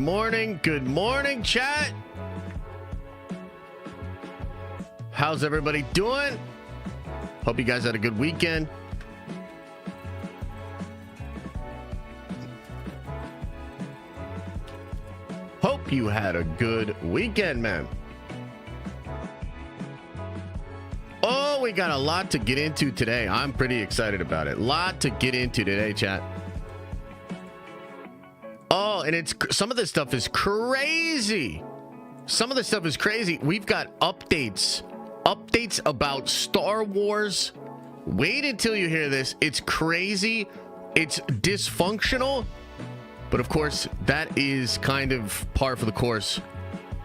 morning. Good morning, chat. How's everybody doing? Hope you guys had a good weekend. Hope you had a good weekend, man. Oh, we got a lot to get into today. I'm pretty excited about it. Lot to get into today, chat. Oh, and it's some of this stuff is crazy. Some of this stuff is crazy. We've got updates about Star Wars. Wait until you hear this. It's crazy. It's dysfunctional. But of course, that is kind of par for the course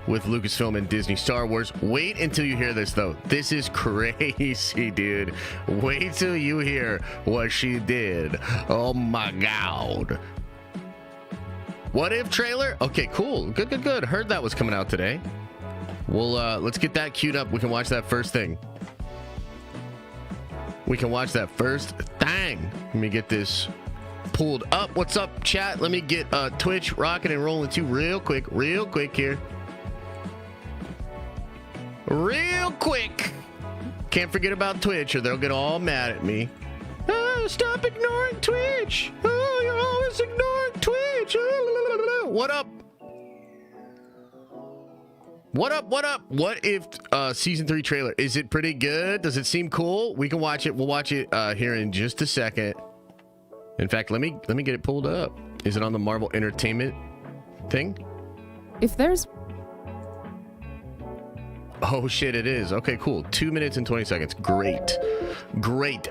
with Lucasfilm and Disney Star Wars. Wait until you hear this, though. This is crazy, dude. Wait till you hear what she did. Oh my God. What If trailer? Okay, cool. Good. Heard that was coming out today. Well, let's get that queued up. We can watch that first thing. We can watch that first thing. Let me get this pulled up. What's up, chat? Let me get Twitch rocking and rolling too real quick here. Real quick. Can't forget about Twitch or they'll get all mad at me. Oh, stop ignoring Twitch. Oh, you're always ignoring Twitch. What up? What if season 3 trailer? Is it pretty good? Does it seem cool? We can watch it. We'll watch it here in just a second. In fact, let me get it pulled up. Is it on the Marvel Entertainment thing? If there's... Oh shit, it is. Okay, cool. 2 minutes and 20 seconds. Great.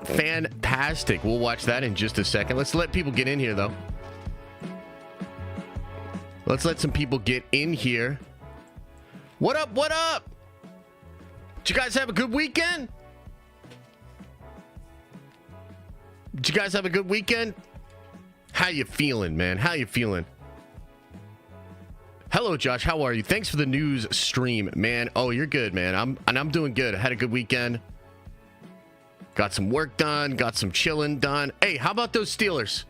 Fantastic. We'll watch that in just a second. Let's let people get in here, though. Let's let some people get in here. What up? Did you guys have a good weekend? How you feeling, man? Hello, Josh. How are you? Thanks for the news stream, man. Oh, you're good, man. I'm doing good. I had a good weekend. Got some work done. Got some chilling done. Hey, how about those Steelers?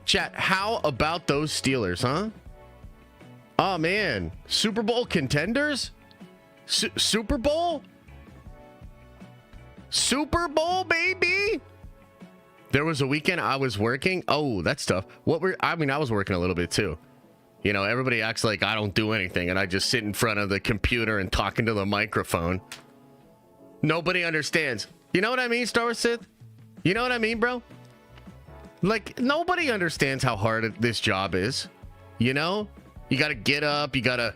Chat, how about those Steelers, huh? Oh, man. Super Bowl contenders? Super Bowl? Super Bowl, baby? There was a weekend I was working. Oh, that's tough. I was working a little bit, too. You know, everybody acts like I don't do anything, and I just sit in front of the computer and talk into the microphone. Nobody understands. You know what I mean, Star Wars Sith? You know what I mean, bro? Like, nobody understands how hard this job is. You know? You gotta get up, you gotta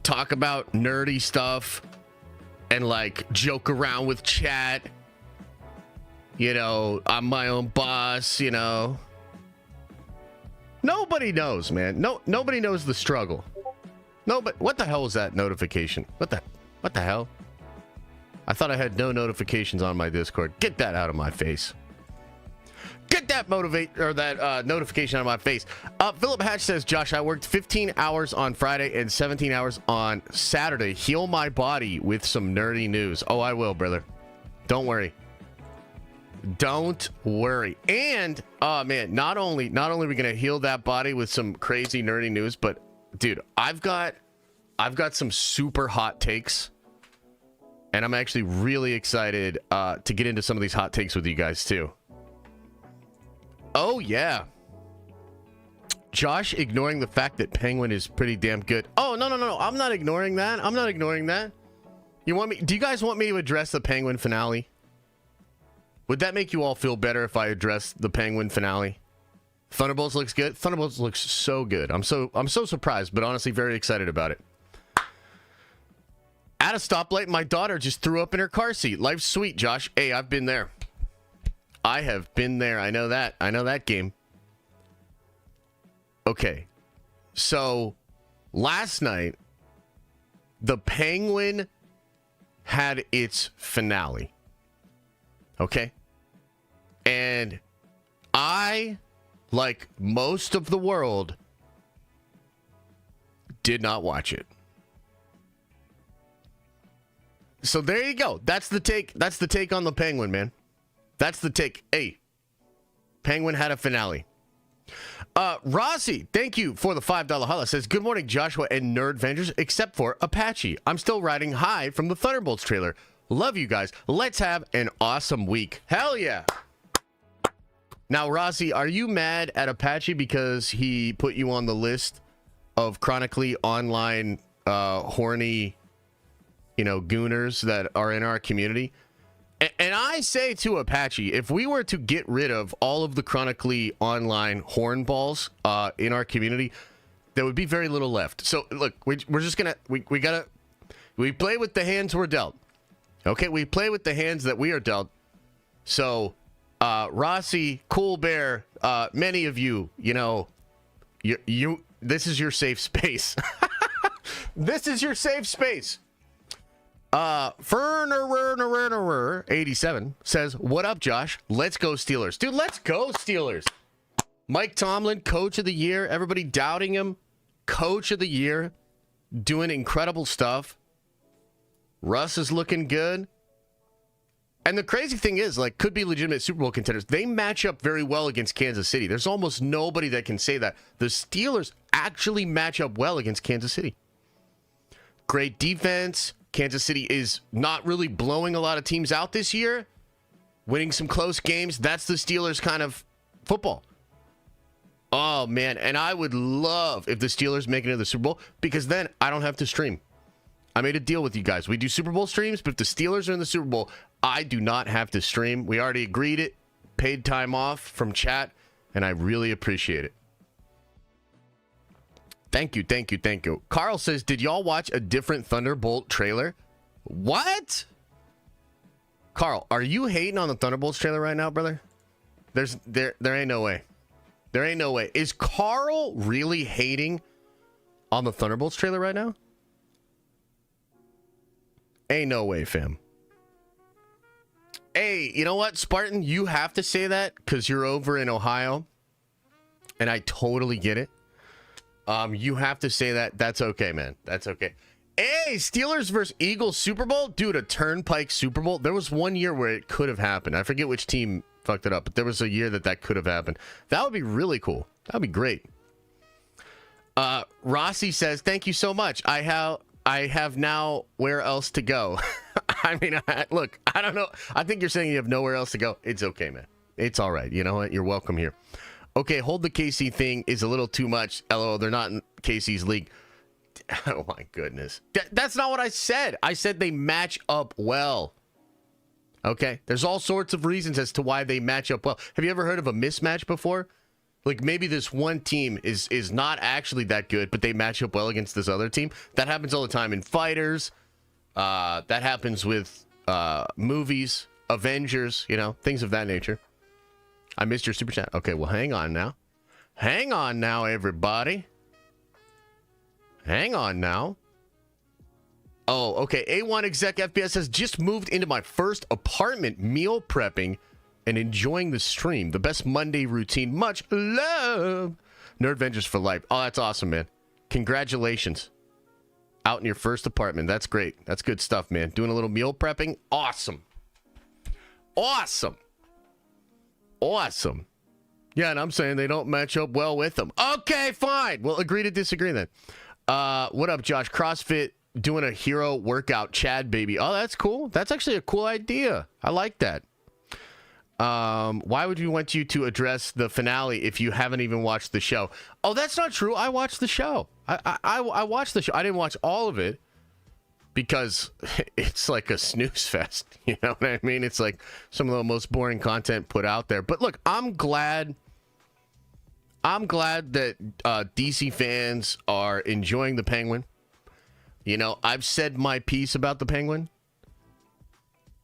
talk about nerdy stuff, and, like, joke around with chat. You know, I'm my own boss, you know. Nobody knows, man. Nobody knows the struggle. What the hell was that notification? What the hell? I thought I had no notifications on my Discord. Get that out of my face. Get that notification out of my face. Philip Hatch says, Josh, I worked 15 hours on Friday and 17 hours on Saturday. Heal my body with some nerdy news. Oh, I will, brother. Don't worry. And oh man, not only are we gonna heal that body with some crazy nerdy news, but dude, I've got some super hot takes, and I'm actually really excited to get into some of these hot takes with you guys too. Oh yeah, Josh ignoring the fact that Penguin is pretty damn good. Oh no, I'm not ignoring that. Do you guys want me to address the Penguin finale? Would that make you all feel better if I address the Penguin finale? Thunderbolts looks good. Thunderbolts looks so good. I'm so surprised, but honestly very excited about it. At a stoplight, my daughter just threw up in her car seat. Life's sweet, Josh. Hey, I've been there. I have been there. I know that game. Okay. So, last night, the Penguin had its finale. Okay? And I, like most of the world, did not watch it. So there you go. That's the take. That's the take on the Penguin, man. That's the take. Hey, Penguin had a finale. Rossi, thank you for the $5 holla. Says, good morning, Joshua and Nerd Vengers, except for Apache. I'm still riding high from the Thunderbolts trailer. Love you guys. Let's have an awesome week. Hell yeah. Now, Rossi, are you mad at Apache because he put you on the list of chronically online horny, gooners that are in our community? And I say to Apache, if we were to get rid of all of the chronically online hornballs in our community, there would be very little left. So look, we're just gonna we play with the hands we're dealt. Okay, we play with the hands that we are dealt. So Rossi, Cool Bear, many of you, you this is your safe space. This is your safe space. Ferner 87 says, what up, Josh? Let's go Steelers. Dude, let's go Steelers. Mike Tomlin, coach of the year. Everybody doubting him. Coach of the year. Doing incredible stuff. Russ is looking good. And the crazy thing is, could be legitimate Super Bowl contenders. They match up very well against Kansas City. There's almost nobody that can say that. The Steelers actually match up well against Kansas City. Great defense. Kansas City is not really blowing a lot of teams out this year. Winning some close games. That's the Steelers kind of football. Oh, man. And I would love if the Steelers make it into the Super Bowl, because then I don't have to stream. I made a deal with you guys. We do Super Bowl streams, but if the Steelers are in the Super Bowl, I do not have to stream. We already agreed it. Paid time off from chat, and I really appreciate it. Thank you. Carl says, did y'all watch a different Thunderbolt trailer? What? Carl, are you hating on the Thunderbolts trailer right now, brother? There ain't no way. There ain't no way. Is Carl really hating on the Thunderbolts trailer right now? Ain't no way, fam. Hey, you know what, Spartan? You have to say that because you're over in Ohio, and I totally get it. You have to say that. That's okay, man. That's okay. Hey, Steelers versus Eagles Super Bowl? Dude, a Turnpike Super Bowl? There was one year where it could have happened. I forget which team fucked it up, but there was a year that could have happened. That would be really cool. That would be great. Rossi says, thank you so much. I have now where else to go. I mean, look, I don't know. I think you're saying you have nowhere else to go. It's okay, man. It's all right. You know what? You're welcome here. Okay, hold the KC thing is a little too much. LOL, they're not in KC's league. Oh, my goodness. That's not what I said. I said they match up well. Okay? There's all sorts of reasons as to why they match up well. Have you ever heard of a mismatch before? Like, maybe this one team is not actually that good, but they match up well against this other team. That happens all the time in fighters. That happens with movies, Avengers, things of that nature. I missed your super chat. Okay, well, hang on now. Hang on now, everybody. Hang on now. Oh, okay. A1 Exec FPS has just moved into my first apartment, meal prepping and enjoying the stream. The best Monday routine. Much love. Nerd Vengers for life. Oh, that's awesome, man. Congratulations. Out in your first apartment. That's great. That's good stuff, man. Doing a little meal prepping. Awesome. Awesome. Awesome. Yeah, and I'm saying they don't match up well with them. Okay, fine. We'll agree to disagree then. What up, Josh? CrossFit doing a hero workout, Chad baby. Oh, that's cool. That's actually a cool idea. I like that. Why would we want you to address the finale if you haven't even watched the show? Oh, that's not true. I watched the show. I watched the show. I didn't watch all of it because it's like a snooze fest. You know what I mean? It's like some of the most boring content put out there. But look, I'm glad that DC fans are enjoying the Penguin. I've said my piece about the Penguin.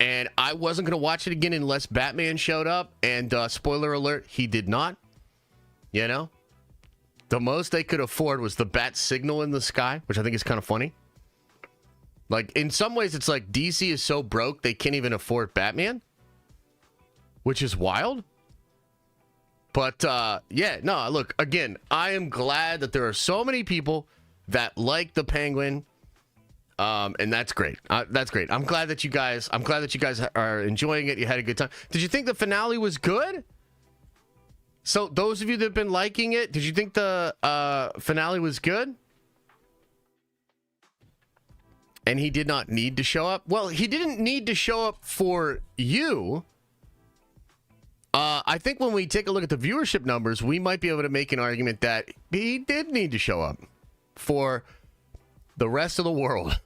And I wasn't going to watch it again unless Batman showed up. And spoiler alert, he did not. The most they could afford was the bat signal in the sky, which I think is kind of funny. Like, in some ways, it's like DC is so broke, they can't even afford Batman. Which is wild. But, yeah, no, look, again, I am glad that there are so many people that like the Penguin. And that's great. That's great. I'm glad that you guys are enjoying it. You had a good time. Did you think the finale was good? So those of you that have been liking it, did you think the finale was good? And he did not need to show up? Well, he didn't need to show up for you. I think when we take a look at the viewership numbers, we might be able to make an argument that he did need to show up for the rest of the world.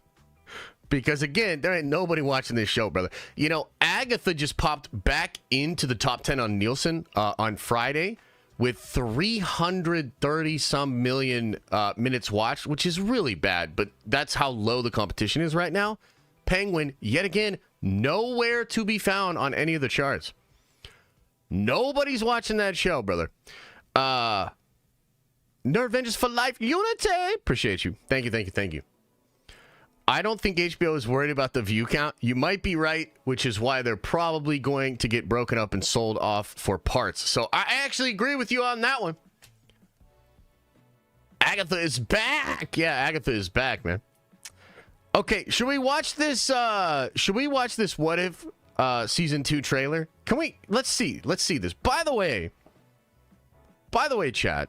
Because, again, there ain't nobody watching this show, brother. You know, Agatha just popped back into the top 10 on Nielsen on Friday with 330-some million minutes watched, which is really bad. But that's how low the competition is right now. Penguin, yet again, nowhere to be found on any of the charts. Nobody's watching that show, brother. Nerd Vengeance for Life, Unity. Appreciate you. Thank you, thank you, thank you. I don't think HBO is worried about the view count. You might be right, which is why they're probably going to get broken up and sold off for parts. So I actually agree with you on that one. Agatha is back. Yeah, Agatha is back, man. Okay, should we watch this? What If season 2 trailer? Can we? Let's see this. By the way, chat,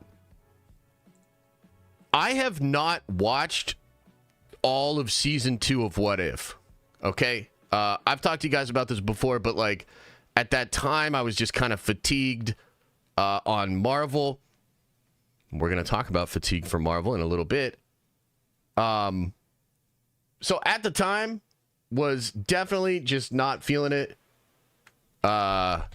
I have not watched all of season 2 of What If. Okay, I've talked to you guys about this before, but like at that time I was just kind of fatigued on Marvel. We're gonna talk about fatigue for Marvel in a little bit. So at the time was definitely just not feeling it. And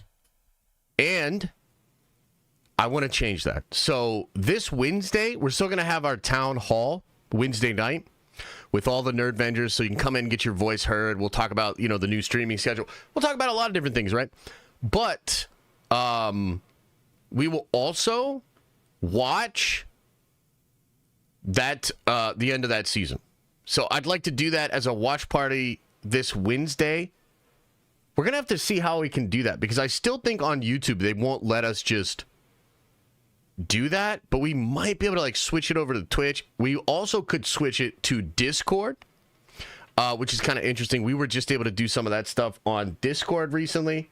I want to change that. So this Wednesday, we're still going to have our town hall Wednesday night with all the Nerd Vengers. So you can come in and get your voice heard. We'll talk about, the new streaming schedule. We'll talk about a lot of different things, right? But we will also watch that the end of that season. So I'd like to do that as a watch party this Wednesday. We're going to have to see how we can do that, because I still think on YouTube they won't let us just do that, but we might be able to like switch it over to Twitch. We also could switch it to Discord, which is kind of interesting. We were just able to do some of that stuff on Discord recently,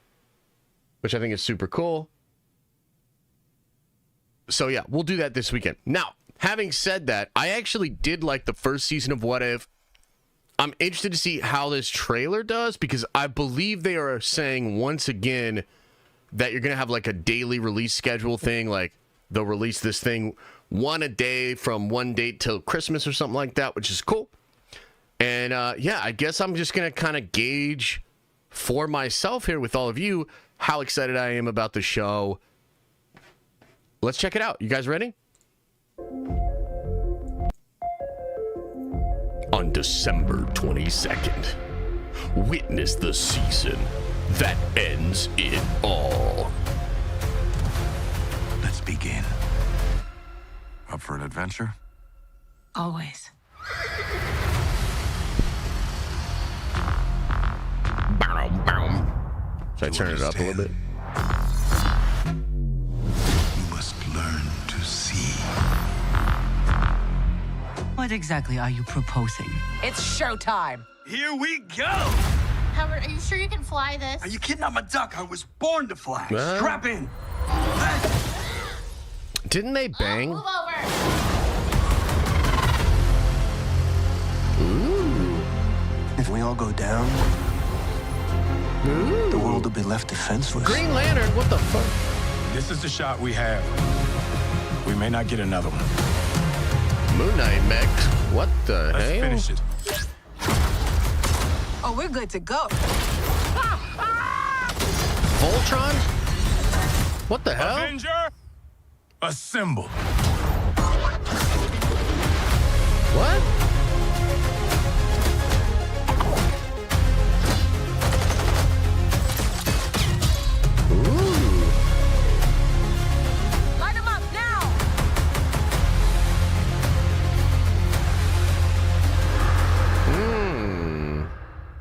which I think is super cool. So yeah, we'll do that this weekend. Now, having said that, I actually did like the first season of What If. I'm interested to see how this trailer does, because I believe they are saying once again that you're going to have like a daily release schedule thing. Like they'll release this thing one a day from one date till Christmas or something like that, which is cool. And yeah, I guess I'm just going to kind of gauge for myself here with all of you how excited I am about the show. Let's check it out. You guys ready? On December 22nd, witness the season that ends it all. Let's begin. Up for an adventure? Always. Should I turn it up a little bit? You must learn to see. What exactly are you proposing? It's showtime. Here we go! Howard, are you sure you can fly this? Are you kidding? I'm a duck. I was born to fly. What? Strap in. Didn't they bang? Move over. Ooh. If we all go down, Ooh. the world will be left defenseless. Green Lantern, what the fuck? This is the shot we have. We may not get another one. Moon Knight mech. What the Let's hell? finish it. Oh, we're good to go. Voltron? What the hell? Avenger, assemble. What? Ooh. Light them up now.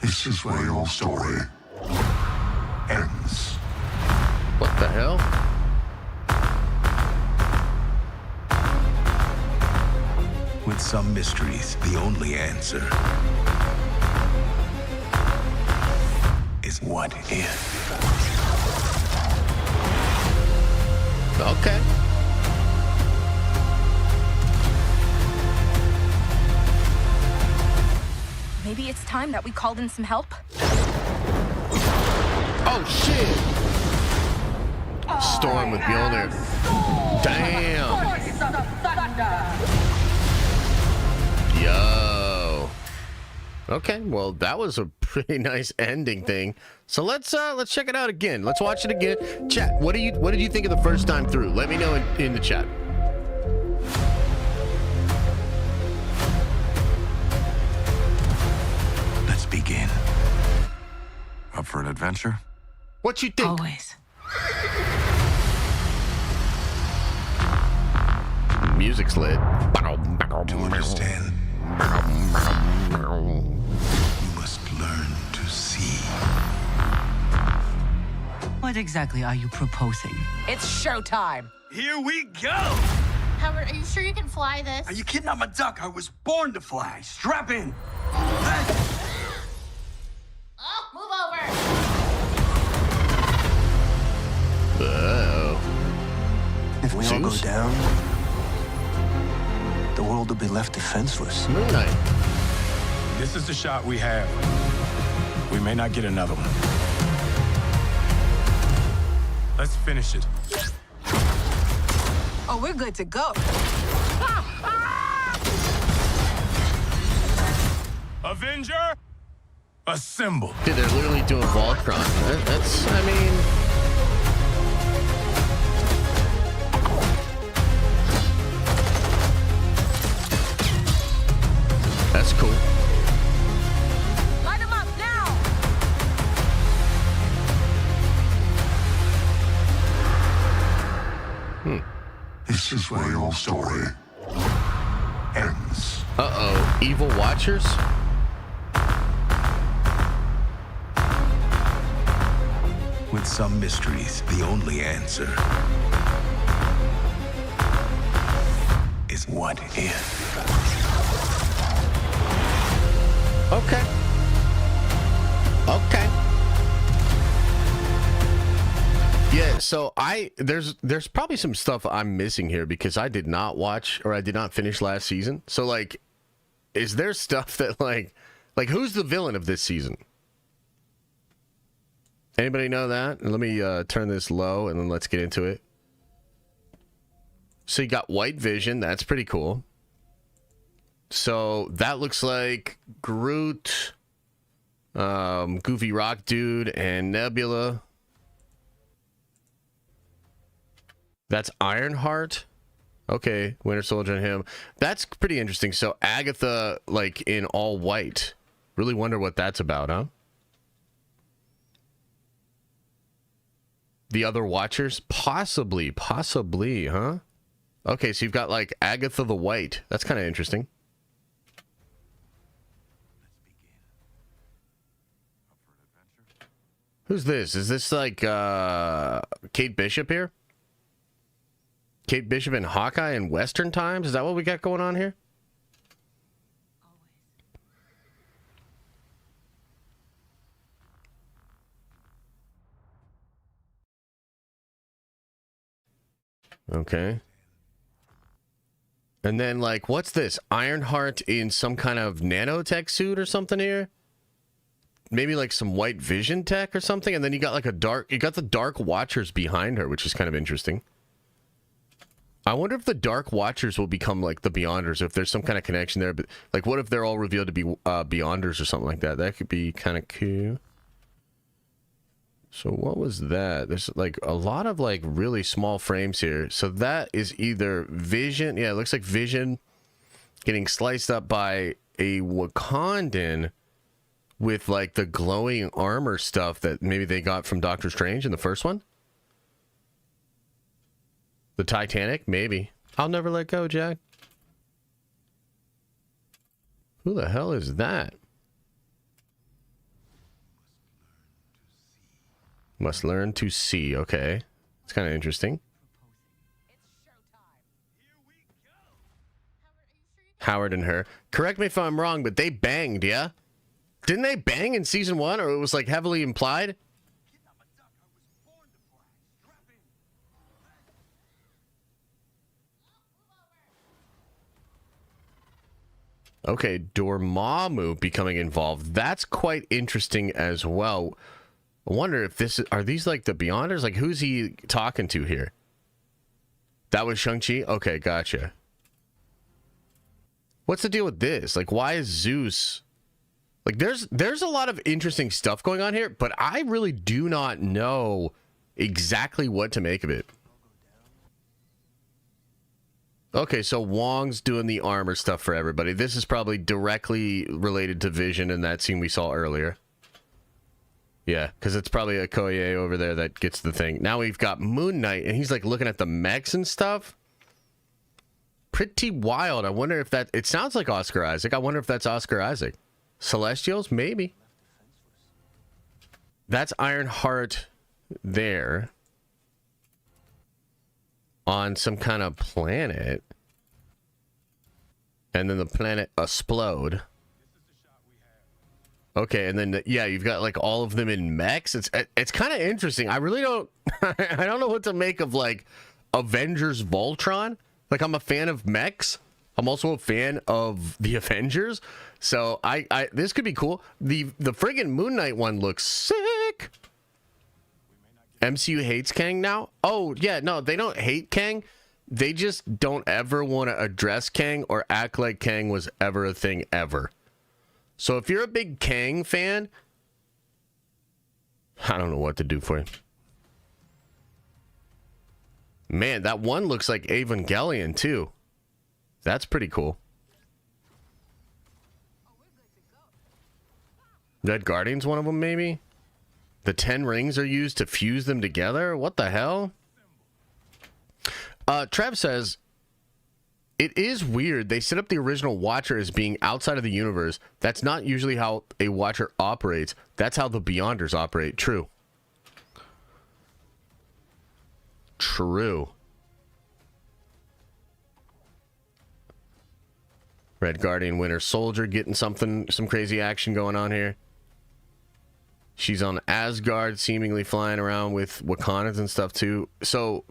This is where your story ends. What the hell? With some mysteries, the only answer is what if. time that we called in some help? Oh shit! Storm with Mjolnir. Damn. Yo. Okay, well that was a pretty nice ending thing. So let's check it out again. Let's watch it again. Chat, what did you think of the first time through? Let me know in the chat. Let's begin. Up for an adventure? What you think? Always. Music's lit. To understand, you must learn to see. What exactly are you proposing? It's showtime. Here we go! Howard, are you sure you can fly this? Are you kidding? I'm a duck. I was born to fly. Strap in. Oh, move over. Oh. If we all go Zeus? down, the world will be left defenseless. Moon Knight. This is the shot we have. We may not get another one. Let's finish it. Oh, we're good to go. Avenger, assemble. Dude, they're literally doing Voltron. That's, I mean... That's cool. Light them up now. This is where your story ends. Uh-oh. Evil Watchers? With some mysteries, the only answer is what if. Okay. Okay. Yeah, so there's probably some stuff I'm missing here because I did not watch or I did not finish last season. So like, is there stuff that like who's the villain of this season? Anybody know that? Let me turn this low and then let's get into it. So you got White Vision, that's pretty cool. So that looks like Groot, Goofy Rock Dude, and Nebula. That's Ironheart. Okay, Winter Soldier and him. That's pretty interesting. So Agatha, like in all white. Really wonder what that's about, huh? The other Watchers? Possibly, huh? Okay, so you've got like Agatha the White. That's kind of interesting. Who's this? Is this like Kate Bishop here? Kate Bishop and Hawkeye in Western times? Is that what we got going on here? Okay. And then, like, what's this? Ironheart in some kind of nanotech suit or something here? Maybe like some white vision tech or something. And then you got like you got the Dark Watchers behind her, which is kind of interesting. I wonder if the Dark Watchers will become like the Beyonders, if there's some kind of connection there. But like, what if they're all revealed to be Beyonders or something like that? That could be kind of cool. So what was that? There's like a lot of like really small frames here. So that is either Vision. Yeah, it looks like Vision getting sliced up by a Wakandan with like the glowing armor stuff that maybe they got from Doctor Strange in the first one. The Titanic, maybe. I'll never let go, Jack. Who the hell is that? Must learn to see. Okay. It's kind of interesting. Howard and her. Correct me if I'm wrong, but they banged, yeah? Didn't they bang in season 1, or it was like heavily implied? Okay, Dormammu becoming involved. That's quite interesting as well. I wonder if are these like the Beyonders? Like, who's he talking to here? That was Shang-Chi? Okay, gotcha. What's the deal with this? Like, why is Zeus... Like, there's a lot of interesting stuff going on here, but I really do not know exactly what to make of it. Okay, so Wong's doing the armor stuff for everybody. This is probably directly related to Vision in that scene we saw earlier. Yeah, because it's probably a Koye over there that gets the thing. Now we've got Moon Knight, and he's like looking at the mechs and stuff. Pretty wild. I wonder if that... It sounds like Oscar Isaac. I wonder if that's Oscar Isaac. Celestials? Maybe. That's Ironheart there. On some kind of planet. And then the planet explode. Okay, and then yeah, you've got like all of them in mechs. It's kind of interesting. I really don't I don't know what to make of like Avengers Voltron. Like, I'm a fan of mechs. I'm also a fan of the Avengers. So I this could be cool. The friggin' Moon Knight one looks sick. MCU hates Kang now? Oh, yeah, no, they don't hate Kang. They just don't ever want to address Kang or act like Kang was ever a thing ever. So if you're a big Kang fan, I don't know what to do for you. Man, that one looks like Evangelion, too. That's pretty cool. Red Guardian's one of them, maybe? The 10 rings are used to fuse them together? What the hell? Trev says, it is weird. They set up the original Watcher as being outside of the universe. That's not usually how a Watcher operates. That's how the Beyonders operate. True. True. Red Guardian, Winter Soldier getting some crazy action going on here. She's on Asgard, seemingly flying around with Wakandans and stuff too. So,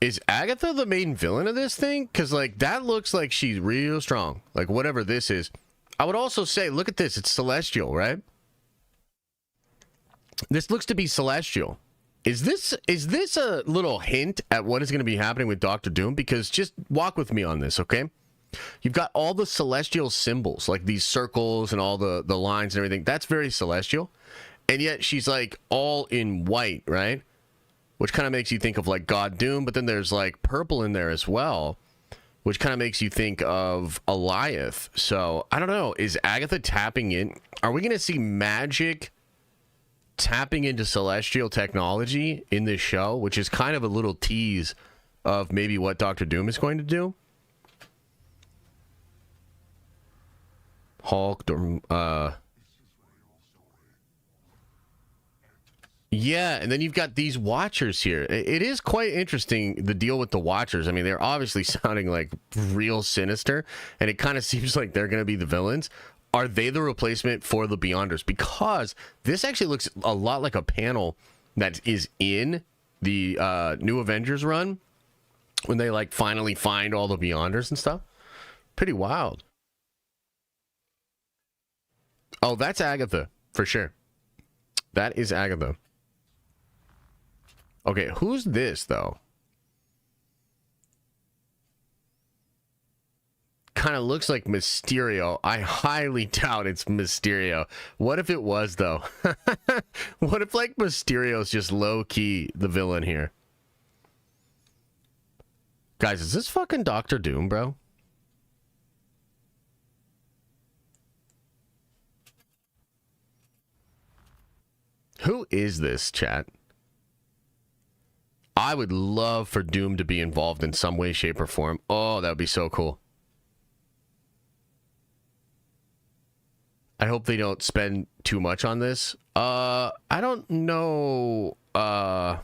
is Agatha the main villain of this thing? Because, like, that looks like she's real strong. Like, whatever this is. I would also say, look at this. It's Celestial, right? This looks to be Celestial. Is this a little hint at what is going to be happening with Doctor Doom? Because just walk with me on this, okay? You've got all the Celestial symbols, like these circles and all the lines and everything. That's very Celestial. And yet she's like all in white, right? Which kind of makes you think of like God Doom, but then there's like purple in there as well, which kind of makes you think of Alioth. So, I don't know. Is Agatha tapping in? Are we going to see magic tapping into Celestial technology in this show, which is kind of a little tease of maybe what Doctor Doom is going to do? Hulk, yeah, and then you've got these Watchers here. It is quite interesting, the deal with the Watchers. I mean, they're obviously sounding like real sinister, and it kind of seems like they're going to be the villains. Are they the replacement for the Beyonders? Because this actually looks a lot like a panel that is in the New Avengers run when they like finally find all the Beyonders and stuff. Pretty wild. Oh, that's Agatha, for sure. That is Agatha. Okay, who's this, though? Kind of looks like Mysterio. I highly doubt it's Mysterio. What if it was, though? What if, like, Mysterio's just low-key the villain here? Guys, is this fucking Doctor Doom, bro? Who is this, chat? I would love for Doom to be involved in some way, shape, or form. Oh, that would be so cool. I hope they don't spend too much on this. I don't know. I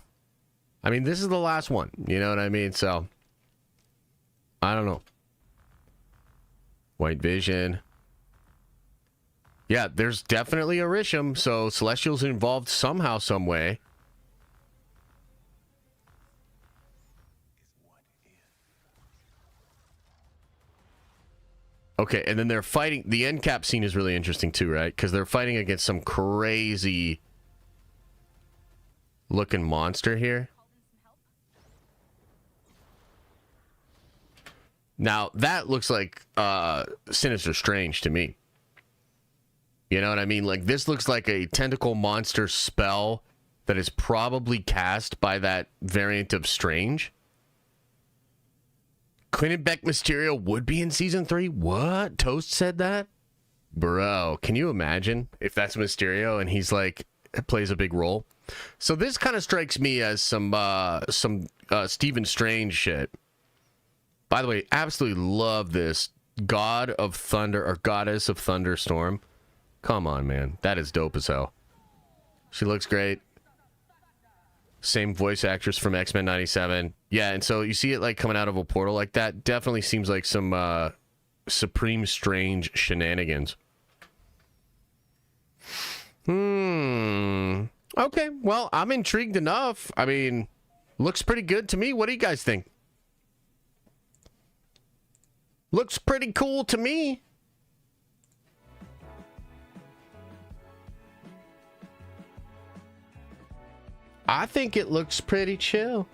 mean, this is the last one. You know what I mean? So, I don't know. White Vision. Yeah, there's definitely a Risham, so Celestial's involved somehow, some way. Okay, and then they're fighting. The end cap scene is really interesting too, right? Because they're fighting against some crazy looking monster here. Now, that looks like Sinister Strange to me. You know what I mean? Like, this looks like a tentacle monster spell that is probably cast by that variant of Strange. Quentin Beck Mysterio would be in season 3? What? Toast said that? Bro, can you imagine if that's Mysterio and he's like, plays a big role? So this kind of strikes me as some Stephen Strange shit. By the way, absolutely love this God of Thunder or Goddess of Thunderstorm. Come on, man. That is dope as hell. She looks great. Same voice actress from X-Men 97. Yeah, and so you see it like coming out of a portal like that. Definitely seems like some Supreme Strange shenanigans. Okay, well, I'm intrigued enough. I mean, looks pretty good to me. What do you guys think? Looks pretty cool to me. I think it looks pretty chill.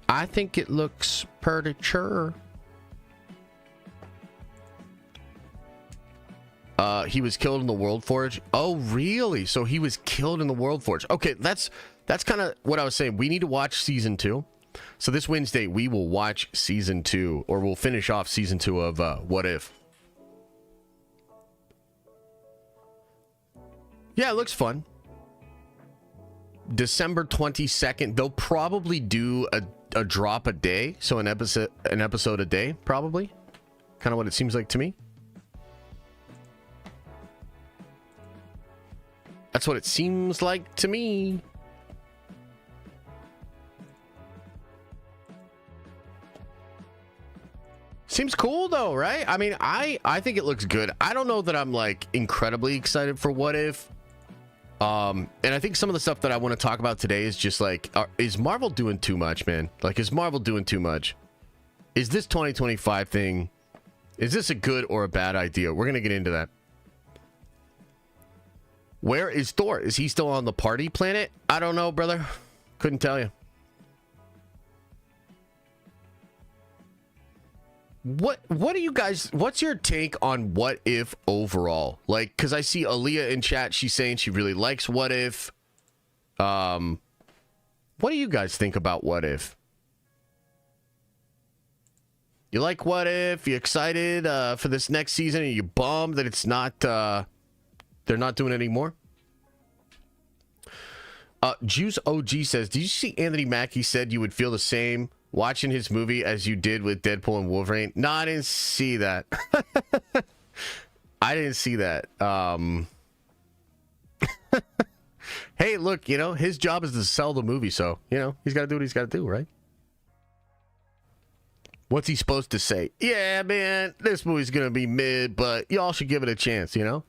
I think it looks pretty chill. He was killed in the World Forge. Oh, really? So he was killed in the World Forge. Okay, that's kind of what I was saying. We need to watch season 2. So this Wednesday, we will watch season 2, or we'll finish off season 2 of What If. Yeah, it looks fun. December 22nd. They'll probably do a drop a day, so an episode a day, probably. Kind of what it seems like to me. That's what it seems like to me. Seems cool though, right? I mean, I think it looks good. I don't know that I'm like incredibly excited for What If. And I think some of the stuff that I want to talk about today is just like, is Marvel doing too much, man? Like, is Marvel doing too much? Is this 2025 thing, is this a good or a bad idea? We're going to get into that. Where is Thor? Is he still on the party planet? I don't know, brother. Couldn't tell you. What do you guys, what's your take on What If overall? Like, because I see Aaliyah in chat, she's saying she really likes What If. What do you guys think about What If? You like What If? You excited for this next season? Are you bummed that it's not, they're not doing it anymore? Juice OG says, did you see Anthony Mackie said you would feel the same watching his movie as you did with Deadpool and Wolverine? No, I didn't see that. I didn't see that. Hey, look, you know, his job is to sell the movie, so, you know, he's got to do what he's got to do, right? What's he supposed to say? Yeah, man, this movie's going to be mid, but y'all should give it a chance, you know?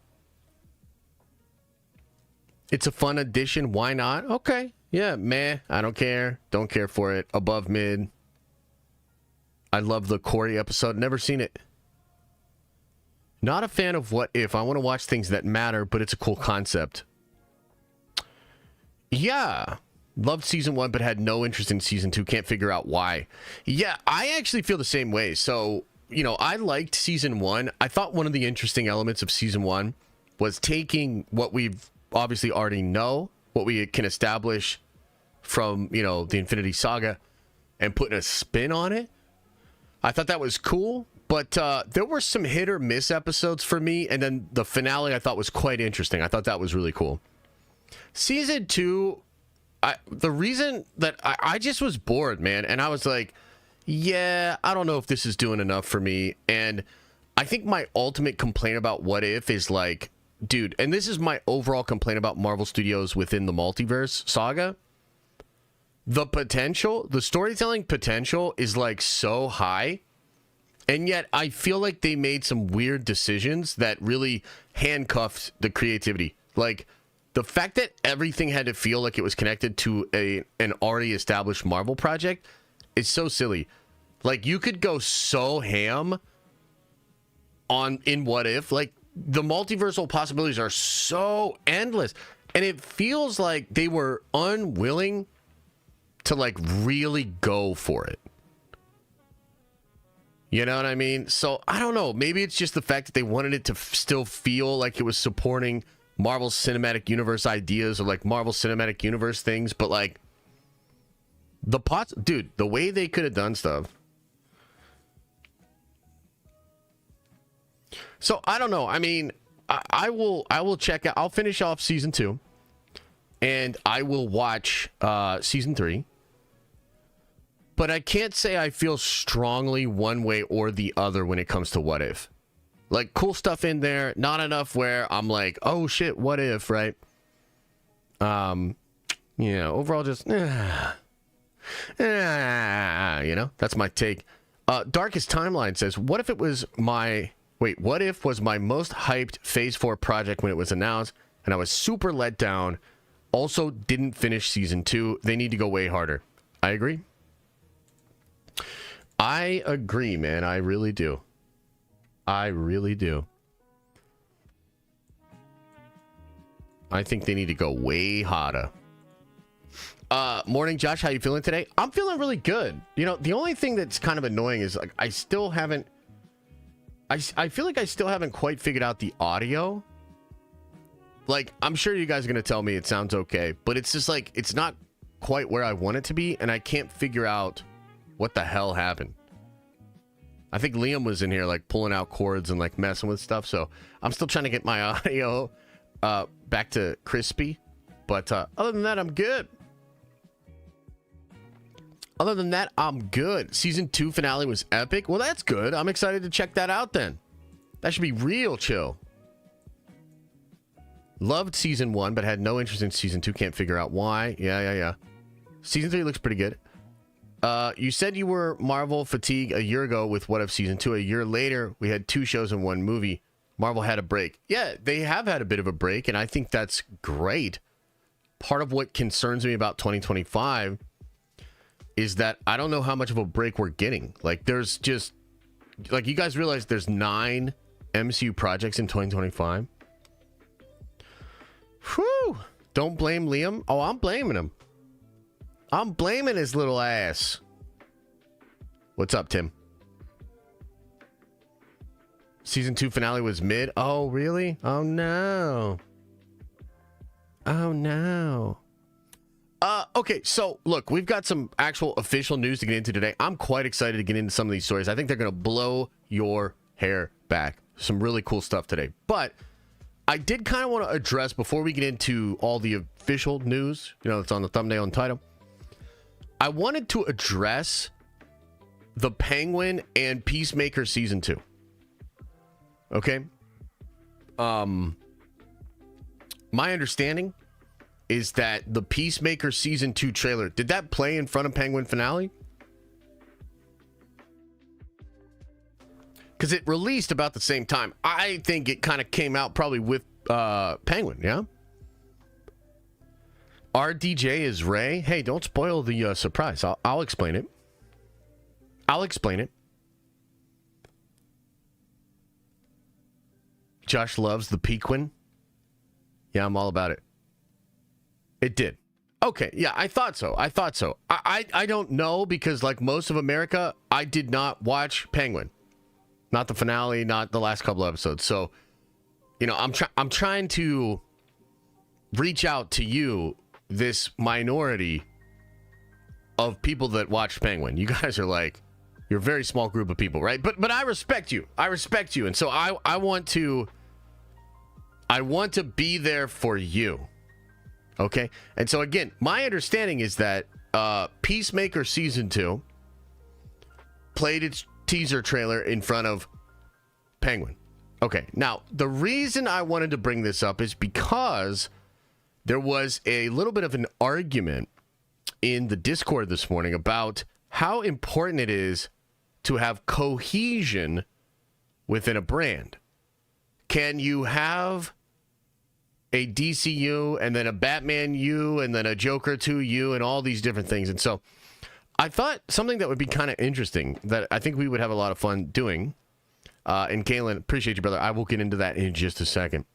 It's a fun addition. Why not? Okay. Yeah, meh. I don't care. Don't care for it. Above mid. I love the Corey episode. Never seen it. Not a fan of What If. I want to watch things that matter, but it's a cool concept. Yeah. Loved season 1, but had no interest in season 2. Can't figure out why. Yeah, I actually feel the same way. So, you know, I liked season 1. I thought one of the interesting elements of season 1 was taking what we've obviously already know, what we can establish from, you know, the Infinity Saga, and putting a spin on it. I thought that was cool, but there were some hit or miss episodes for me, and then the finale I thought was quite interesting. I thought that was really cool. Season 2, the reason that I just was bored, man, and I was like, yeah, I don't know if this is doing enough for me. And I think my ultimate complaint about What If is like, dude, and this is my overall complaint about Marvel Studios within the multiverse saga. The potential, the storytelling potential is like so high. And yet I feel like they made some weird decisions that really handcuffed the creativity. Like the fact that everything had to feel like it was connected to an already established Marvel project is so silly. Like, you could go so ham in What If. Like, the multiversal possibilities are so endless. And it feels like they were unwilling to, like, really go for it. You know what I mean? So, I don't know. Maybe it's just the fact that they wanted it to still feel like it was supporting Marvel Cinematic Universe ideas or, like, Marvel Cinematic Universe things. But, like, dude, the way they could have done stuff. So, I don't know. I mean, I will check out. I'll finish off season 2. And I will watch season 3. But I can't say I feel strongly one way or the other when it comes to What If. Like, cool stuff in there. Not enough where I'm like, oh, shit, what if, right? Yeah, overall just, you know, that's my take. Darkest Timeline says, what if was my most hyped Phase 4 project when it was announced, and I was super let down. Also, didn't finish season 2. They need to go way harder. I agree. I agree, man. I really do. I really do. I think they need to go way harder. Morning, Josh. How you feeling today? I'm feeling really good. You know, the only thing that's kind of annoying is, like, I still haven't... I feel like I still haven't quite figured out the audio. Like, I'm sure you guys are going to tell me it sounds okay, but it's just like, it's not quite where I want it to be, and I can't figure out what the hell happened. I think Liam was in here, like, pulling out cords and, like, messing with stuff, so I'm still trying to get my audio back to crispy, but other than that, I'm good. Other than that, I'm good. Season 2 finale was epic. Well, that's good. I'm excited to check that out then. That should be real chill. Loved season 1, but had no interest in season 2. Can't figure out why. Yeah. Season 3 looks pretty good. You said you were Marvel fatigue a year ago with What If season 2. A year later, we had 2 shows and 1 movie. Marvel had a break. Yeah, they have had a bit of a break, and I think that's great. Part of what concerns me about 2025 is that I don't know how much of a break we're getting. Like, there's just... Like, you guys realize there's 9 MCU projects in 2025? Whew! Don't blame Liam. Oh, I'm blaming him. I'm blaming his little ass. What's up, Tim? Season 2 finale was mid. Oh, really? Oh, no. Oh, no. Okay, so, look, we've got some actual official news to get into today. I'm quite excited to get into some of these stories. I think they're going to blow your hair back. Some really cool stuff today. But I did kind of want to address, before we get into all the official news, you know, it's on the thumbnail and title, I wanted to address the Penguin and Peacemaker season 2. Okay? My understanding is that the Peacemaker season 2 trailer, did that play in front of Penguin finale? Because it released about the same time. I think it kind of came out probably with Penguin, yeah? RDJ is Ray. Hey, don't spoil the surprise. I'll explain it. I'll explain it. Josh loves the Pequin. Yeah, I'm all about it. It did. Okay, yeah, I thought so. I don't know, because like most of America, I did not watch Penguin. Not the finale, not the last couple episodes. So, you know, I'm trying to reach out to you, this minority of people that watch Penguin. You guys are like, you're a very small group of people, right? But I respect you. And so I want to be there for you. Okay? And so again, my understanding is that Peacemaker season 2 played its teaser trailer in front of Penguin. Okay, now the reason I wanted to bring this up is because there was a little bit of an argument in the Discord this morning about how important it is to have cohesion within a brand. Can you have a DCU and then a Batman U and then a Joker 2U and all these different things? And so I thought something that would be kind of interesting that I think we would have a lot of fun doing. And Galen, appreciate you, brother. I will get into that in just a second.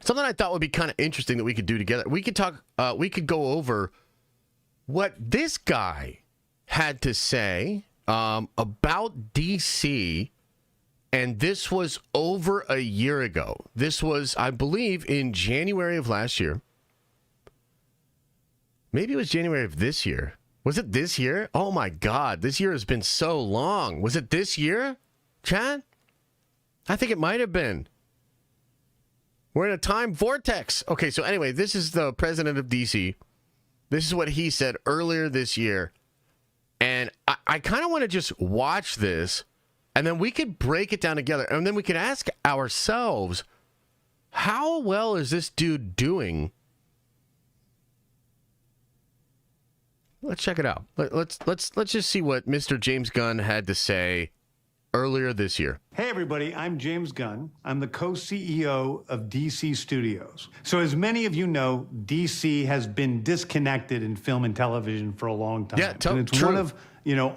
Something I thought would be kind of interesting that we could do together. We could talk. We could go over what this guy had to say about DC, and this was over a year ago. This was, I believe, in January of last year. Maybe it was January of this year. Was it this year? Oh my God, this year has been so long. Was it this year, Chad? I think it might have been. We're in a time vortex. Okay, so anyway, this is the president of DC. This is what he said earlier this year. And I kind of want to just watch this, and then we could break it down together. And then we could ask ourselves, how well is this dude doing? Let's check it out. Let's just see what Mr. James Gunn had to say earlier this year. Hey everybody, I'm James Gunn. I'm the co-CEO of DC Studios. So as many of you know, DC has been disconnected in film and television for a long time. Yeah, and it's one of,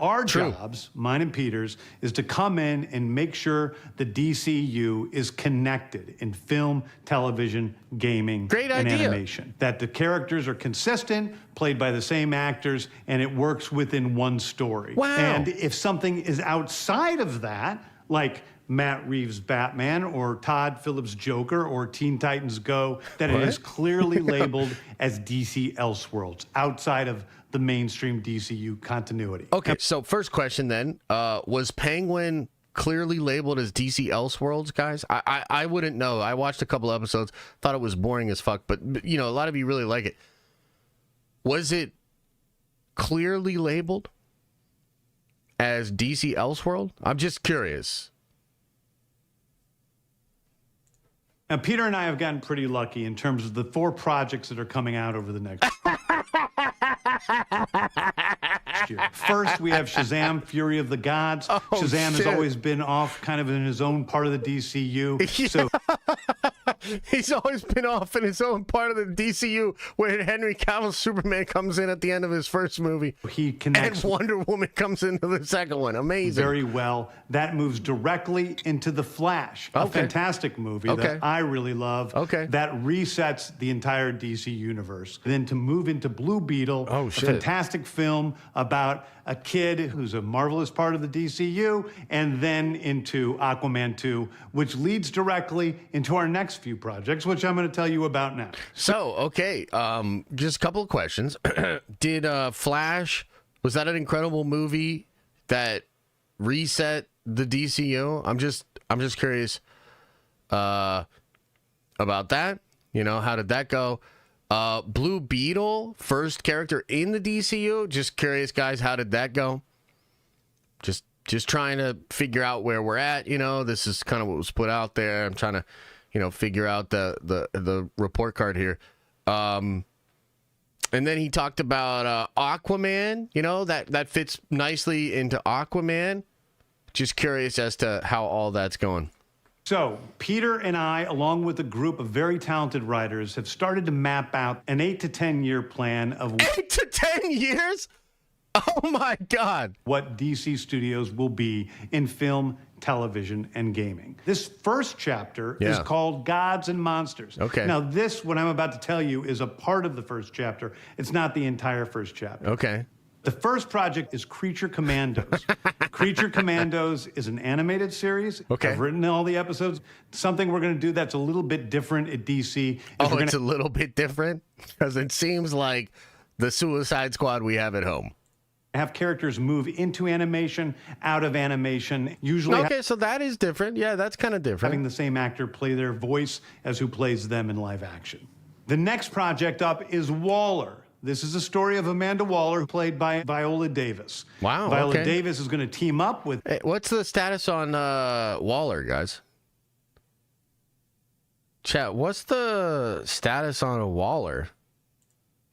our jobs, mine and Peter's, is to come in and make sure the DCU is connected in film, television, gaming, and animation. That the characters are consistent, played by the same actors, and it works within one story. Wow. And if something is outside of that, like Matt Reeves' Batman or Todd Phillips' Joker or Teen Titans Go, that it is clearly labeled as DC Elseworlds, outside of the mainstream DCU continuity. Okay, so first question then, was Penguin clearly labeled as DC Elseworlds, guys? I wouldn't know. I watched a couple episodes, thought it was boring as fuck, but a lot of you really like it. Was it clearly labeled as DC Elseworld? I'm just curious. Now, Peter and I have gotten pretty lucky in terms of the 4 projects that are coming out over the next year. First, we have Shazam! Fury of the Gods. Oh, Shazam has always been off kind of in his own part of the DCU. Yeah. So he's always been off in his own part of the DCU, where Henry Cavill's Superman comes in at the end of his first movie. He connects, and Wonder Woman comes into the second one. Amazing. Very well. That moves directly into The Flash, a fantastic movie that I really love. That resets the entire DC universe. Then to move into Blue Beetle, a fantastic film about a kid who's a marvelous part of the DCU, and then into Aquaman 2, which leads directly into our next few projects, which I'm going to tell you about now. So, okay, just a couple of questions. Did Flash, was that an incredible movie that reset the DCU? I'm just curious about that. How did that go? Blue Beetle, first character in the DCU. Just curious, guys, how did that go? Just trying to figure out where we're at. This is kind of what was put out there. I'm trying to, figure out the report card here. And then he talked about Aquaman. That fits nicely into Aquaman. Just curious as to how all that's going. So, Peter and I, along with a group of very talented writers, have started to map out an 8 to 10 year plan of 8 to 10 years? Oh my God. What DC Studios will be in film, television, and gaming. This first chapter is called Gods and Monsters. Okay. Now, what I'm about to tell you is a part of the first chapter. It's not the entire first chapter. Okay. The first project is Creature Commandos. Creature Commandos is an animated series. Okay. I've written all the episodes. Something we're going to do that's a little bit different at DC. It's a little bit different? Because it seems like the Suicide Squad we have at home. Have characters move into animation, out of animation. Usually, so that is different. Yeah, that's kind of different. Having the same actor play their voice as who plays them in live action. The next project up is Waller. This is a story of Amanda Waller, played by Viola Davis. Wow. Viola Davis is going to team up with. Hey, what's the status on Waller, guys? Chat. What's the status on a Waller?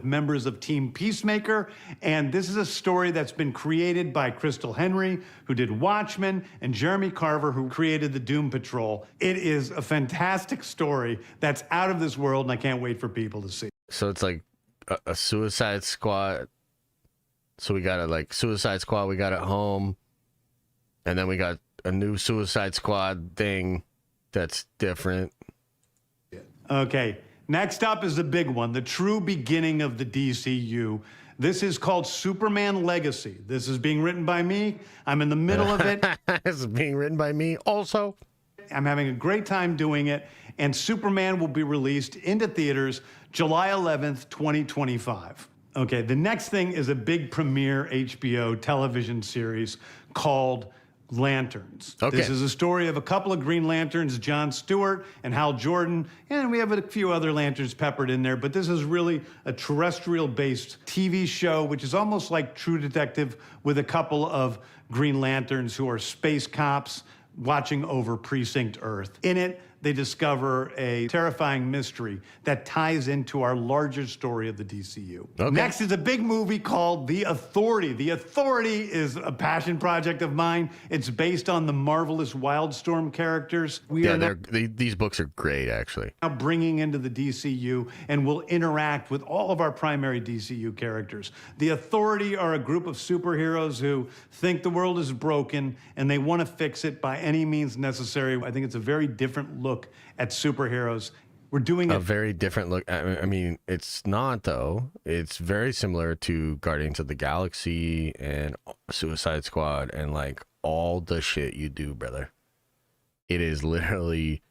Members of Team Peacemaker, and this is a story that's been created by Crystal Henry, who did Watchmen, and Jeremy Carver, who created the Doom Patrol. It is a fantastic story that's out of this world, and I can't wait for people to see. So it's like a Suicide Squad So we got like Suicide Squad. We got at home, and then we got a new Suicide Squad thing that's different. Okay. Next up is the big one, the true beginning of the DCU. This is called Superman Legacy. This is being written by me. I'm in the middle of it. This is being written by me also. I'm having a great time doing it, and Superman will be released into theaters July 11th, 2025. Okay, the next thing is a big premiere HBO television series called Lanterns. Okay. This is a story of a couple of Green Lanterns, Jon Stewart and Hal Jordan, and we have a few other Lanterns peppered in there, but this is really a terrestrial-based TV show, which is almost like True Detective with a couple of Green Lanterns who are space cops watching over Precinct Earth. In it, they discover a terrifying mystery that ties into our larger story of the DCU. Okay. Next is a big movie called The Authority. The Authority is a passion project of mine. It's based on the marvelous Wildstorm characters. These books are great, actually. Now bringing into the DCU, and will interact with all of our primary DCU characters. The Authority are a group of superheroes who think the world is broken, and they want to fix it by any means necessary. I think it's a very different look at superheroes. We're doing a very different look. I mean, it's not, though. It's very similar to Guardians of the Galaxy and Suicide Squad and like all the shit you do, brother. It is literally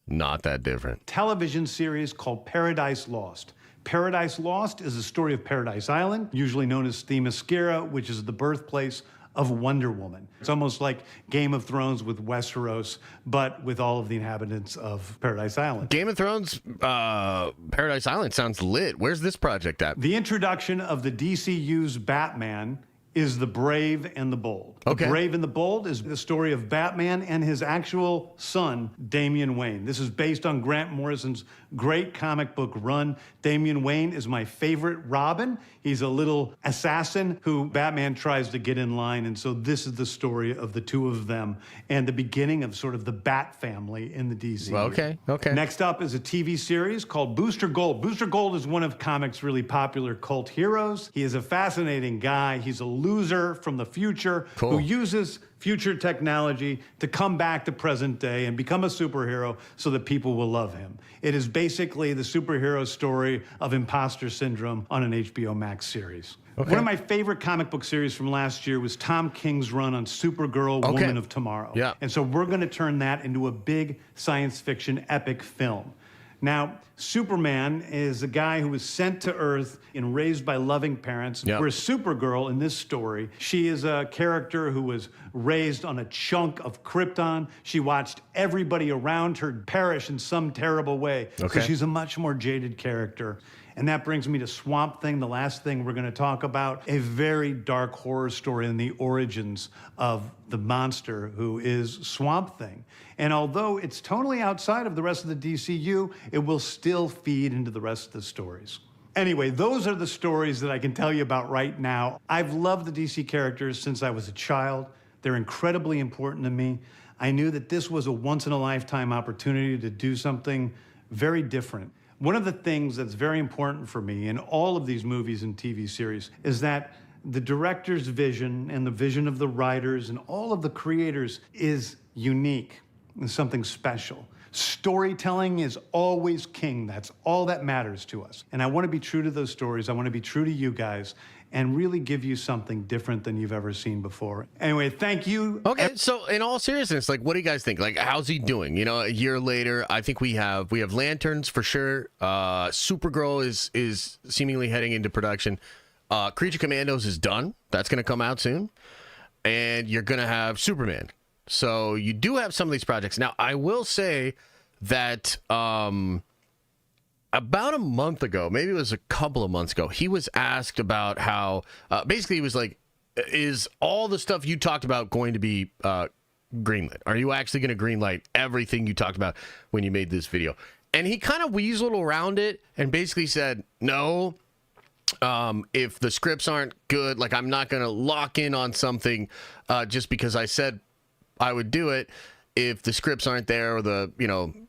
not that different. Television series called Paradise Lost. Paradise Lost is a story of Paradise Island, usually known as Themyscira, which is the birthplace of Wonder Woman. It's almost like Game of Thrones with Westeros, but with all of the inhabitants of Paradise Island. Game of Thrones, Paradise Island sounds lit. Where's this project at? The introduction of the DCU's Batman is The Brave and the Bold. Okay. The Brave and the Bold is the story of Batman and his actual son, Damian Wayne. This is based on Grant Morrison's great comic book run. Damian Wayne is my favorite Robin. He's a little assassin who Batman tries to get in line, and so this is the story of the two of them and the beginning of sort of the Bat family in the DC. Okay. Next up is a TV series called Booster Gold. Booster Gold is one of comics' really popular cult heroes. He is a fascinating guy. He's a loser from the future who uses future technology to come back to present day and become a superhero so that people will love him. It is basically the superhero story of imposter syndrome on an HBO Max series. Okay. One of my favorite comic book series from last year was Tom King's run on Supergirl, Woman of Tomorrow. Yeah. And so we're going to turn that into a big science fiction epic film. Now, Superman is a guy who was sent to Earth and raised by loving parents. Yep. Whereas Supergirl, in this story, she is a character who was raised on a chunk of Krypton. She watched everybody around her perish in some terrible way. Okay. So she's a much more jaded character. And that brings me to Swamp Thing, the last thing we're going to talk about, a very dark horror story in the origins of the monster who is Swamp Thing. And although it's totally outside of the rest of the DCU, it will still feed into the rest of the stories. Anyway, those are the stories that I can tell you about right now. I've loved the DC characters since I was a child. They're incredibly important to me. I knew that this was a once-in-a-lifetime opportunity to do something very different. One of the things that's very important for me in all of these movies and TV series is that the director's vision and the vision of the writers and all of the creators is unique and something special. Storytelling is always king. That's all that matters to us. And I want to be true to those stories. I want to be true to you guys and really give you something different than you've ever seen before. Anyway, thank you. Okay, so in all seriousness, like, what do you guys think? Like, how's he doing? You know, a year later, I think we have Lanterns for sure. Supergirl is seemingly heading into production. Creature Commandos is done. That's going to come out soon. And you're going to have Superman. So you do have some of these projects. Now, I will say that about a month ago, maybe it was a couple of months ago, he was asked about how, basically he was like, is all the stuff you talked about going to be greenlit? Are you actually going to greenlight everything you talked about when you made this video? And he kind of weaseled around it and basically said, no, if the scripts aren't good, like, I'm not going to lock in on something just because I said I would do it. if the scripts aren't there or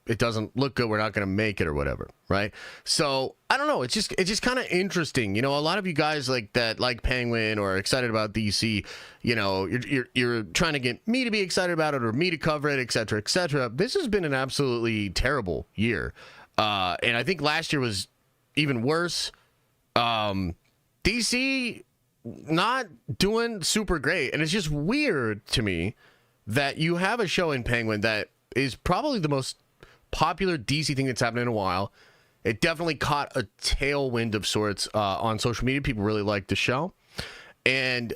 it doesn't look good, we're not going to make it or whatever, right? So I don't know. It's just kind of interesting. A lot of you guys like Penguin or are excited about DC. You're trying to get me to be excited about it or me to cover it, et cetera, et cetera. This has been an absolutely terrible year, and I think last year was even worse. DC not doing super great, and it's just weird to me that you have a show in Penguin that is probably the most popular DC thing that's happened in a while. It definitely caught a tailwind of sorts on social media. People really liked the show. And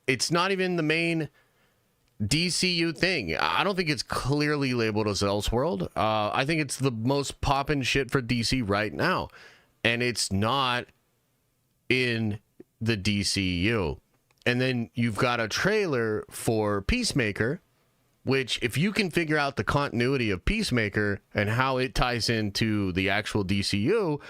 it's not even the main DCU thing. I don't think it's clearly labeled as Elseworld. I think it's the most poppin' shit for DC right now. And it's not in the DCU. And then you've got a trailer for Peacemaker, which if you can figure out the continuity of Peacemaker and how it ties into the actual DCU,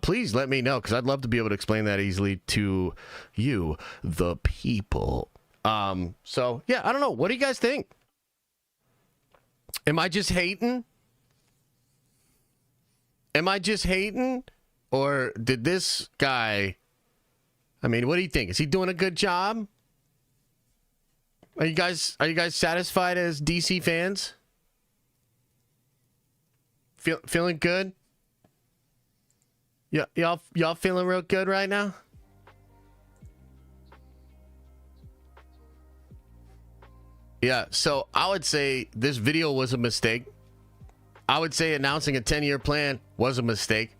please let me know, because I'd love to be able to explain that easily to you, the people. So, yeah, I don't know. What do you guys think? Am I just hating? Or did this guy... I mean, what do you think? Is he doing a good job? Are you guys satisfied as DC fans? Feeling good? Y'all feeling real good right now? Yeah, so I would say this video was a mistake. I would say announcing a 10-year plan was a mistake.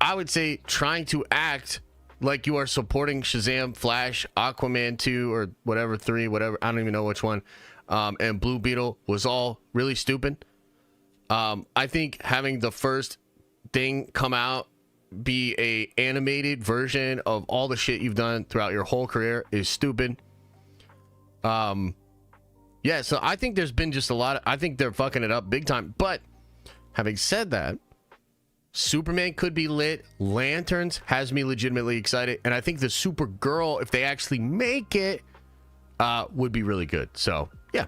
I would say trying to act like you are supporting Shazam, Flash, Aquaman 2, or whatever, 3, whatever, I don't even know which one, and Blue Beetle was all really stupid. I think having the first thing come out be a animated version of all the shit you've done throughout your whole career is stupid. Yeah, so I think there's been just I think they're fucking it up big time. But having said that, Superman could be lit. Lanterns has me legitimately excited. And I think the Supergirl, if they actually make it, would be really good. So, yeah.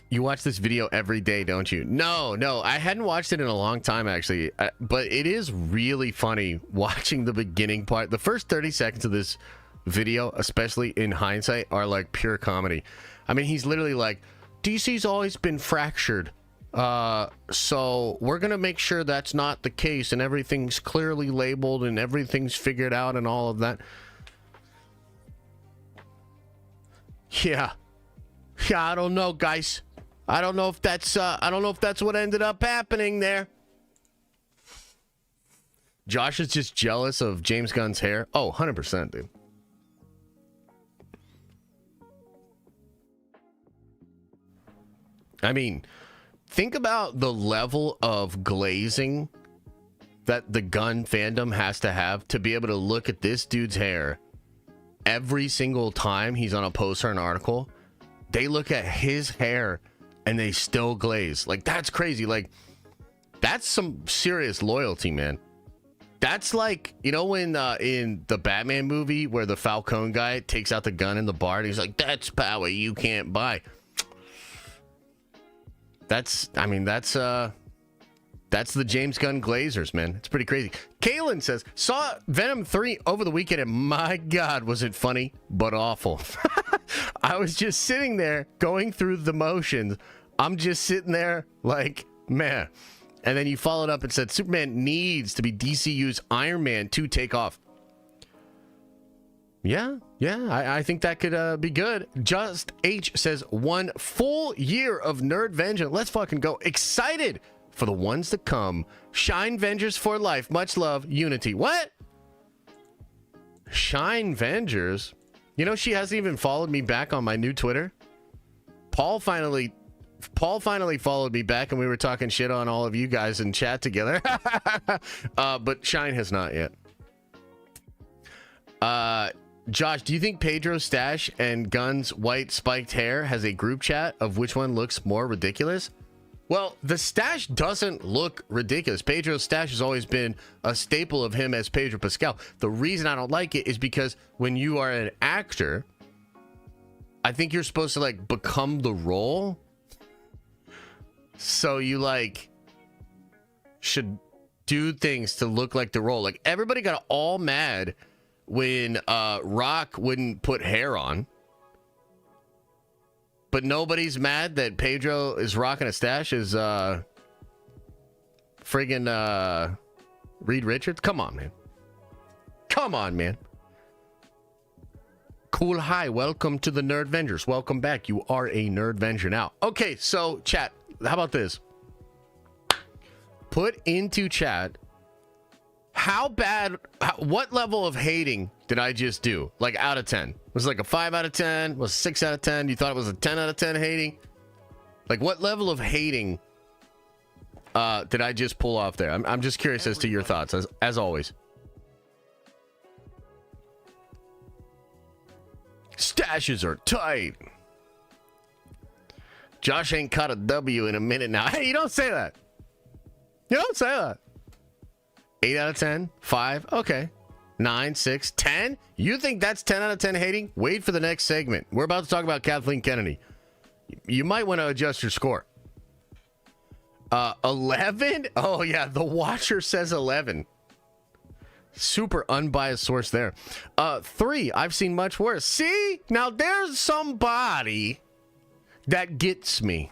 You watch this video every day, don't you? No, I hadn't watched it in a long time, actually. But it is really funny watching the beginning part. The first 30 seconds of this video, especially in hindsight, are like pure comedy. I mean, he's literally like, DC's always been fractured. So we're going to make sure that's not the case and everything's clearly labeled and everything's figured out and all of that. Yeah, I don't know, guys. I don't know if that's what ended up happening there. Josh is just jealous of James Gunn's hair. Oh, 100%, dude. I mean, think about the level of glazing that the Gunn fandom has to have to be able to look at this dude's hair every single time he's on a post or an article. They look at his hair and they still glaze. Like, that's crazy. Like, that's some serious loyalty, man. That's like, you know, when in the Batman movie where the Falcone guy takes out the gun in the bar and he's like, that's power you can't buy. That's the James Gunn Glazers, man. It's pretty crazy. Kaylin says, saw Venom 3 over the weekend and my God, was it funny, but awful. I was just sitting there going through the motions. I'm just sitting there like, man. And then you followed up and said, Superman needs to be DCU's Iron Man to take off. Yeah, I think that could be good. Just H says, 1 full year of Nerd Vengeance. Let's fucking go. Excited for the ones to come. Shine Vengers for life. Much love. Unity. What? Shine Vengers? You know, she hasn't even followed me back on my new Twitter. Paul finally followed me back and we were talking shit on all of you guys in chat together. But Shine has not yet. Josh, do you think Pedro's stash and Gunn's white spiked hair has a group chat of which one looks more ridiculous? Well, the stash doesn't look ridiculous. Pedro's stash has always been a staple of him as Pedro Pascal. The reason I don't like it is because when you are an actor I think you're supposed to like become the role. So you like should do things to look like the role. Like everybody got all mad when Rock wouldn't put hair on. But nobody's mad that Pedro is rocking a stash as friggin' Reed Richards. Come on, man. Come on, man. Cool. Hi. Welcome to the Nerd Vengers. Welcome back. You are a Nerd Venger now. Okay, so chat. How about this? Put into chat what level of hating did I just do? Like out of 10. Was it like a 5 out of 10? Was it 6 out of 10? You thought it was a 10 out of 10 hating? Like what level of hating did I just pull off there? I'm just curious as to your thoughts, as always. Stashes are tight. Josh ain't caught a W in a minute now. Hey, you don't say that. You don't say that. 8 out of 10? 5? Okay. 9, 6, 10? You think that's 10 out of 10 hating? Wait for the next segment. We're about to talk about Kathleen Kennedy. You might want to adjust your score. 11? Oh, yeah. The Watcher says 11. Super unbiased source there. 3. I've seen much worse. See? Now there's somebody that gets me.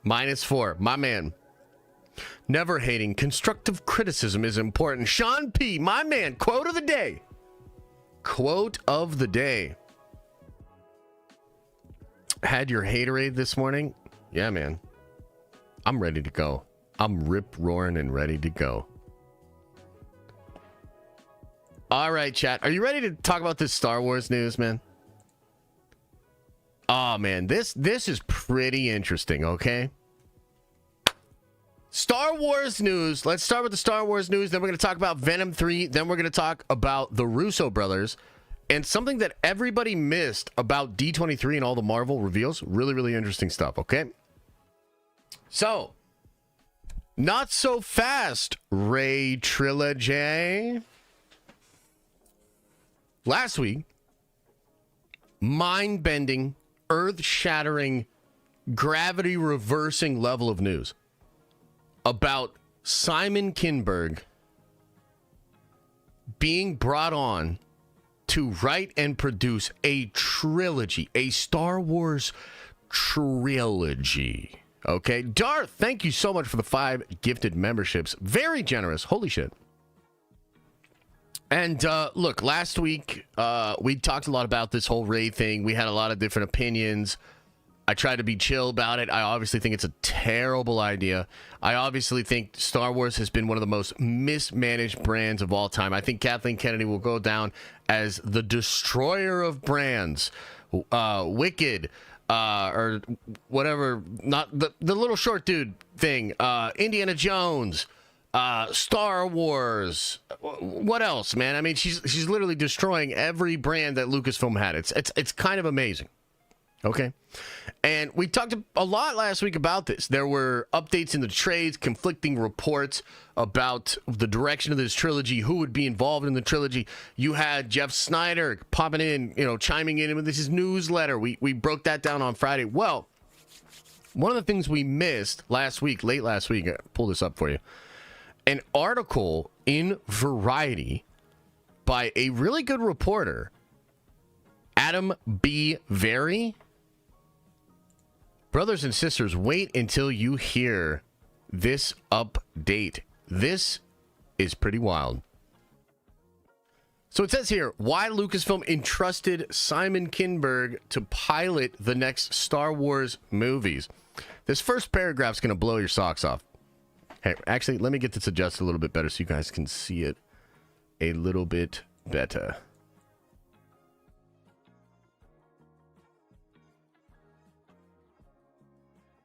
-4. My man. Never hating. Constructive criticism is important. Sean P. My man. Quote of the day. Quote of the day. Had your haterade this morning? Yeah, man. I'm ready to go. I'm rip-roaring and ready to go. All right, chat. Are you ready to talk about this Star Wars news, man? Oh, man. This is pretty interesting, okay? Star Wars news. Let's start with the Star Wars news. Then we're going to talk about Venom 3. Then we're going to talk about the Russo Brothers. And something that everybody missed about D23 and all the Marvel reveals. Really, really interesting stuff, okay? So, not so fast, Ray Trilogy. Last week, mind-bending, earth-shattering, gravity-reversing level of news about Simon Kinberg being brought on to write and produce a trilogy, a Star Wars trilogy. Okay, Darth, thank you so much for the 5 gifted memberships. Very generous. Holy shit. And look, last week, we talked a lot about this whole Ray thing. We had a lot of different opinions. I tried to be chill about it. I obviously think it's a terrible idea. I obviously think Star Wars has been one of the most mismanaged brands of all time. I think Kathleen Kennedy will go down as the destroyer of brands. Wicked, or whatever, not the little short dude thing. Indiana Jones. Star Wars. What else, man? I mean, she's literally destroying every brand that Lucasfilm had. It's kind of amazing. Okay. And we talked a lot last week about this. There were updates in the trades, conflicting reports about the direction of this trilogy, who would be involved in the trilogy. You had Jeff Snyder popping in, chiming in with his newsletter. We broke that down on Friday. Well, one of the things we missed late last week, I'll pull this up for you. An article in Variety by a really good reporter, Adam B. Very. Brothers and sisters, wait until you hear this update. This is pretty wild. So it says here, why Lucasfilm entrusted Simon Kinberg to pilot the next Star Wars movies. This first paragraph's going to blow your socks off. Hey, actually, let me get this adjusted a little bit better so you guys can see it a little bit better.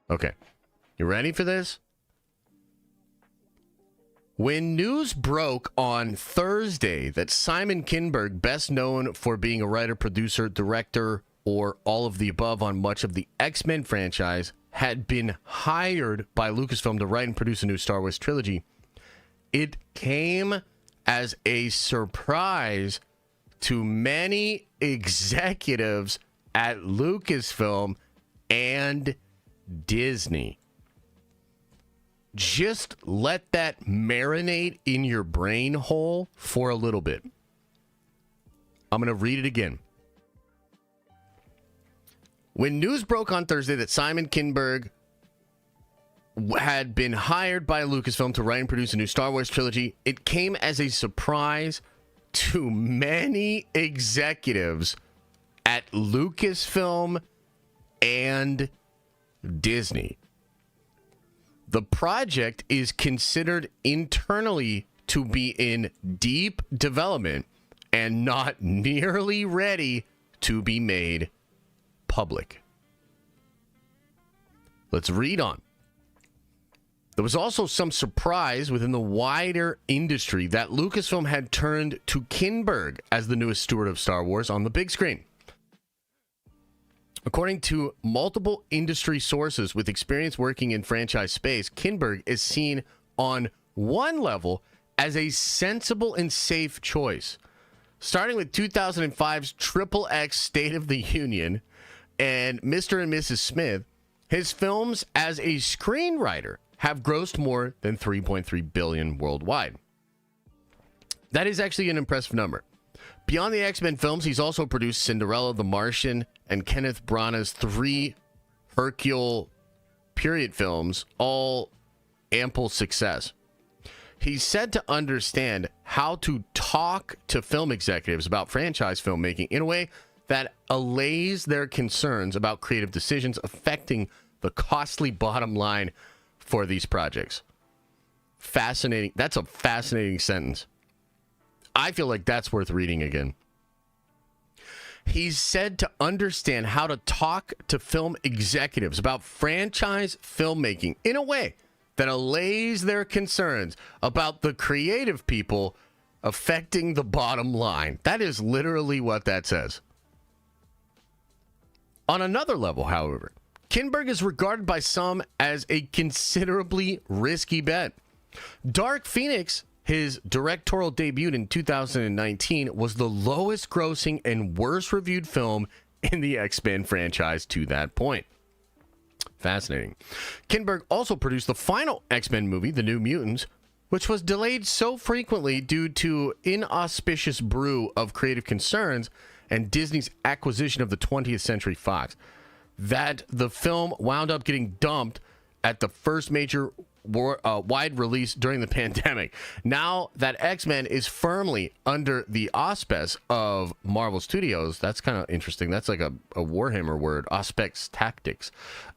Okay. You ready for this? When news broke on Thursday that Simon Kinberg, best known for being a writer, producer, director, or all of the above on much of the X-Men franchise, had been hired by Lucasfilm to write and produce a new Star Wars trilogy, it came as a surprise to many executives at Lucasfilm and Disney. Just let that marinate in your brain hole for a little bit. I'm going to read it again. When news broke on Thursday that Simon Kinberg had been hired by Lucasfilm to write and produce a new Star Wars trilogy, it came as a surprise to many executives at Lucasfilm and Disney. The project is considered internally to be in deep development and not nearly ready to be made public. Let's read on. There was also some surprise within the wider industry that Lucasfilm had turned to Kinberg as the newest steward of Star Wars on the big screen. According to multiple industry sources with experience working in franchise space, Kinberg is seen on one level as a sensible and safe choice. Starting with 2005's XXX State of the Union and Mr. and Mrs. Smith, his films as a screenwriter have grossed more than $3.3 billion worldwide. That is actually an impressive number. Beyond the X-Men films, he's also produced Cinderella, The Martian, and Kenneth Branagh's 3 Hercule period films, all ample success. He's said to understand how to talk to film executives about franchise filmmaking in a way that allays their concerns about creative decisions affecting the costly bottom line for these projects. Fascinating. That's a fascinating sentence. I feel like that's worth reading again. He's said to understand how to talk to film executives about franchise filmmaking in a way that allays their concerns about the creative people affecting the bottom line. That is literally what that says. On another level, however, Kinberg is regarded by some as a considerably risky bet. Dark Phoenix, his directorial debut in 2019, was the lowest grossing and worst reviewed film in the X-Men franchise to that point. Fascinating. Kinberg also produced the final X-Men movie, The New Mutants, which was delayed so frequently due to inauspicious brew of creative concerns and Disney's acquisition of the 20th Century Fox, that the film wound up getting dumped at the first major wide release during the pandemic. Now that X-Men is firmly under the auspice of Marvel Studios, that's kind of interesting. That's like a Warhammer word, auspice tactics.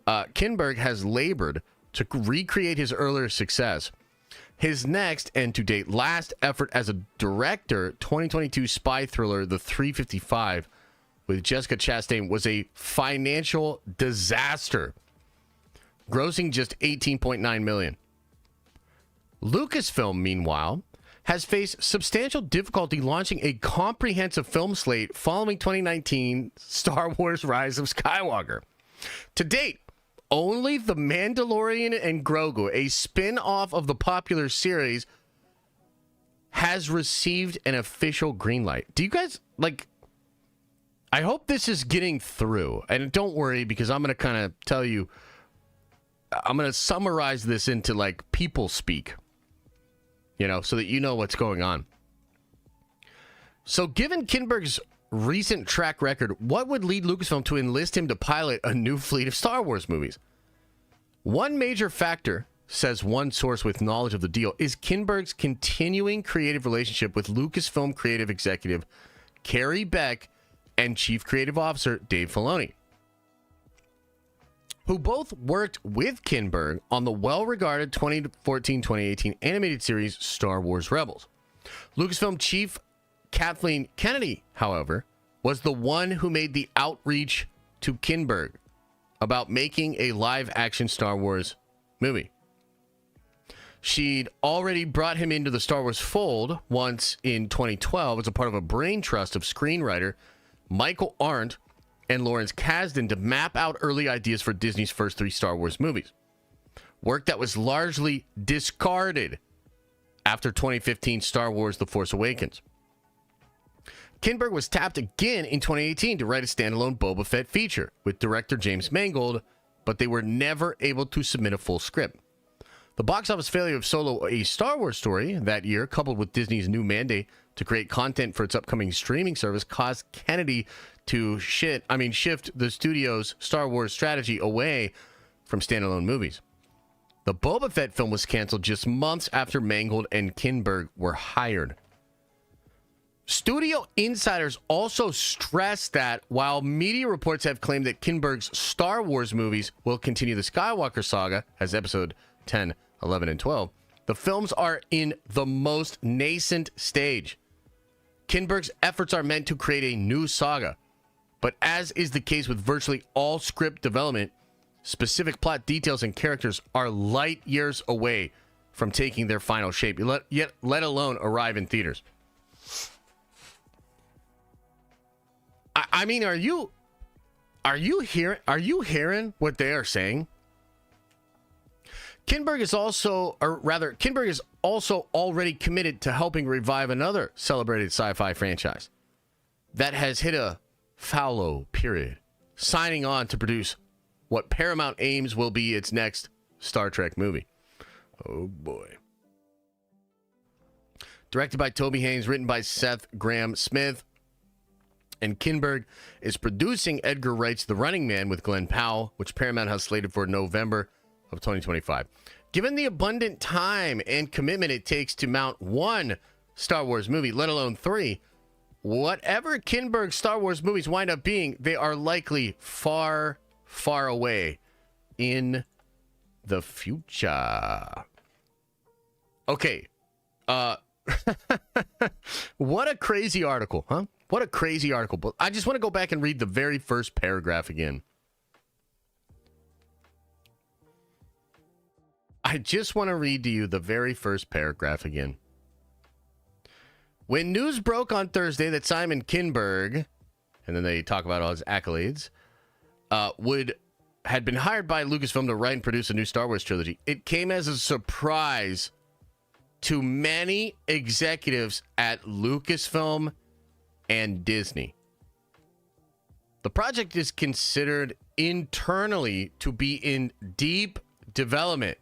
Kinberg has labored to recreate his earlier success. His next, and to date last effort as a director, 2022 spy thriller, The 355, with Jessica Chastain, was a financial disaster, grossing just $18.9 million. Lucasfilm, meanwhile, has faced substantial difficulty launching a comprehensive film slate following 2019 Star Wars Rise of Skywalker. To date, only The Mandalorian and Grogu, a spin-off of the popular series, has received an official green light. Do you guys, like, I hope this is getting through. And don't worry, because I'm going to kind of tell you, I'm going to summarize this into, like, people speak, you know, so that you know what's going on. So given Kinberg's recent track record, what would lead Lucasfilm to enlist him to pilot a new fleet of Star Wars movies? One major factor, says one source with knowledge of the deal, is Kinberg's continuing creative relationship with Lucasfilm creative executive Carrie Beck and Chief Creative Officer Dave Filoni, who both worked with Kinberg on the well-regarded 2014-2018 animated series Star Wars Rebels. Lucasfilm Chief Kathleen Kennedy, however, was the one who made the outreach to Kinberg about making a live-action Star Wars movie. She'd already brought him into the Star Wars fold once in 2012 as a part of a brain trust of screenwriter Michael Arndt and Lawrence Kasdan to map out early ideas for Disney's first 3 Star Wars movies. Work that was largely discarded after 2015 Star Wars The Force Awakens. Kinberg was tapped again in 2018 to write a standalone Boba Fett feature with director James Mangold, but they were never able to submit a full script. The box office failure of Solo, a Star Wars story, that year, coupled with Disney's new mandate to create content for its upcoming streaming service, caused Kennedy to shift the studio's Star Wars strategy away from standalone movies. The Boba Fett film was canceled just months after Mangold and Kinberg were hired. Studio insiders also stressed that while media reports have claimed that Kinberg's Star Wars movies will continue the Skywalker saga as episode 10, 11, and 12, the films are in the most nascent stage. Kinberg's efforts are meant to create a new saga, but as is the case with virtually all script development, specific plot details and characters are light years away from taking their final shape, let alone arrive in theaters. I mean, are you hearing what they are saying? Kinberg is also already committed to helping revive another celebrated sci-fi franchise that has hit a fallow period, signing on to produce what Paramount aims will be its next Star Trek movie. Oh boy. Directed by Toby Haynes, written by Seth Grahame-Smith, and Kinberg is producing Edgar Wright's The Running Man with Glenn Powell, which Paramount has slated for November of 2025. Given the abundant time and commitment it takes to mount one Star Wars movie, let alone 3, whatever Kinberg's Star Wars movies wind up being, they are likely far, far away in the future. Okay. What a crazy article, huh? What a crazy article. But I just want to go back and read the very first paragraph again. I just want to read to you the very first paragraph again. When news broke on Thursday that Simon Kinberg, and then they talk about all his accolades, had been hired by Lucasfilm to write and produce a new Star Wars trilogy, it came as a surprise to many executives at Lucasfilm and Disney. The project is considered internally to be in deep development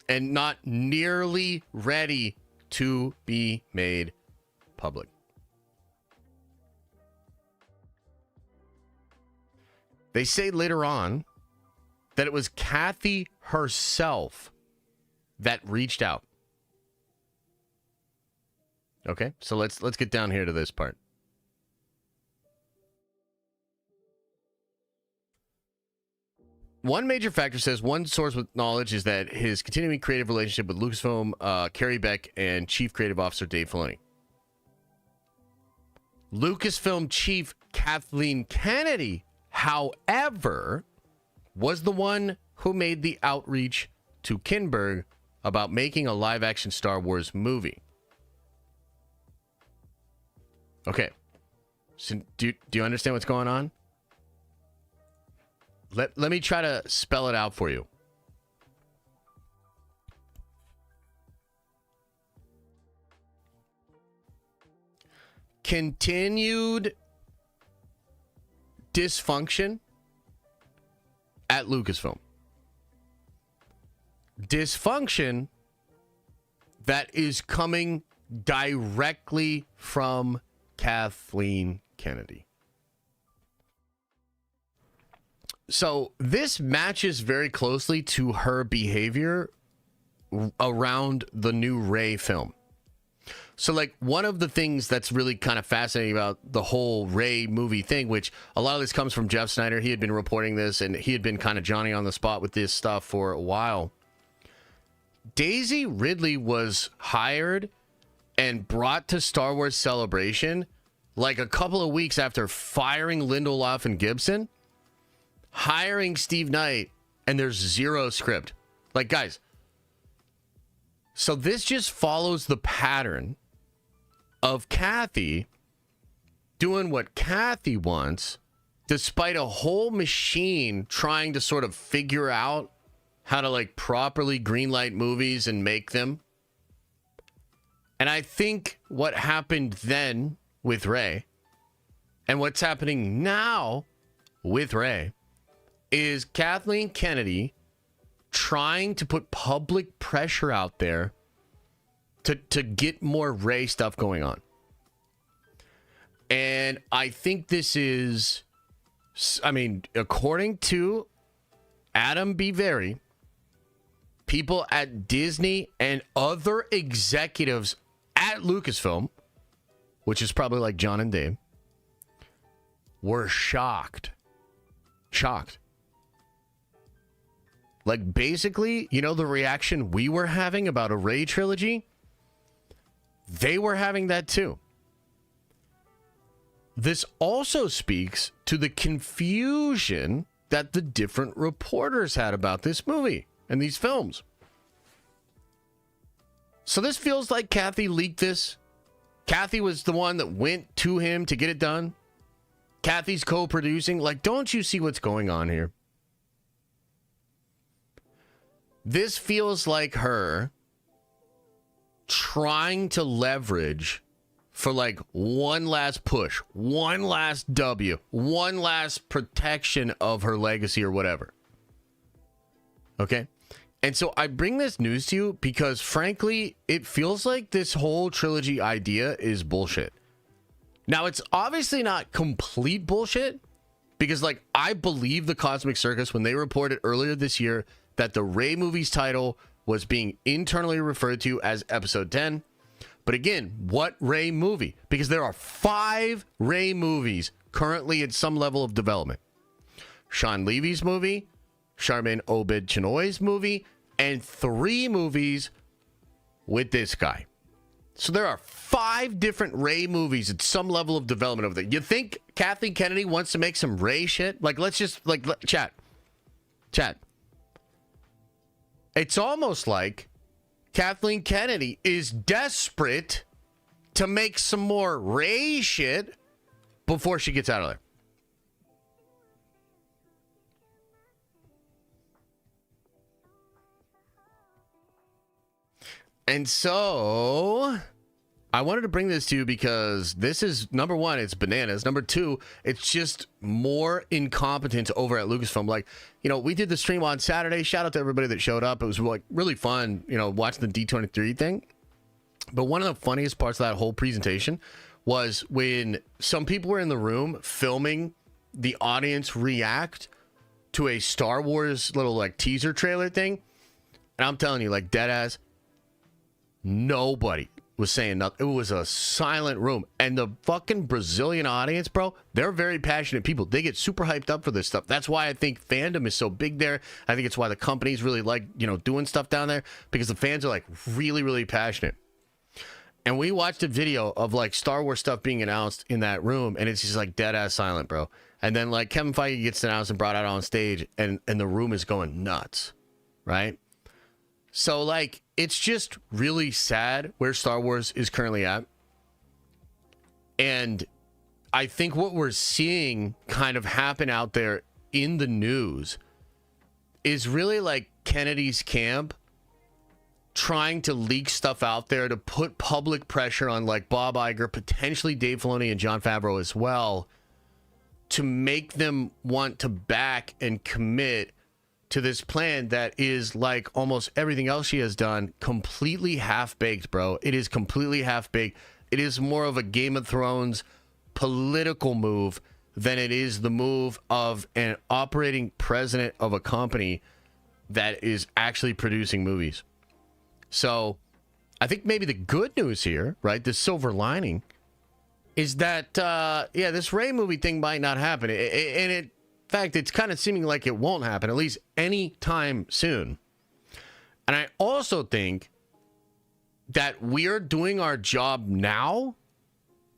and not nearly ready to be made public. They say later on that it was Kathy herself that reached out. Okay, so let's get down here to this part. One major factor, says one source with knowledge, is that his continuing creative relationship with Lucasfilm, Carrie Beck, and Chief Creative Officer Dave Filoni. Lucasfilm Chief Kathleen Kennedy, however, was the one who made the outreach to Kinberg about making a live-action Star Wars movie. Okay, so do you understand what's going on? Let me try to spell it out for you. Continued dysfunction at Lucasfilm. Dysfunction that is coming directly from Kathleen Kennedy. So this matches very closely to her behavior around the new Rey film. So, like, one of the things that's really kind of fascinating about the whole Rey movie thing, which a lot of this comes from Jeff Snyder. He had been reporting this, and he had been kind of Johnny on the spot with this stuff for a while. Daisy Ridley was hired and brought to Star Wars Celebration like a couple of weeks after firing Lindelof and Gibson, hiring Steve Knight, and there's zero script. Like, guys, so this just follows the pattern of Kathy doing what Kathy wants, despite a whole machine trying to sort of figure out how to, like, properly greenlight movies and make them. And I think what happened then with Rey and what's happening now with Rey is Kathleen Kennedy trying to put public pressure out there to get more Rey stuff going on. And I think this is, I mean, according to Adam B. Very, people at Disney and other executives at Lucasfilm, which is probably like John and Dave, were shocked. Shocked. Like, basically, you know, the reaction we were having about a Rey trilogy, they were having that too. This also speaks to the confusion that the different reporters had about this movie and these films. So this feels like Kathy leaked this. Kathy was the one that went to him to get it done. Kathy's co-producing. Like, don't you see what's going on here? This feels like her trying to leverage for like one last push, one last W, one last protection of her legacy or whatever. Okay? And so I bring this news to you because, frankly, it feels like this whole trilogy idea is bullshit. Now, it's obviously not complete bullshit because, like, I believe the Cosmic Circus when they reported earlier this year that the Rey movie's title was being internally referred to as Episode 10. But again, what Rey movie? Because there are 5 Rey movies currently at some level of development. Sean Levy's movie, Charmaine Obaid-Chinoy's movie, and 3 movies with this guy. So there are 5 different Rey movies at some level of development over there. You think Kathleen Kennedy wants to make some Rey shit? Like, let's just, like, chat. It's almost like Kathleen Kennedy is desperate to make some more Rey shit before she gets out of there. And so I wanted to bring this to you because this is, number one, it's bananas. Number two, it's just more incompetence over at Lucasfilm. Like, you know, we did the stream on Saturday. Shout out to everybody that showed up. It was like really fun, you know, watching the D23 thing. But one of the funniest parts of that whole presentation was when some people were in the room filming the audience react to a Star Wars little like teaser trailer thing. And I'm telling you, like, dead ass, nobody was saying nothing. It was a silent room. And the fucking Brazilian audience, bro, they're very passionate people. They get super hyped up for this stuff. That's why I think fandom is so big there. I think it's why the companies really like, you know, doing stuff down there, because the fans are like really, really passionate. And we watched a video of like Star Wars stuff being announced in that room, and it's just like dead ass silent, bro. And then like Kevin Feige gets announced and brought out on stage, and the room is going nuts, right? So like, it's just really sad where Star Wars is currently at. And I think what we're seeing kind of happen out there in the news is really like Kennedy's camp trying to leak stuff out there to put public pressure on like Bob Iger, potentially Dave Filoni and Jon Favreau as well, to make them want to back and commit to this plan that is, like almost everything else she has done, completely half-baked, bro. It is completely half-baked. It is more of a Game of Thrones political move than it is the move of an operating president of a company that is actually producing movies. So I think maybe the good news here, right, the silver lining, is that, this Rey movie thing might not happen. In fact, it's kind of seeming like it won't happen, at least anytime soon. And I also think that we're doing our job now,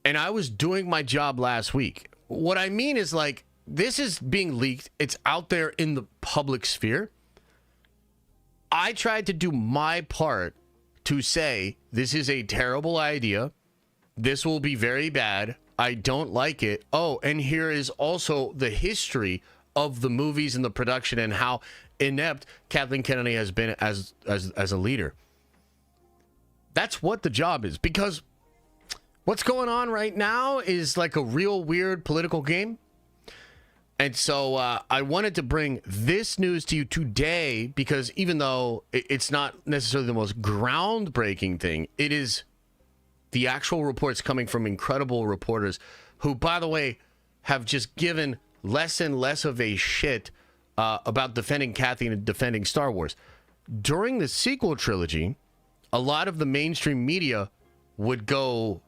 and I was doing my job last week. What I mean is, like, this is being leaked. It's out there in the public sphere. I tried to do my part to say, this is a terrible idea. This will be very bad. I don't like it. Oh, and here is also the history of the movies and the production and how inept Kathleen Kennedy has been as a leader. That's what the job is. Because What's going on right now is like a real weird political game. And so I wanted to bring this news to you today because even though it's not necessarily the most groundbreaking thing, it is the actual reports coming from incredible reporters who, by the way, have just given less and less of a shit about defending Kathy and defending Star Wars. During the sequel trilogy, a lot of the mainstream media would go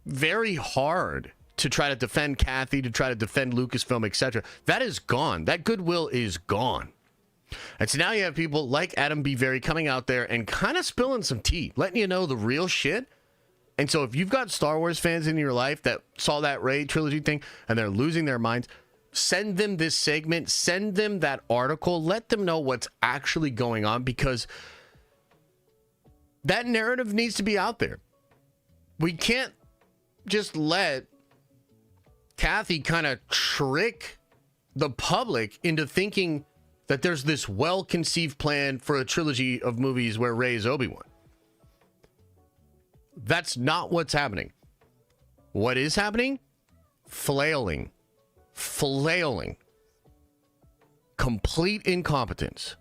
very hard to try to defend Kathy, to try to defend Lucasfilm, etc. That is gone. That goodwill is gone. And so now you have people like Adam B. Very coming out there and kind of spilling some tea, letting you know the real shit. And so if you've got Star Wars fans in your life that saw that Rey trilogy thing and they're losing their minds, send them this segment, send them that article, let them know what's actually going on because that narrative needs to be out there. We can't just let Kathy kind of trick the public into thinking that there's this well-conceived plan for a trilogy of movies where Rey is Obi-Wan. That's not what's happening. What is happening? Flailing. Complete incompetence.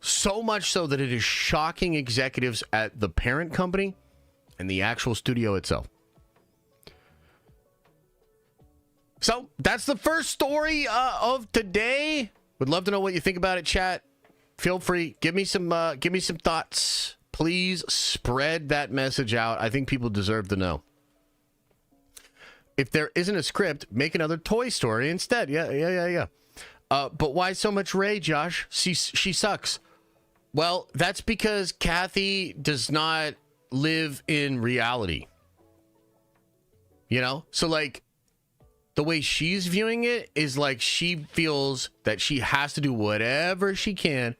So much so that it is shocking executives at the parent company and the actual studio itself. So that's the first story of today. Would love to know what you think about it, chat. Feel free. Give me some thoughts. Please spread that message out. I think people deserve to know. If there isn't a script, make another Toy Story instead. Yeah. But why so much Rey, Josh? She sucks. Well, that's because Kathy does not live in reality. You know? So, like, the way she's viewing it is like she feels that she has to do whatever she can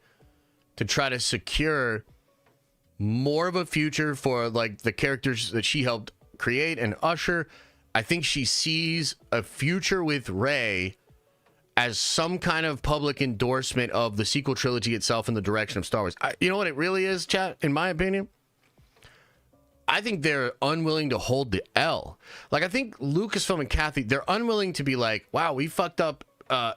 to try to secure more of a future for like the characters that she helped create and usher. I think she sees a future with Rey as some kind of public endorsement of the sequel trilogy itself in the direction of Star Wars. You know what it really is, chat, in my opinion? I think they're unwilling to hold the L. Like, I think Lucasfilm and Kathy, they're unwilling to be like, wow, we fucked up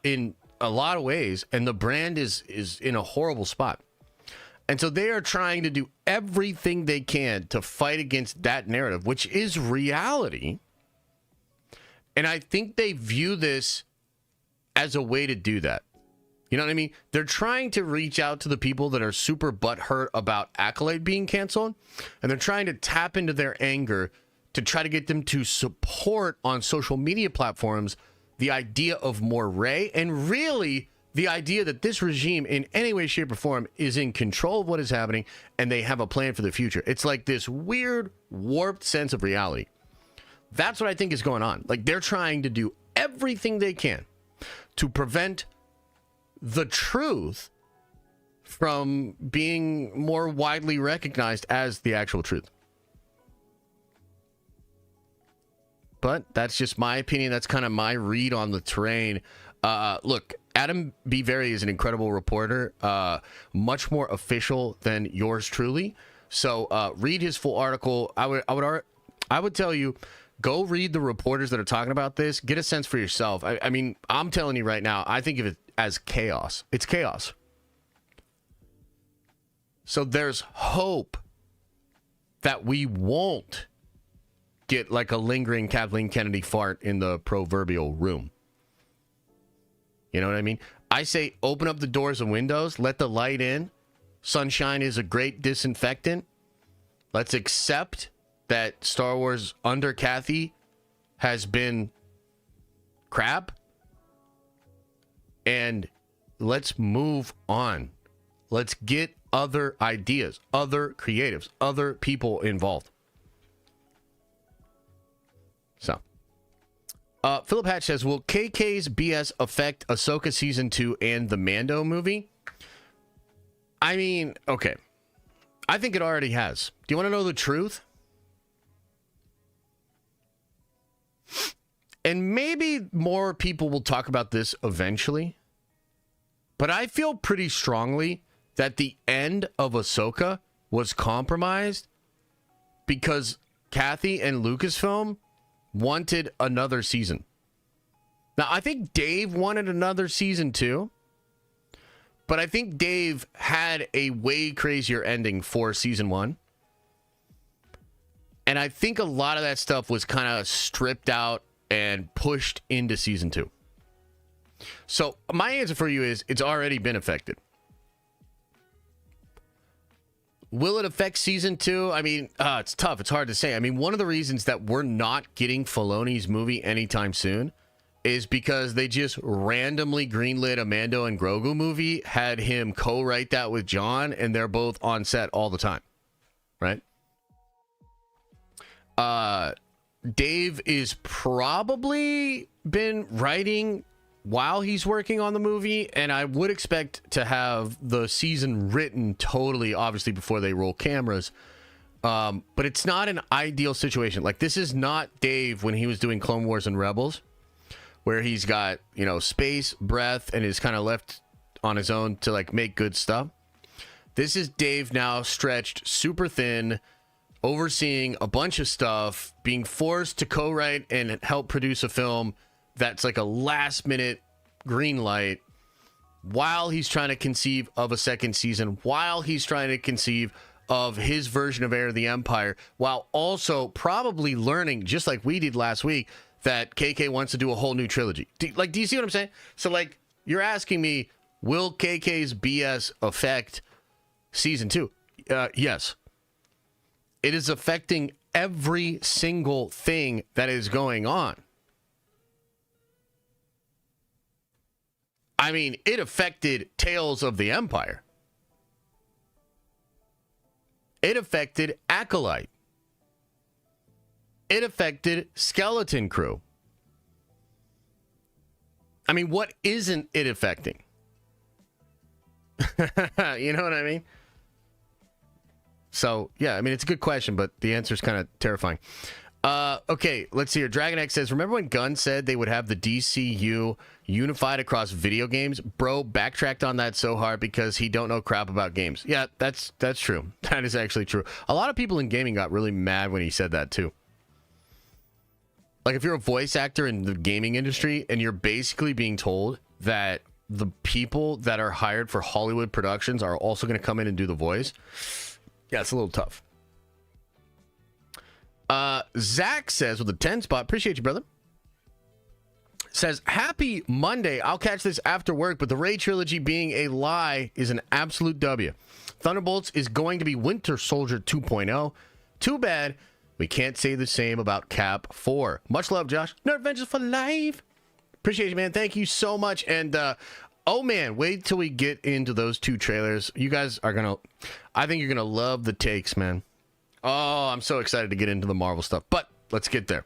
in a lot of ways, and the brand is in a horrible spot. And so they are trying to do everything they can to fight against that narrative, which is reality. And I think they view this as a way to do that. You know what I mean? They're trying to reach out to the people that are super butthurt about Accolade being canceled, and they're trying to tap into their anger to try to get them to support on social media platforms the idea of more Rey, and really the idea that this regime in any way, shape, or form is in control of what is happening, and they have a plan for the future. It's like this weird, warped sense of reality. That's what I think is going on. Like, they're trying to do everything they can to prevent the truth from being more widely recognized as the actual truth. But that's just my opinion. That's kind of my read on the terrain. Look, Adam B. Very is an incredible reporter, much more official than yours truly. So read his full article. I would tell you, go read the reporters that are talking about this. Get a sense for yourself. I mean, I'm telling you right now, I think of it as chaos. It's chaos. So there's hope that we won't get like a lingering Kathleen Kennedy fart in the proverbial room. You know what I mean? I say open up the doors and windows, let the light in. Sunshine is a great disinfectant. Let's accept that Star Wars under Kathy has been crap. And let's move on. Let's get other ideas, other creatives, other people involved. So, Philip Hatch says, will KK's BS affect Ahsoka Season 2 and the Mando movie? I mean, okay. I think it already has. Do you want to know the truth? And maybe more people will talk about this eventually. But I feel pretty strongly that the end of Ahsoka was compromised because Kathy and Lucasfilm wanted another season. Now, I think Dave wanted another season too, but I think Dave had a way crazier ending for season 1. And I think a lot of that stuff was kind of stripped out and pushed into season 2. So my answer for you is it's already been affected. Will it affect season 2? I mean, it's tough. It's hard to say. I mean, one of the reasons that we're not getting Filoni's movie anytime soon is because they just randomly greenlit a Mando and Grogu movie, had him co-write that with John, and they're both on set all the time, right? Dave is probably been writing while he's working on the movie, and I would expect to have the season written totally, obviously, before they roll cameras. But it's not an ideal situation. Like, this is not Dave when he was doing Clone Wars and Rebels, where he's got, you know, space, breath, and is kind of left on his own to, like, make good stuff. This is Dave now stretched super thin, overseeing a bunch of stuff, being forced to co-write and help produce a film that's like a last-minute green light while he's trying to conceive of a second season, while he's trying to conceive of his version of Heir of the Empire, while also probably learning, just like we did last week, that KK wants to do a whole new trilogy. Do you see what I'm saying? So, like, you're asking me, will KK's BS affect season 2? Yes. It is affecting every single thing that is going on. I mean, it affected Tales of the Empire. It affected Acolyte. It affected Skeleton Crew. I mean, what isn't it affecting? You know what I mean? So, yeah, I mean, it's a good question, but the answer is kind of terrifying. Okay, let's see here. Dragon X says, remember when Gunn said they would have the DCU unified across video games? Bro backtracked on that so hard because he don't know crap about games. Yeah, that's true. That is actually true. A lot of people in gaming got really mad when he said that too. Like, if you're a voice actor in the gaming industry and you're basically being told that the people that are hired for Hollywood productions are also going to come in and do the voice, yeah, it's a little tough. Zach says with a 10 spot, appreciate you, brother. Says, happy Monday. I'll catch this after work, but the Rey trilogy being a lie is an absolute W. Thunderbolts is going to be Winter Soldier 2.0. Too bad we can't say the same about Cap 4. Much love, Josh. Nerd Adventures for life. Appreciate you, man. Thank you so much. And, oh, man, wait till we get into those 2 trailers. You guys are going to, I think you're going to love the takes, man. Oh, I'm so excited to get into the Marvel stuff, but let's get there.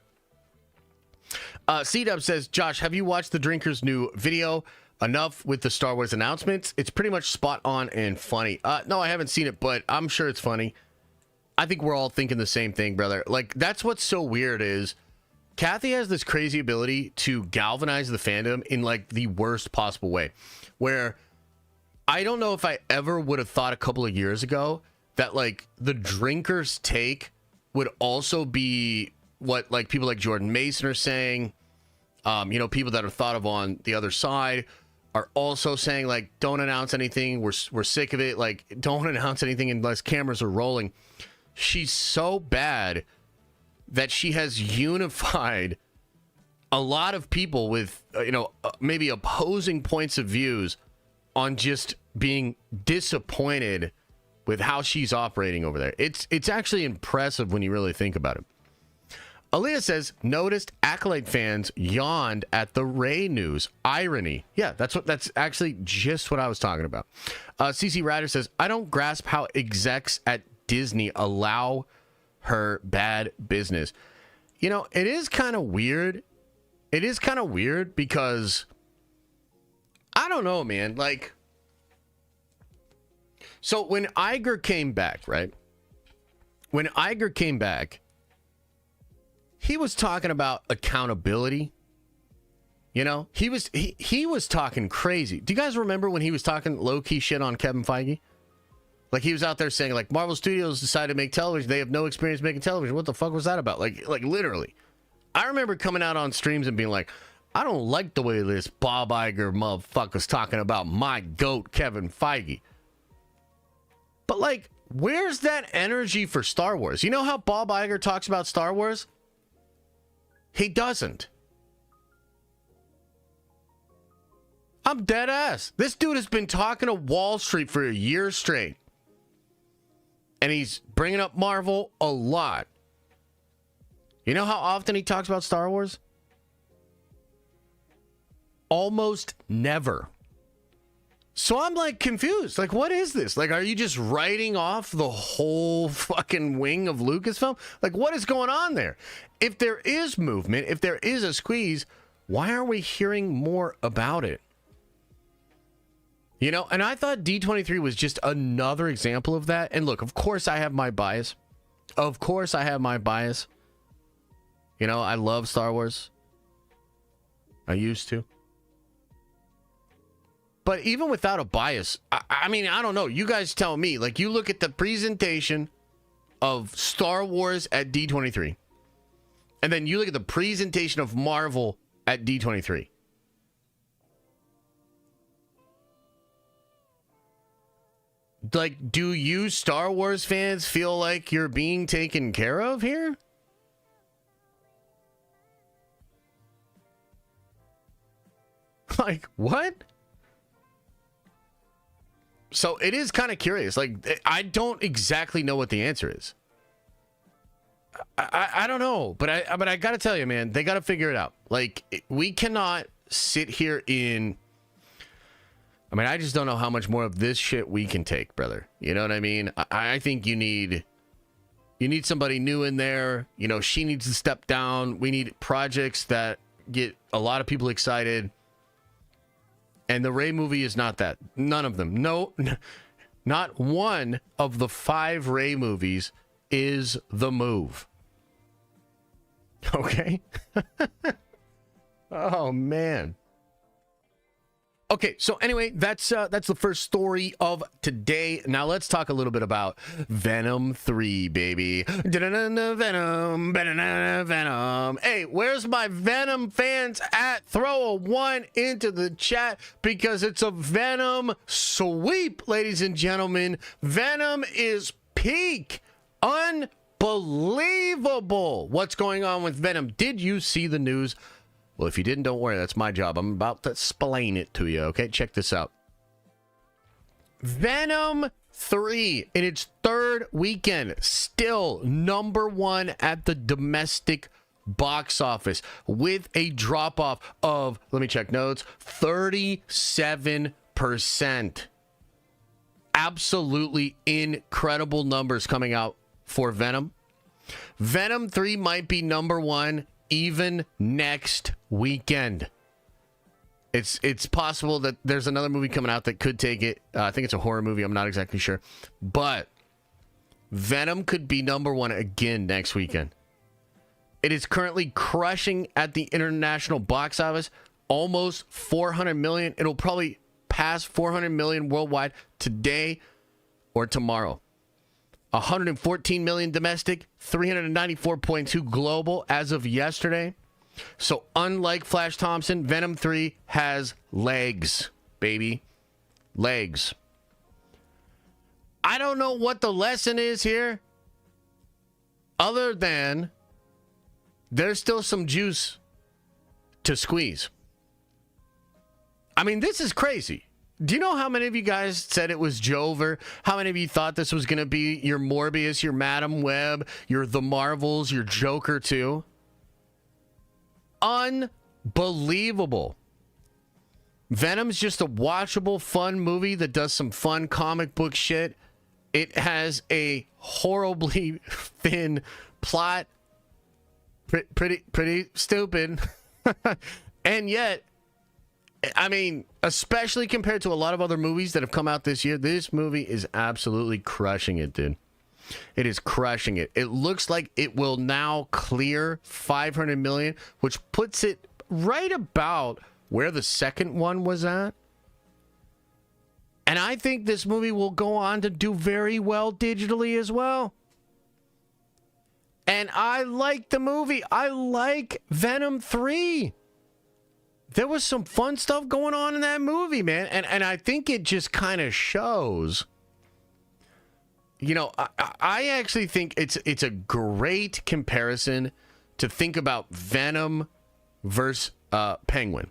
C-Dub says, Josh, have you watched the Drinker's new video? Enough with the Star Wars announcements. It's pretty much spot on and funny. No, I haven't seen it, but I'm sure it's funny. I think we're all thinking the same thing, brother. Like, that's what's so weird is Kathy has this crazy ability to galvanize the fandom in, like, the worst possible way, where I don't know if I ever would have thought a couple of years ago that, like, the Drinkers take would also be what, like, people like Jordan Mason are saying. You know, people that are thought of on the other side are also saying, like, don't announce anything. We're sick of it. Like, don't announce anything unless cameras are rolling. She's so bad that she has unified a lot of people with, maybe opposing points of views on just being disappointed with how she's operating over there. It's actually impressive when you really think about it. Aaliyah says, noticed Acolyte fans yawned at the Rey news. Irony. Yeah, that's actually just what I was talking about. CC Ryder says, I don't grasp how execs at Disney allow her bad business. You know, it is kind of weird. It is kind of weird because I don't know, man. Like, so when Iger came back, right? When Iger came back, he was talking about accountability. You know, he was talking crazy. Do you guys remember when he was talking low-key shit on Kevin Feige? Like, he was out there saying, like, Marvel Studios decided to make television. They have no experience making television. What the fuck was that about? Like literally. I remember coming out on streams and being like, I don't like the way this Bob Iger motherfucker's talking about my GOAT, Kevin Feige. But, like, where's that energy for Star Wars? You know how Bob Iger talks about Star Wars? He doesn't. I'm dead ass. This dude has been talking to Wall Street for a year straight. And he's bringing up Marvel a lot. You know how often he talks about Star Wars? Almost never. So I'm like confused. Like, what is this? Like, are you just writing off the whole fucking wing of Lucasfilm? Like, what is going on there? If there is movement, if there is a squeeze, why aren't we hearing more about it? You know, and I thought D23 was just another example of that. And look, of course I have my bias. Of course I have my bias. You know, I love Star Wars. I used to. But even without a bias, I mean, I don't know. You guys tell me. Like, you look at the presentation of Star Wars at D23. And then you look at the presentation of Marvel at D23. Like, do you Star Wars fans feel like you're being taken care of here? Like, what? So it is kind of curious. Like, I don't exactly know what the answer is. I don't know, but I got to tell you, man, they got to figure it out. Like, we cannot sit here in... I mean, I just don't know how much more of this shit we can take, brother. You know what I mean? I think you need somebody new in there. You know, she needs to step down. We need projects that get a lot of people excited. And the Rey movie is not that. None of them. No, not one of the 5 Rey movies is the move. Okay? Oh, man. Okay, so anyway, that's the first story of today. Now let's talk a little bit about Venom 3, baby. Venom, Venom. Hey, where's my Venom fans at? Throw a 1 into the chat because it's a Venom sweep, ladies and gentlemen. Venom is peak. Unbelievable. What's going on with Venom? Did you see the news? Well, if you didn't, don't worry. That's my job. I'm about to explain it to you, okay? Check this out. Venom 3, in its 3rd weekend, still #1 at the domestic box office with a drop-off of, let me check notes, 37%. Absolutely incredible numbers coming out for Venom. Venom 3 might be #1 even next weekend. It's possible that there's another movie coming out that could take it. I think it's a horror movie. I'm not exactly sure. But Venom could be #1 again next weekend. It is currently crushing at the international box office. Almost 400 million. It'll probably pass 400 million worldwide today or tomorrow. 114 million domestic, 394.2 global as of yesterday. So unlike Flash Thompson, Venom 3 has legs, baby. Legs. I don't know what the lesson is here, other than there's still some juice to squeeze. I mean, this is crazy. Do you know how many of you guys said it was Jover? How many of you thought this was going to be your Morbius, your Madam Web, your The Marvels, your Joker 2? Unbelievable. Venom's just a watchable, fun movie that does some fun comic book shit. It has a horribly thin plot. Pretty stupid. And yet, I mean, especially compared to a lot of other movies that have come out this year, this movie is absolutely crushing it, dude. It is crushing it. It looks like it will now clear 500 million, which puts it right about where the second one was at. And I think this movie will go on to do very well digitally as well. And I like the movie. I like Venom 3. There was some fun stuff going on in that movie, man. And I think it just kind of shows. You know, I actually think it's a great comparison to think about Venom versus Penguin.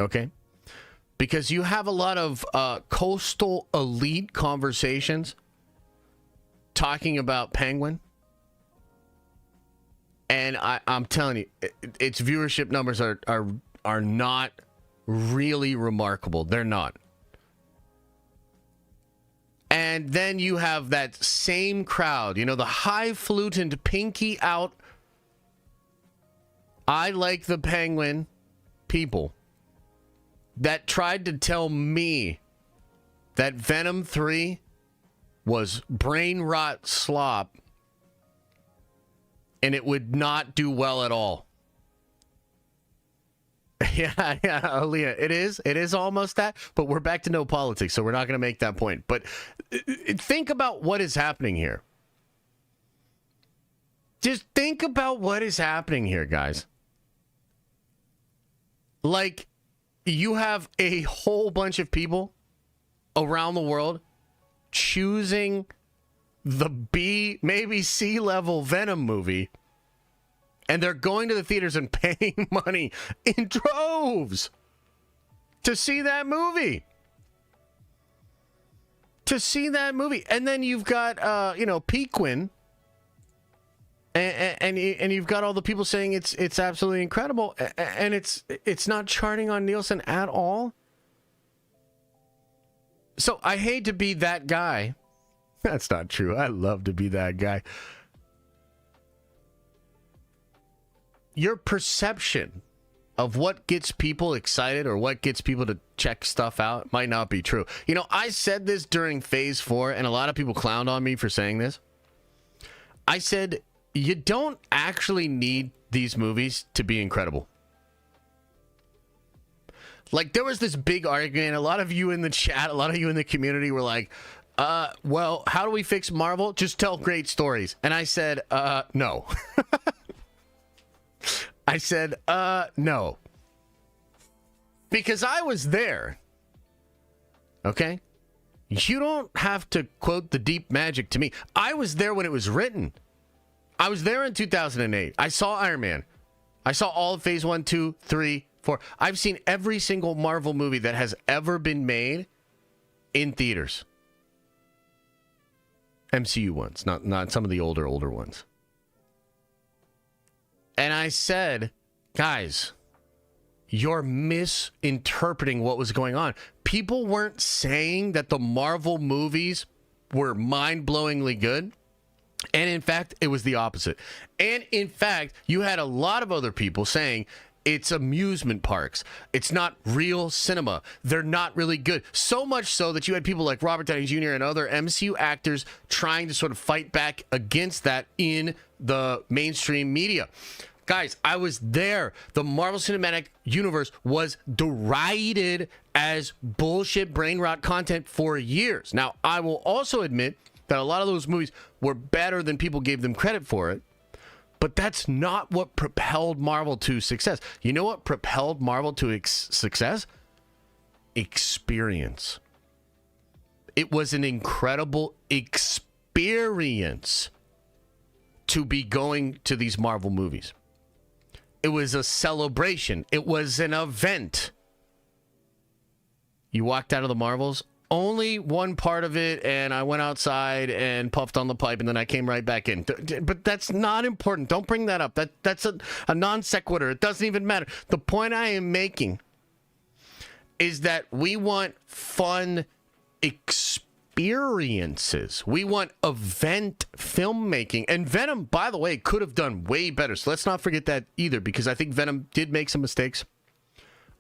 Okay? Because you have a lot of coastal elite conversations talking about Penguin. And I'm telling you, its viewership numbers are not really remarkable. They're not. And then you have that same crowd, you know, the highfalutin, pinky out, I like the Penguin people that tried to tell me that Venom 3 was brain rot slop and it would not do well at all. Yeah, Aaliyah, it is almost that, but we're back to no politics, so we're not going to make that point. But think about what is happening here. Just think about what is happening here, guys. Like, you have a whole bunch of people around the world choosing the B, maybe C level Venom movie, and they're going to the theaters and paying money in droves to see that movie. And then you've got, Pequin. And you've got all the people saying it's absolutely incredible, and it's not charting on Nielsen at all. So I hate to be that guy. That's not true. I love to be that guy. Your perception of what gets people excited or what gets people to check stuff out might not be true. You know, I said this during Phase 4, and a lot of people clowned on me for saying this. I said, you don't actually need these movies to be incredible. Like, there was this big argument. A lot of you in the chat, a lot of you in the community were like, well, how do we fix Marvel? Just tell great stories. And I said, no. I said, no. Because I was there. Okay? You don't have to quote the deep magic to me. I was there when it was written. I was there in 2008. I saw Iron Man. I saw all of Phase 1, 2, 3, 4. I've seen every single Marvel movie that has ever been made in theaters. MCU ones, not some of the older ones. And I said, guys, you're misinterpreting what was going on. People weren't saying that the Marvel movies were mind-blowingly good. And in fact, it was the opposite. And in fact, you had a lot of other people saying it's amusement parks. It's not real cinema. They're not really good. So much so that you had people like Robert Downey Jr. and other MCU actors trying to sort of fight back against that in the mainstream media. Guys, I was there. The Marvel Cinematic Universe was derided as bullshit brain rot content for years. Now, I will also admit that a lot of those movies were better than people gave them credit for it. But that's not what propelled Marvel to success. You know what propelled Marvel to success? Experience. It was an incredible experience to be going to these Marvel movies. It was a celebration. It was an event. You walked out of the Marvels, only one part of it, and I went outside and puffed on the pipe, and then I came right back in. But that's not important. Don't bring that up. That's a non sequitur. It doesn't even matter. The point I am making is that we want fun experiences. We want event filmmaking. And Venom, by the way, could have done way better. So let's not forget that either, because I think Venom did make some mistakes.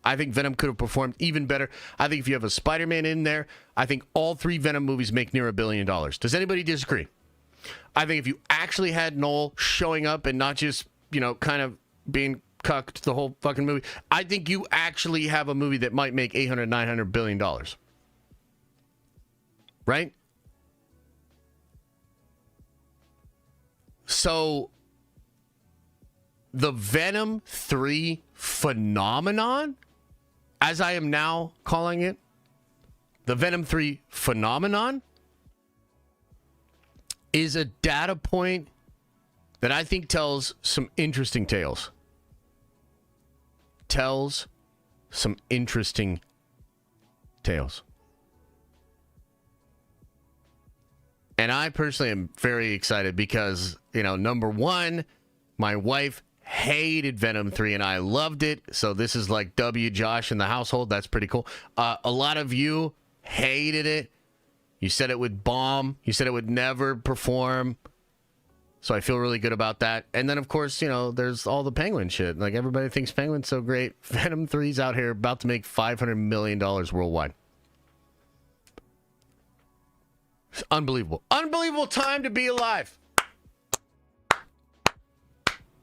I think Venom could have performed even better. I think if you have a Spider-Man in there, I think all three Venom movies make near $1 billion. Does anybody disagree? I think if you actually had Noel showing up and not just, kind of being cucked the whole fucking movie. I think you actually have a movie that might make $800, $900 billion. Right? So, the Venom 3 phenomenon, as I am now calling it, the Venom 3 phenomenon is a data point that I think tells some interesting tales. Tells some interesting tales. And I personally am very excited because, you know, number one, my wife hated Venom 3 and I loved it. So this is like W Josh in the household. That's pretty cool. A lot of you hated it. You said it would bomb. You said it would never perform. So I feel really good about that. And then, of course, you know, there's all the Penguin shit. Like, everybody thinks Penguin's so great. Venom 3's out here about to make $500 million worldwide. It's unbelievable. Unbelievable time to be alive.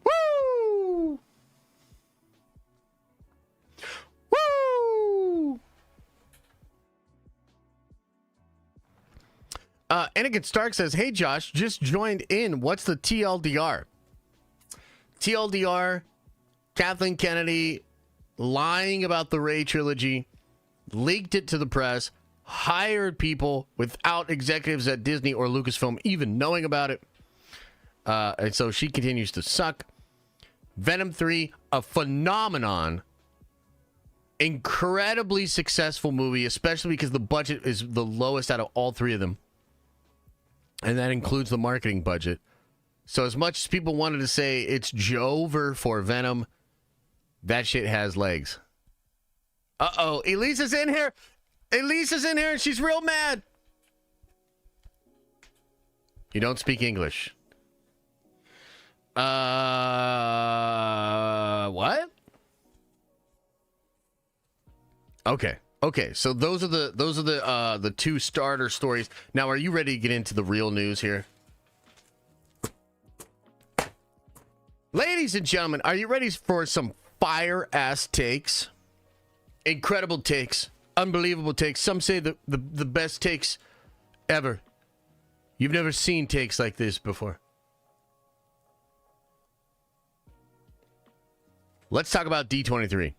Woo! Woo! Anakin Stark says, hey, Josh, just joined in. What's the TLDR? TLDR, Kathleen Kennedy lying about the Rey trilogy, leaked it to the press, hired people without executives at Disney or Lucasfilm even knowing about it. And so she continues to suck. Venom 3, a phenomenon. Incredibly successful movie, especially because the budget is the lowest out of all three of them. And that includes the marketing budget. So as much as people wanted to say it's Jover for Venom, that shit has legs. Uh-oh, Elisa's in here. Elisa's in here and she's real mad. You don't speak English. What? Okay, so those are the two starter stories. Now, are you ready to get into the real news here? Ladies and gentlemen, are you ready for some fire-ass takes? Incredible takes. Unbelievable takes. Some say the best takes ever. You've never seen takes like this before. Let's talk about D23.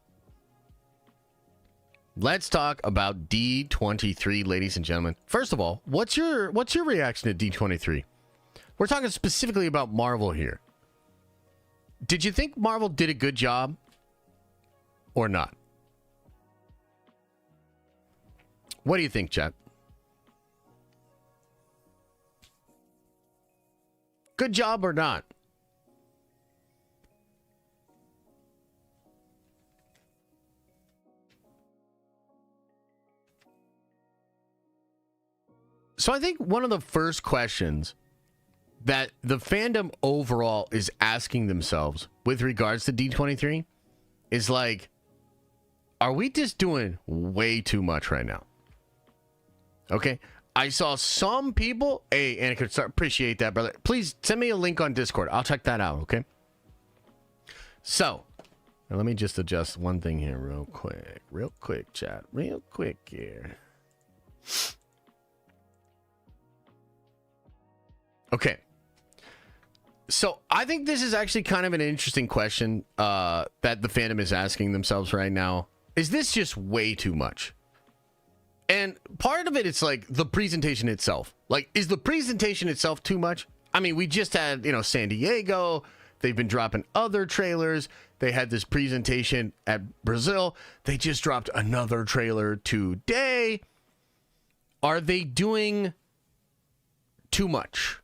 Let's talk about D23, ladies and gentlemen. First of all, what's your reaction to D23? We're talking specifically about Marvel here. Did you think Marvel did a good job or not? What do you think, chat? Good job or not? So I think one of the first questions that the fandom overall is asking themselves with regards to D23 is like, are we just doing way too much right now? Okay. I saw some people, hey, and I could appreciate that, brother. Please send me a link on Discord. I'll check that out. Okay. So let me just adjust one thing here real quick, chat, real quick here. Okay. So I think this is actually kind of an interesting question that the fandom is asking themselves right now. Is this just way too much? And part of it, it's like the presentation itself. Like, is the presentation itself too much? I mean, we just had, San Diego. They've been dropping other trailers. They had this presentation at Brazil. They just dropped another trailer today. Are they doing too much?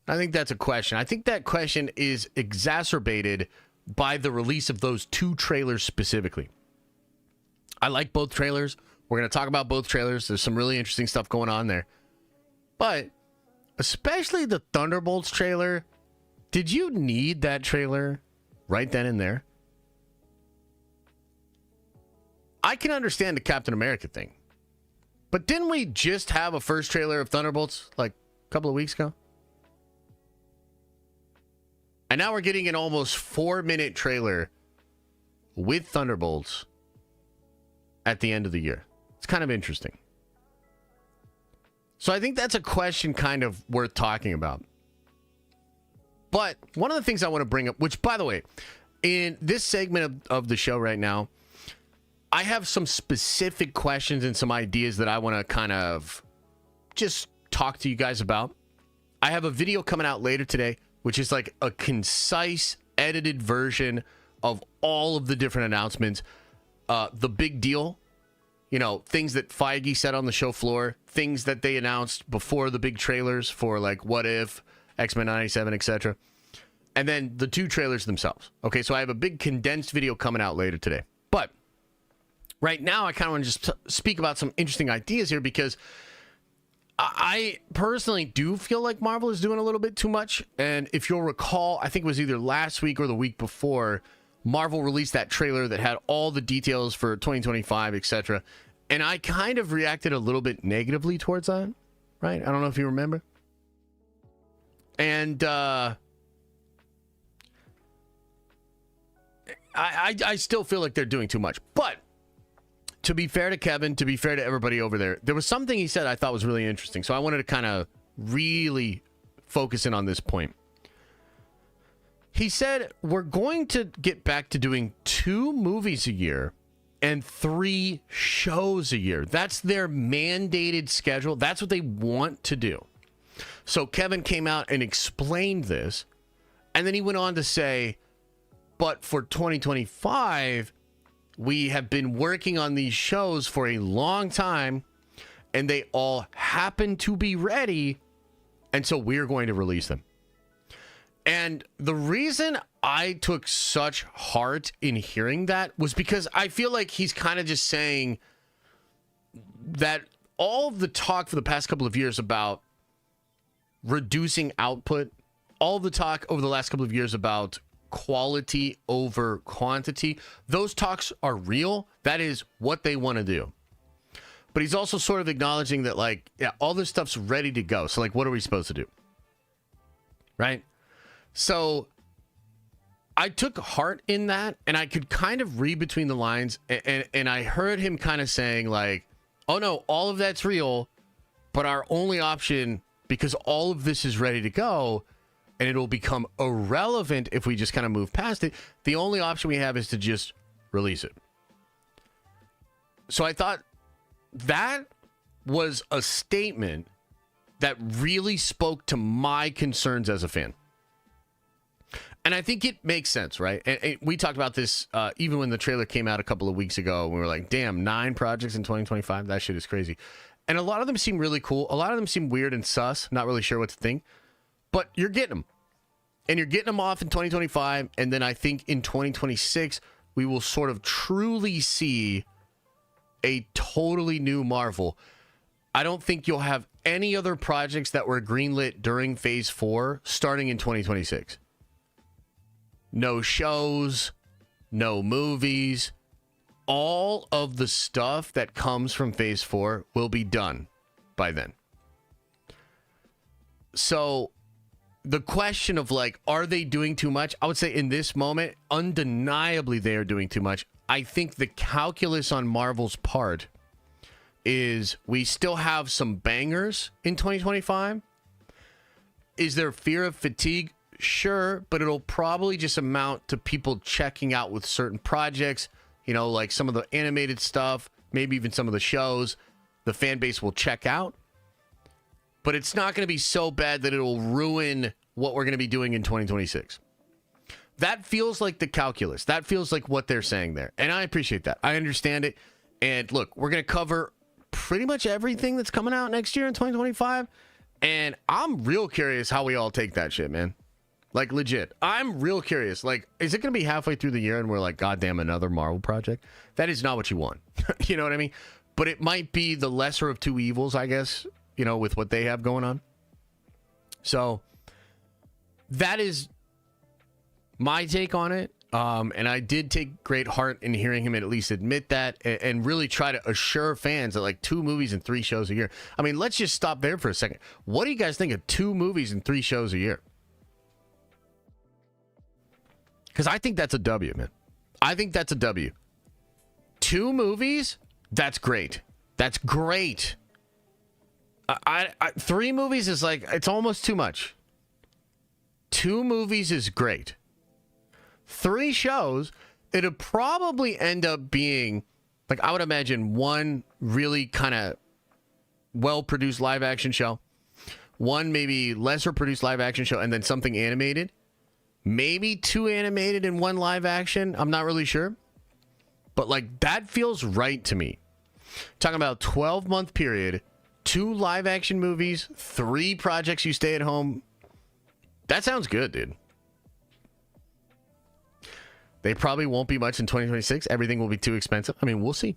I think that's a question. I think that question is exacerbated by the release of those two trailers specifically. I like both trailers. We're going to talk about both trailers. There's some really interesting stuff going on there. But especially the Thunderbolts trailer, did you need that trailer right then and there? I can understand the Captain America thing. But didn't we just have a first trailer of Thunderbolts like a couple of weeks ago? And now we're getting an almost 4-minute trailer with Thunderbolts at the end of the year. It's kind of interesting. So I think that's a question kind of worth talking about. But one of the things I want to bring up, which, by the way, in this segment of the show right now, I have some specific questions and some ideas that I want to kind of just talk to you guys about. I have a video coming out later today, which is like a concise, edited version of all of the different announcements. The big deal, you know, things that Feige said on the show floor, things that they announced before the big trailers for like What If, X-Men 97, etc. And then the 2 trailers themselves. Okay, so I have a big condensed video coming out later today. But right now, I kind of want to just speak about some interesting ideas here because I personally do feel like Marvel is doing a little bit too much. And if you'll recall, I think it was either last week or the week before, Marvel released that trailer that had all the details for 2025, etc. And I kind of reacted a little bit negatively towards that, right? I don't know if you remember. And I still feel like they're doing too much. But to be fair to Kevin, to be fair to everybody over there was something he said I thought was really interesting. So I wanted to kind of really focus in on this point. He said, we're going to get back to doing 2 movies a year and 3 shows a year. That's their mandated schedule. That's what they want to do. So Kevin came out and explained this. And then he went on to say, but for 2025, we have been working on these shows for a long time, and they all happen to be ready, and so we're going to release them. And the reason I took such heart in hearing that was because I feel like he's kind of just saying that all of the talk for the past couple of years about reducing output, all the talk over the last couple of years about quality over quantity, those talks are real. That is what they want to do. But he's also sort of acknowledging that, like, yeah, all this stuff's ready to go. So, like, what are we supposed to do? Right? So I took heart in that, and I could kind of read between the lines, and I heard him kind of saying, like, oh no, all of that's real, but our only option, because all of this is ready to go, and it'll become irrelevant if we just kind of move past it, the only option we have is to just release it. So I thought that was a statement that really spoke to my concerns as a fan. And I think it makes sense, right? And we talked about this even when the trailer came out a couple of weeks ago. We were like, damn, 9 projects in 2025? That shit is crazy. And a lot of them seem really cool. A lot of them seem weird and sus. Not really sure what to think. But you're getting them. And you're getting them off in 2025. And then I think in 2026, we will sort of truly see a totally new Marvel. I don't think you'll have any other projects that were greenlit during Phase 4 starting in 2026. No shows, no movies. All of the stuff that comes from Phase 4 will be done by then. So the question of, like, are they doing too much? I would say in this moment, undeniably they are doing too much. I think the calculus on Marvel's part is we still have some bangers in 2025. Is there fear of fatigue? Sure, but it'll probably just amount to people checking out with certain projects, you know, like some of the animated stuff, maybe even some of the shows. The fan base will check out, but it's not going to be so bad that it'll ruin what we're going to be doing in 2026. That feels like the calculus. That feels like what they're saying there. And I appreciate that. I understand it. And look, we're going to cover pretty much everything that's coming out next year in 2025. And I'm real curious how we all take that shit, man. Like, legit. I'm real curious. Like, is it going to be halfway through the year and we're like, goddamn, another Marvel project? That is not what you want. You know what I mean? But it might be the lesser of two evils, I guess, you know, with what they have going on. So that is my take on it. And I did take great heart in hearing him at least admit that and really try to assure fans that, like, 2 movies and 3 shows a year. I mean, let's just stop there for a second. What do you guys think of 2 movies and 3 shows a year? Because I think that's a W, man. I think that's a W. 2 movies, that's great. That's great. 3 movies is like, it's almost too much. 2 movies is great. 3 shows, it'll probably end up being, like, I would imagine 1 really kind of well-produced live-action show, 1 maybe lesser-produced live-action show, and then something animated. Maybe 2 animated and 1 live-action. I'm not really sure. But, like, that feels right to me. Talking about a 12-month period, 2 live-action movies, 3 projects you stay at home. That sounds good, dude. They probably won't be much in 2026. Everything will be too expensive. I mean, we'll see.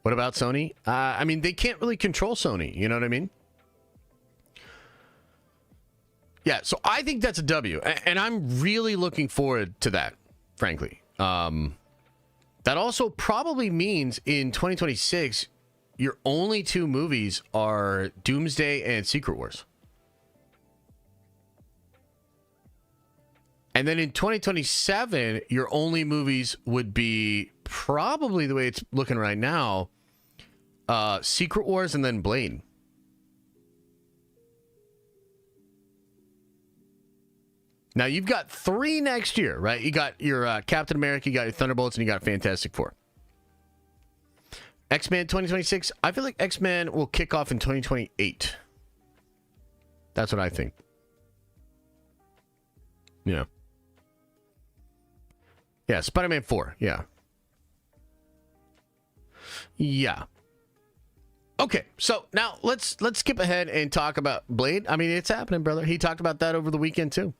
What about Sony? I mean, they can't really control Sony. You know what I mean? Yeah, so I think that's a W. And I'm really looking forward to that, frankly. That also probably means in 2026, your only 2 movies are Doomsday and Secret Wars. And then in 2027, your only movies would be probably the way it's looking right now, Secret Wars and then Blade. Now, you've got 3 next year, right? You got your Captain America, you got your Thunderbolts, and you got Fantastic Four. X-Men 2026, I feel like X-Men will kick off in 2028. That's what I think. Yeah. Yeah, Spider-Man 4, yeah. Yeah. Okay, so now let's skip ahead and talk about Blade. I mean, it's happening, brother. He talked about that over the weekend, too.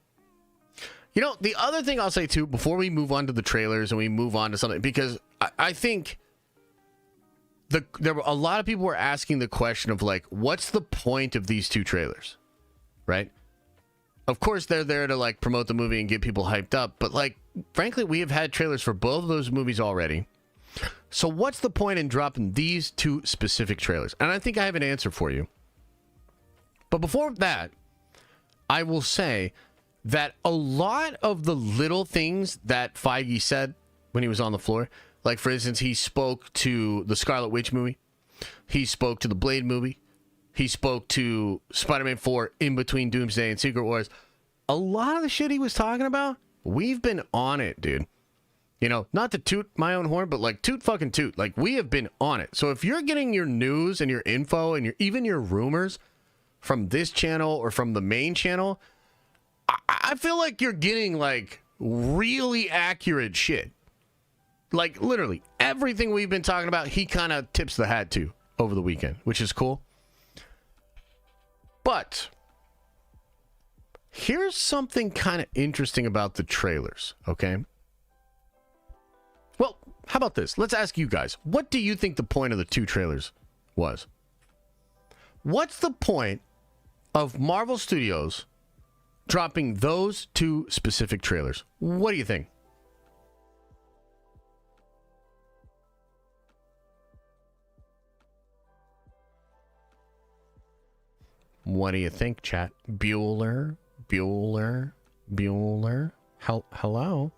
You know, the other thing I'll say, too, before we move on to the trailers and we move on to something, because I think there were a lot of people were asking the question of, like, what's the point of these 2 trailers, right? Of course, they're there to, like, promote the movie and get people hyped up, but, like, frankly, we have had trailers for both of those movies already. So what's the point in dropping these 2 specific trailers? And I think I have an answer for you. But before that, I will say that a lot of the little things that Feige said when he was on the floor, like, for instance, he spoke to the Scarlet Witch movie. He spoke to the Blade movie. He spoke to Spider-Man 4 in between Doomsday and Secret Wars. A lot of the shit he was talking about, we've been on it, dude. You know, not to toot my own horn, but, like, toot fucking toot. Like, we have been on it. So if you're getting your news and your info and even your rumors from this channel or from the main channel, I feel like you're getting, like, really accurate shit. Like, literally, everything we've been talking about, he kind of tips the hat to over the weekend, which is cool. But here's something kind of interesting about the trailers, okay? Well, how about this? Let's ask you guys. What do you think the point of the 2 trailers was? What's the point of Marvel Studios dropping those 2 specific trailers? What do you think? What do you think, chat? Bueller? Hello?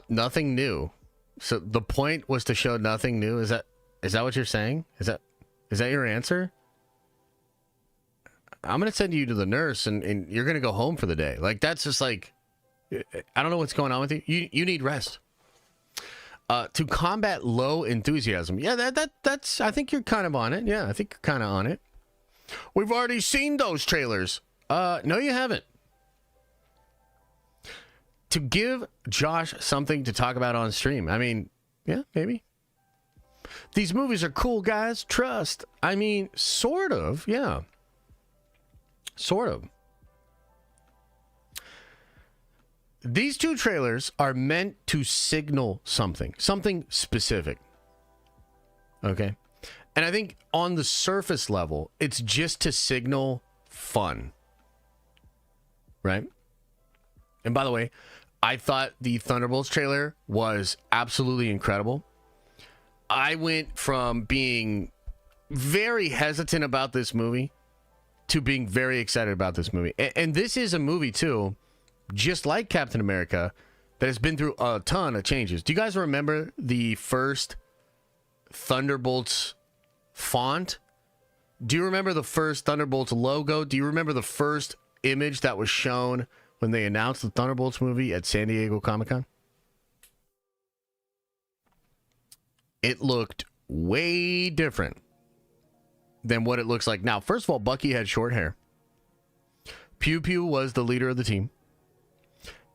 Nothing new. So the point was to show nothing new. Is that what you're saying? Is that your answer? I'm gonna send you to the nurse and you're gonna go home for the day. Like, that's just like, I don't know what's going on with you. You need rest. To combat low enthusiasm. Yeah, that's, I think you're kind of on it. Yeah, I think you're kind of on it. We've already seen those trailers. No, you haven't. To give Josh something to talk about on stream. I mean, yeah, maybe. These movies are cool, guys. Trust. I mean, sort of. Yeah. Sort of. These 2 trailers are meant to signal something specific. Okay? And I think on the surface level, it's just to signal fun. Right? And by the way, I thought the Thunderbolts trailer was absolutely incredible. I went from being very hesitant about this movie to being very excited about this movie. And this is a movie, too, just like Captain America, that has been through a ton of changes. Do you guys remember the first Thunderbolts font? Do you remember the first Thunderbolts logo? Do you remember the first image that was shown when they announced the Thunderbolts movie at San Diego Comic-Con? It looked way different than what it looks like now. First of all, Bucky had short hair. Pew Pew was the leader of the team.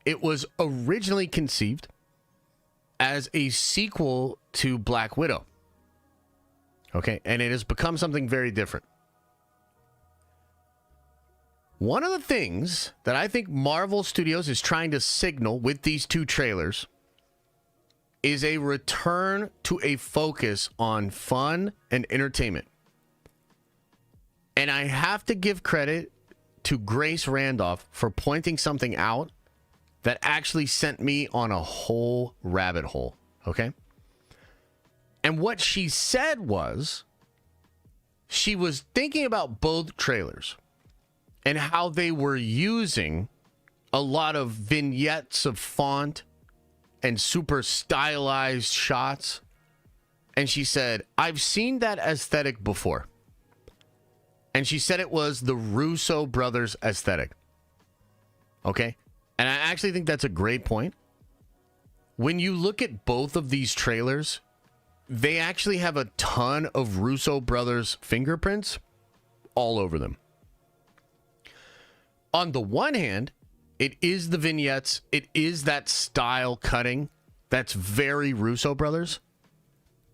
It was originally conceived as a sequel to Black Widow. Okay, and it has become something very different. One of the things that I think Marvel Studios is trying to signal with these two trailers is a return to a focus on fun and entertainment. And I have to give credit to Grace Randolph for pointing something out that actually sent me on a whole rabbit hole, okay? And what she said was, she was thinking about both trailers and how they were using a lot of vignettes of font and super stylized shots. And she said, I've seen that aesthetic before. And she said it was the Russo Brothers aesthetic. Okay? And I actually think that's a great point. When you look at both of these trailers, they actually have a ton of Russo Brothers fingerprints all over them. On the one hand, it is the vignettes. It is that style cutting that's very Russo Brothers.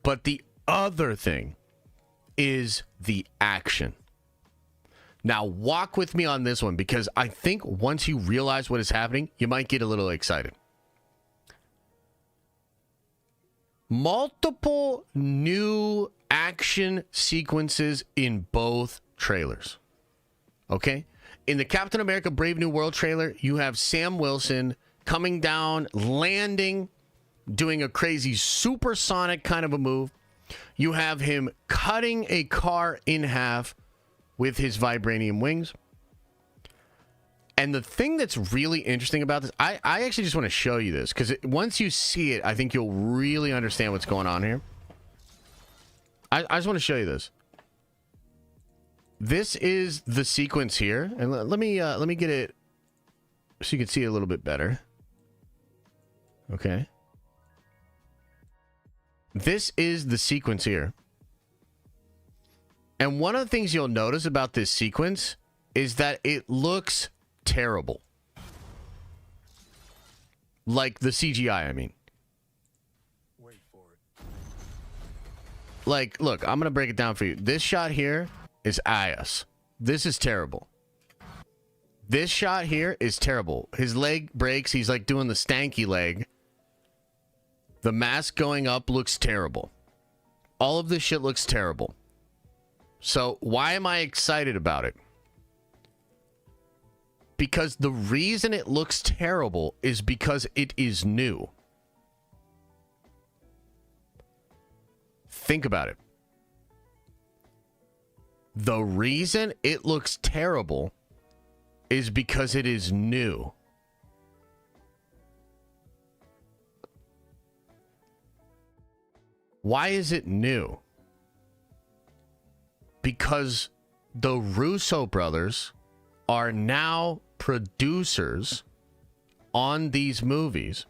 But the other thing is the action. Now, walk with me on this one, because I think once you realize what is happening, you might get a little excited. Multiple new action sequences in both trailers. Okay? In the Captain America Brave New World trailer, you have Sam Wilson coming down, landing, doing a crazy supersonic kind of a move. You have him cutting a car in half with his vibranium wings. And the thing that's really interesting about this, I actually just want to show you this, because once you see it, I think you'll really understand what's going on here. I just want to show you this. This is the sequence here, and let me get it so you can see it a little bit better. Okay. This is the sequence here. And one of the things you'll notice about this sequence is that it looks terrible. Like the CGI, I mean. Wait for it. Like, look, I'm going to break it down for you. This shot here is ass. This is terrible. This shot here is terrible. His leg breaks. He's like doing the stanky leg. The mask going up looks terrible. All of this shit looks terrible. So why am I excited about it? Because the reason it looks terrible is because it is new. Think about it. The reason it looks terrible is because it is new. Why is it new? Because the Russo brothers are now producers on these movies.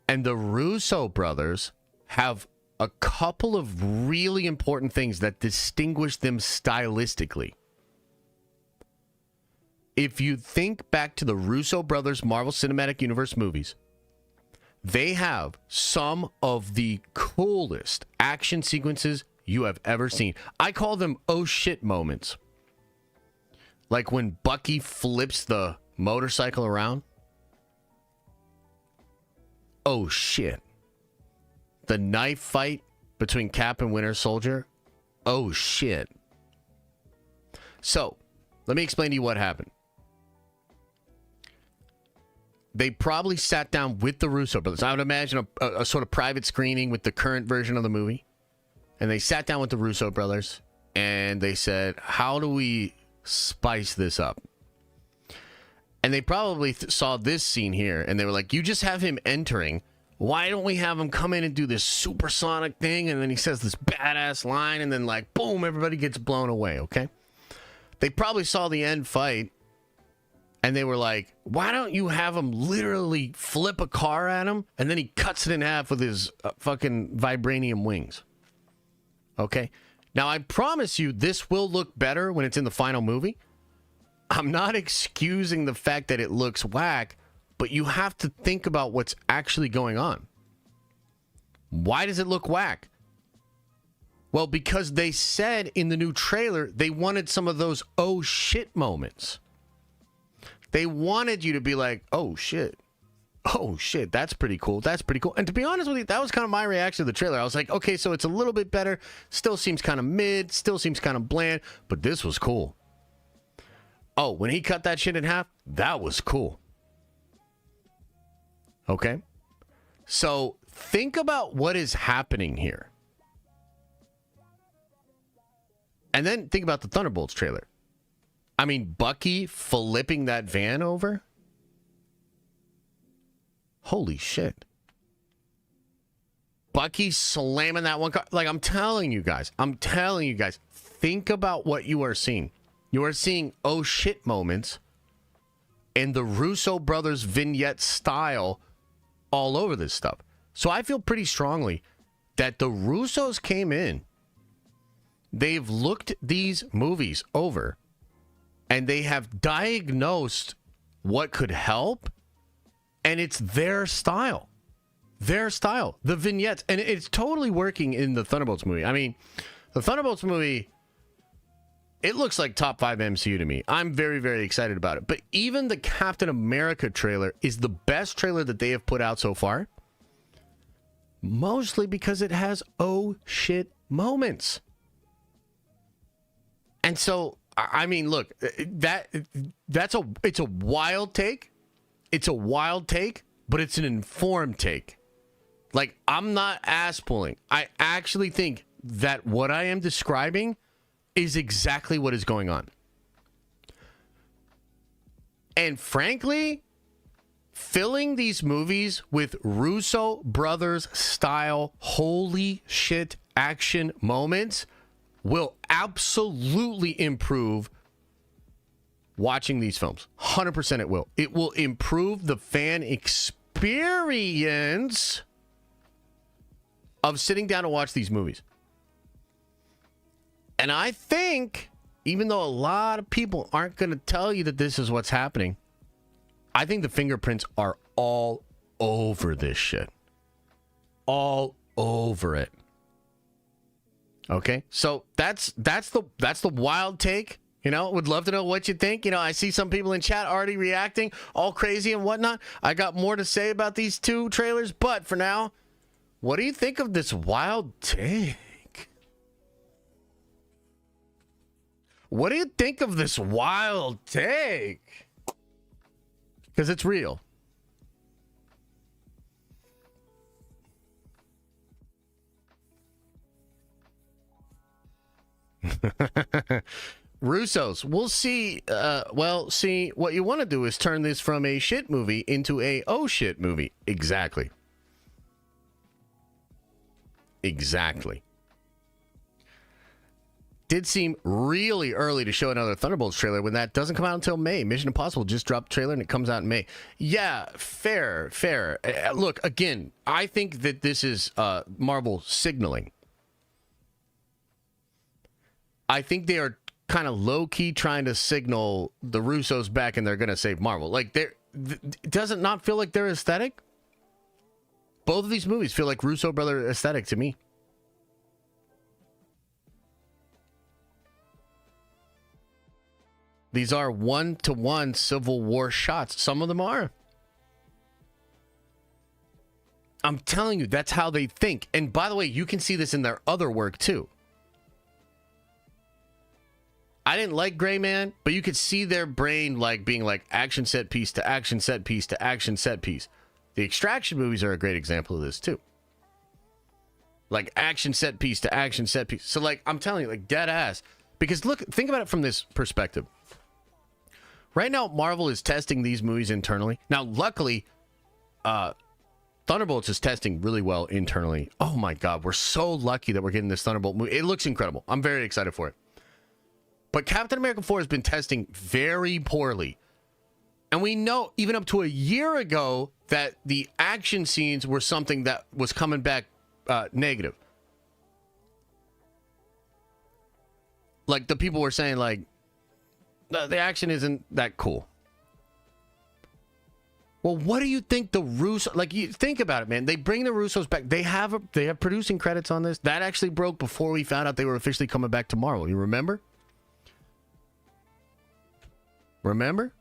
And the Russo brothers have a couple of really important things that distinguish them stylistically. If you think back to the Russo brothers Marvel Cinematic Universe movies, they have some of the coolest action sequences you have ever seen. I call them oh shit moments. Like when Bucky flips the motorcycle around. Oh shit. The knife fight between Cap and Winter Soldier. Oh shit. So, let me explain to you what happened. They probably sat down with the Russo brothers. I would imagine a sort of private screening with the current version of the movie. And they sat down with the Russo brothers and they said, how do we spice this up? And they probably saw this scene here, and they were like, you just have him entering. Why don't we have him come in and do this supersonic thing? And then he says this badass line, and then like, boom, everybody gets blown away, okay? They probably saw the end fight, and they were like, why don't you have him literally flip a car at him, and then he cuts it in half with his fucking vibranium wings? Okay? Now, I promise you, this will look better when it's in the final movie. I'm not excusing the fact that it looks whack, but you have to think about what's actually going on. Why does it look whack? Well, because they said in the new trailer they wanted some of those oh shit moments. They wanted you to be like, oh shit. Oh shit, that's pretty cool. That's pretty cool. And to be honest with you, that was kind of my reaction to the trailer. I was like, okay, so it's a little bit better. Still seems kind of mid. Still seems kind of bland. But this was cool. Oh, when he cut that shit in half, that was cool. Okay? So think about what is happening here. And then think about the Thunderbolts trailer. I mean, Bucky flipping that van over? Holy shit. Bucky slamming that one car. Like, I'm telling you guys, think about what you are seeing. You are seeing oh shit moments in the Russo Brothers vignette style all over this stuff. So I feel pretty strongly that the Russos came in, they've looked these movies over, and they have diagnosed what could help, and it's their style. Their style. The vignettes. And it's totally working in the Thunderbolts movie. I mean, the Thunderbolts movie, it looks like top 5 MCU to me. I'm very, very excited about it. But even the Captain America trailer is the best trailer that they have put out so far. Mostly because it has oh shit moments. And so, I mean, look, it's a wild take. It's a wild take, but it's an informed take. Like, I'm not ass pulling. I actually think that what I am describing is exactly what is going on. And frankly, filling these movies with Russo Brothers style holy shit action moments will absolutely improve watching these films. 100% it will. It will improve the fan experience of sitting down to watch these movies. And I think, even though a lot of people aren't going to tell you that this is what's happening, I think the fingerprints are all over this shit. All over it. Okay? So that's the wild take. You know, would love to know what you think. You know, I see some people in chat already reacting all crazy and whatnot. I got more to say about these two trailers, but for now, what do you think of this wild take? What do you think of this wild take? Because it's real. Russos, we'll see. See, what you want to do is turn this from a shit movie into a oh shit movie. Exactly. Exactly. Did seem really early to show another Thunderbolts trailer when that doesn't come out until May. Mission Impossible just dropped a trailer and it comes out in May. Yeah, fair. Look, again, I think that this is Marvel signaling. I think they are kind of low-key trying to signal the Russos back and they're going to save Marvel. Like, does it not feel like they're aesthetic? Both of these movies feel like Russo brother aesthetic to me. These are one-to-one Civil War shots. Some of them are. I'm telling you, that's how they think. And by the way, you can see this in their other work too. I didn't like Gray Man, but you could see their brain like being like action set piece to action set piece to action set piece. The Extraction movies are a great example of this too. Like action set piece to action set piece. So like I'm telling you, like dead ass. Because look, think about it from this perspective. Right now, Marvel is testing these movies internally. Now, luckily, Thunderbolts is testing really well internally. Oh my God, we're so lucky that we're getting this Thunderbolt movie. It looks incredible. I'm very excited for it. But Captain America 4 has been testing very poorly. And we know even up to a year ago that the action scenes were something that was coming back negative. Like the people were saying like, the action isn't that cool. Well, what do you think the Russo... Like, you think about it, man. They bring the Russos back. They have producing credits on this. That actually broke before we found out they were officially coming back to Marvel. You remember? Remember?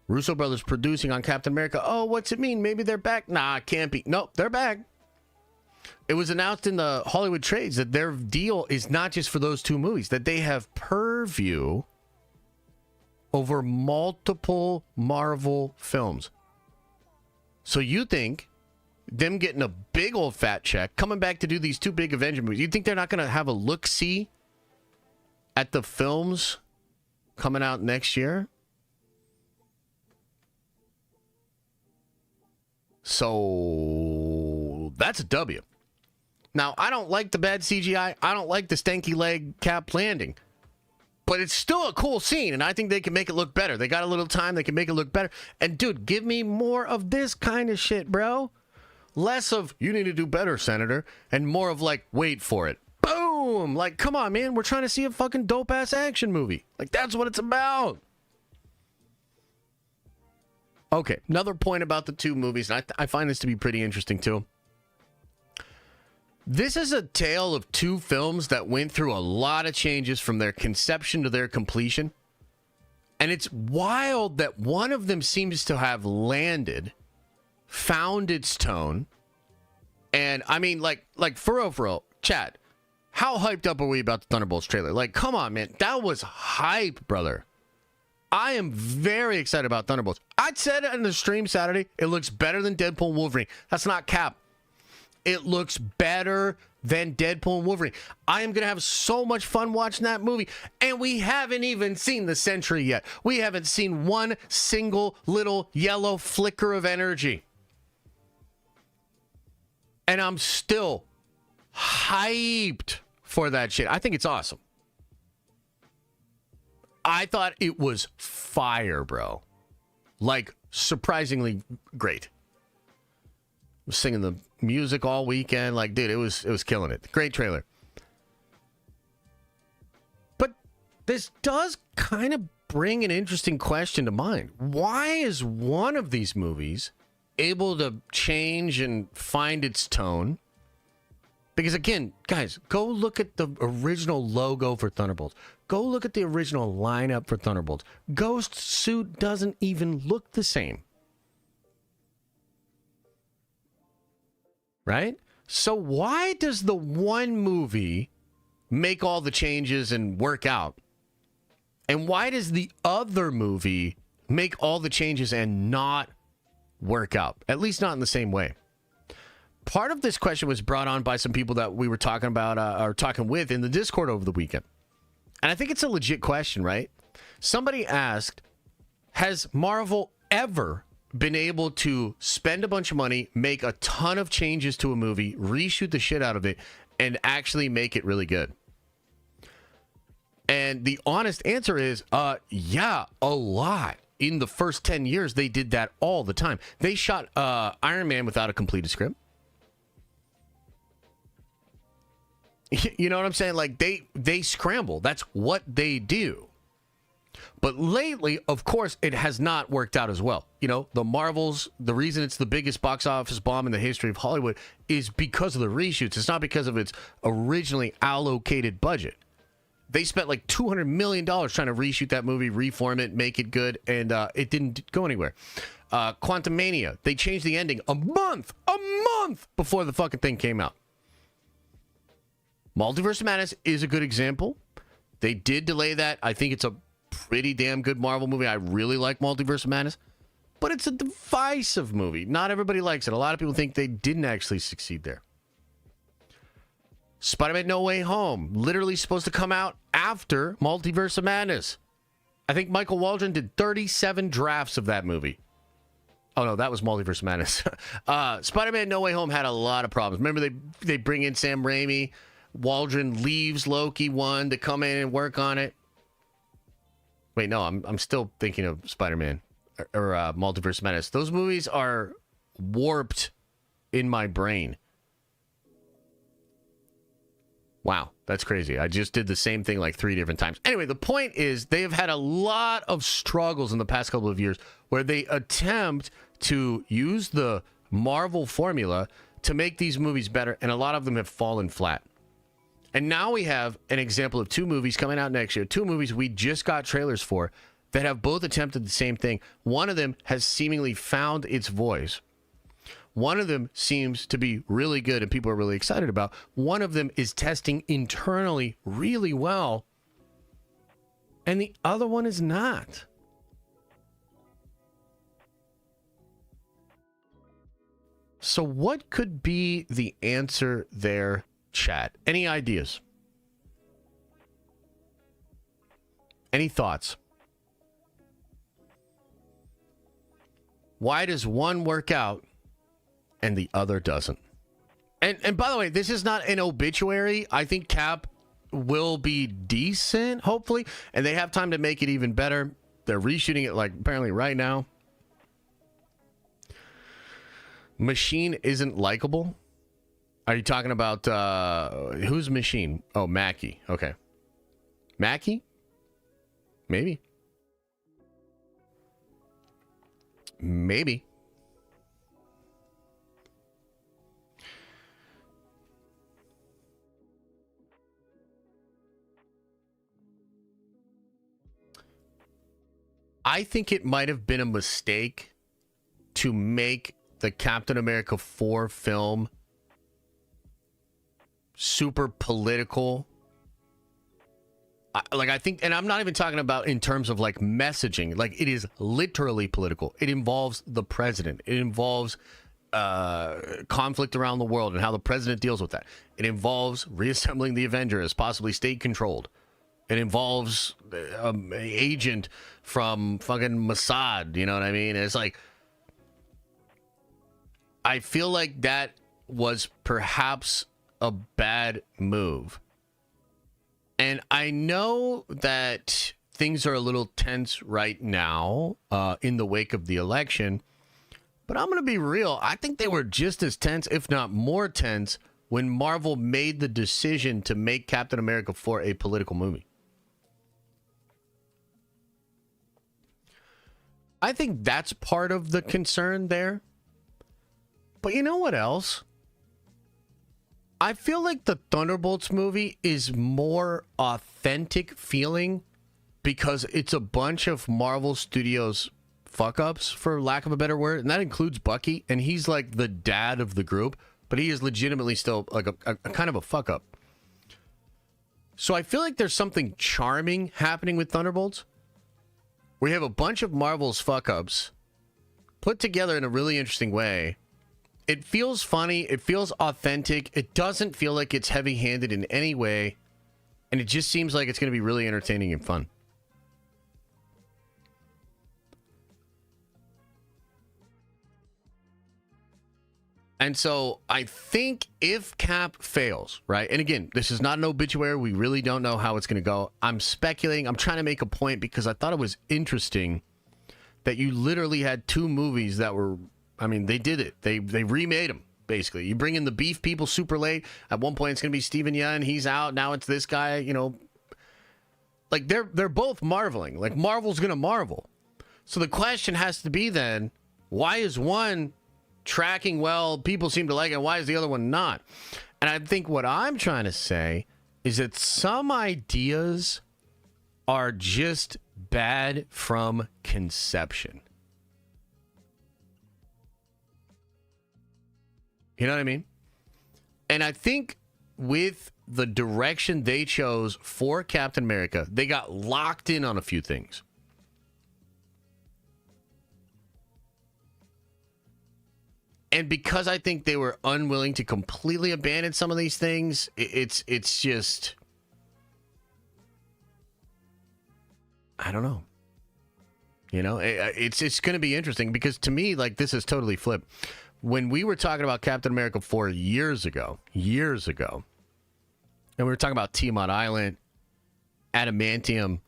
Russo Brothers producing on Captain America. Oh, what's it mean? Maybe they're back? Nah, can't be. Nope, they're back. It was announced in the Hollywood trades that their deal is not just for those two movies, that they have purview over multiple Marvel films. So you think them getting a big old fat check, coming back to do these two big Avenger movies, you think they're not going to have a look-see at the films coming out next year? So that's a W. Now, I don't like the bad CGI. I don't like the stanky leg Cap landing. But it's still a cool scene, and I think they can make it look better. They got a little time. They can make it look better. And, dude, give me more of this kind of shit, bro. Less of, you need to do better, Senator, and more of, like, wait for it. Boom! Like, come on, man. We're trying to see a fucking dope-ass action movie. Like, that's what it's about. Okay, another point about the two movies, and I find this to be pretty interesting, too. This is a tale of two films that went through a lot of changes from their conception to their completion. And it's wild that one of them seems to have landed, found its tone. And I mean, like for real, Chad, how hyped up are we about the Thunderbolts trailer? Like, come on, man. That was hype, brother. I am very excited about Thunderbolts. I said it in the stream Saturday. It looks better than Deadpool and Wolverine. That's not cap. It looks better than Deadpool and Wolverine. I am going to have so much fun watching that movie. And we haven't even seen the Sentry yet. We haven't seen one single little yellow flicker of energy. And I'm still hyped for that shit. I think it's awesome. I thought it was fire, bro. Like, surprisingly great. Was singing the music all weekend. Like, dude, it was killing it. Great trailer. But this does kind of bring an interesting question to mind. Why is one of these movies able to change and find its tone? Because again, guys, go look at the original logo for Thunderbolts. Go look at the original lineup for Thunderbolts. Ghost suit doesn't even look the same. Right? So why does the one movie make all the changes and work out? And why does the other movie make all the changes and not work out? At least not in the same way. Part of this question was brought on by some people that we were talking about or talking with in the Discord over the weekend. And I think it's a legit question, right? Somebody asked, has Marvel ever been able to spend a bunch of money, make a ton of changes to a movie, reshoot the shit out of it, and actually make it really good? And the honest answer is, yeah, a lot. In the first 10 years, they did that all the time. They shot Iron Man without a completed script. You know what I'm saying? Like, they scramble. That's what they do. But lately, of course, it has not worked out as well. You know, the Marvels, the reason it's the biggest box office bomb in the history of Hollywood is because of the reshoots. It's not because of its originally allocated budget. They spent like $200 million trying to reshoot that movie, reform it, make it good, and it didn't go anywhere. Quantumania, they changed the ending a month before the fucking thing came out. Multiverse of Madness is a good example. They did delay that. I think it's a pretty damn good Marvel movie. I really like Multiverse of Madness. But it's a divisive movie. Not everybody likes it. A lot of people think they didn't actually succeed there. Spider-Man No Way Home, literally supposed to come out after Multiverse of Madness. I think Michael Waldron did 37 drafts of that movie. Oh, no, that was Multiverse of Madness. Spider-Man No Way Home had a lot of problems. Remember, they bring in Sam Raimi. Waldron leaves Loki 1 to come in and work on it. Wait, no, I'm still thinking of Spider-Man or Multiverse of Madness. Those movies are warped in my brain. Wow, that's crazy. I just did the same thing like 3 different times. Anyway, the point is they have had a lot of struggles in the past couple of years where they attempt to use the Marvel formula to make these movies better, and a lot of them have fallen flat. And now we have an example of 2 movies coming out next year, 2 movies we just got trailers for that have both attempted the same thing. One of them has seemingly found its voice. One of them seems to be really good and people are really excited about. One of them is testing internally really well. And the other one is not. So what could be the answer there, chat? Any ideas? Any thoughts? Why does one work out and the other doesn't? And by the way, this is not an obituary. I think Cap will be decent, hopefully, and they have time to make it even better. They're reshooting it like apparently right now. Machine isn't likable. Are you talking about who's Machine? Oh, Mackie. Okay. Mackie? Maybe. Maybe. I think it might have been a mistake to make the Captain America 4 film super political. I think, and I'm not even talking about in terms of like messaging, like it is literally political. It involves the president. It involves conflict around the world and how the president deals with that. It involves reassembling the Avengers, possibly state controlled. It involves an agent from fucking Mossad. You know what I mean? It's like, I feel like that was perhaps a bad move. And I know that things are a little tense right now in the wake of the election. But I'm going to be real. I think they were just as tense, if not more tense, when Marvel made the decision to make Captain America 4 a political movie. I think that's part of the concern there. But you know what else? I feel like the Thunderbolts movie is more authentic feeling because it's a bunch of Marvel Studios fuck-ups, for lack of a better word. And that includes Bucky, and he's like the dad of the group, but he is legitimately still like a kind of a fuck-up. So I feel like there's something charming happening with Thunderbolts. We have a bunch of Marvel's fuck-ups put together in a really interesting way. It feels funny. It feels authentic. It doesn't feel like it's heavy-handed in any way. And it just seems like it's going to be really entertaining and fun. And so I think if Cap fails, right? And again, this is not an obituary. We really don't know how it's going to go. I'm speculating. I'm trying to make a point because I thought it was interesting that you literally had 2 movies that were, I mean, they did it. They remade them, basically. You bring in the beef people super late. At one point, it's going to be Steven Yeun. He's out. Now it's this guy, you know. Like, they're both marveling. Like, Marvel's going to marvel. So the question has to be then, why is one tracking well, people seem to like it, why is the other one not? And I think what I'm trying to say is that some ideas are just bad from conception. You know what I mean? And I think with the direction they chose for Captain America, they got locked in on a few things. And because I think they were unwilling to completely abandon some of these things, it's just, I don't know. You know, it's going to be interesting because to me, like, this is totally flipped. When we were talking about Captain America 4 years ago, and we were talking about Tiamat Island, adamantium,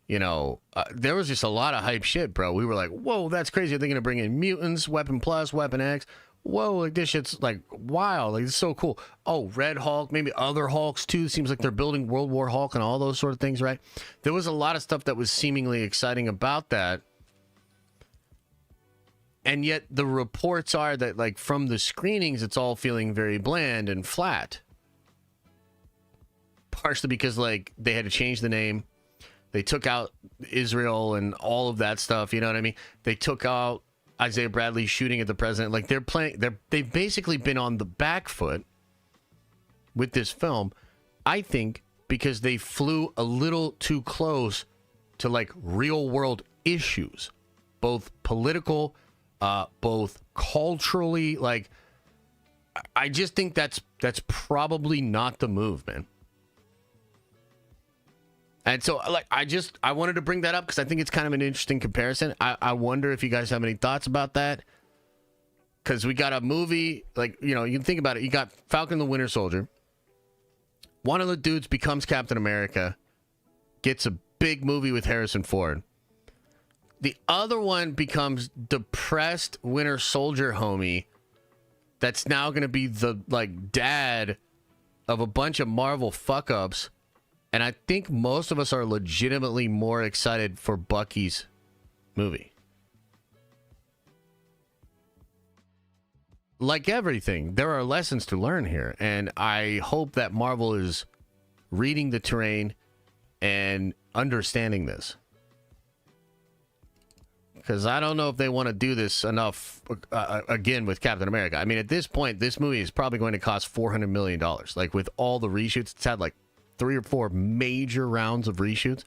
you know, there was just a lot of hype shit, bro. We were like, whoa, that's crazy. Are they going to bring in mutants, Weapon Plus, Weapon X? Whoa, like this shit's like wild. Like, it's so cool. Oh, Red Hulk, maybe other Hulks too. Seems like they're building World War Hulk and all those sort of things, right? There was a lot of stuff that was seemingly exciting about that. And yet the reports are that, like, from the screenings, it's all feeling very bland and flat. Partially because, like, they had to change the name. They took out Israel and all of that stuff. You know what I mean? They took out Isaiah Bradley shooting at the president. Like, they've basically been on the back foot with this film, I think, because they flew a little too close to, like, real world issues, both political, both culturally. Like, I just think that's probably not the move, man. And so, like, I wanted to bring that up because I think it's kind of an interesting comparison. I wonder if you guys have any thoughts about that. Because we got a movie, like, you know, you can think about it. You got Falcon the Winter Soldier. One of the dudes becomes Captain America, gets a big movie with Harrison Ford. The other one becomes depressed Winter Soldier homie that's now going to be the, like, dad of a bunch of Marvel fuck-ups. And I think most of us are legitimately more excited for Bucky's movie. Like everything, there are lessons to learn here. And I hope that Marvel is reading the terrain and understanding this. Because I don't know if they want to do this enough again with Captain America. I mean, at this point, this movie is probably going to cost $400 million. Like, with all the reshoots, it's had like 3 or 4 major rounds of reshoots.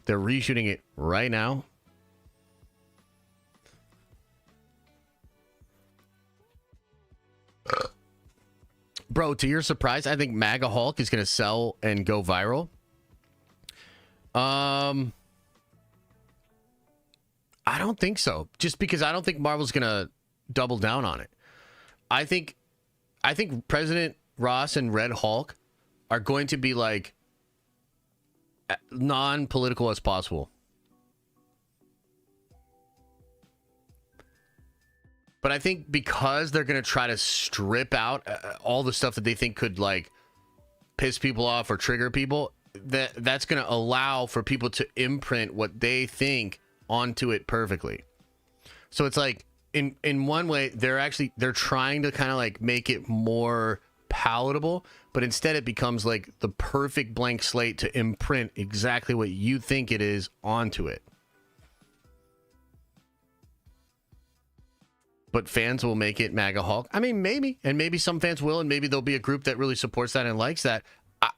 They're reshooting it right now. Bro, to your surprise, I think MAGA Hulk is going to sell and go viral. I don't think so. Just because I don't think Marvel's going to double down on it. I think President Ross and Red Hulk are going to be, like, non-political as possible. But I think because they're going to try to strip out all the stuff that they think could, like, piss people off or trigger people, that's going to allow for people to imprint what they think onto it perfectly. So it's like, in one way, they're trying to kind of, like, make it more palatable, but instead it becomes like the perfect blank slate to imprint exactly what you think it is onto it. But fans will make it MAGA Hulk. I mean, maybe, and maybe some fans will, and maybe there'll be a group that really supports that and likes that.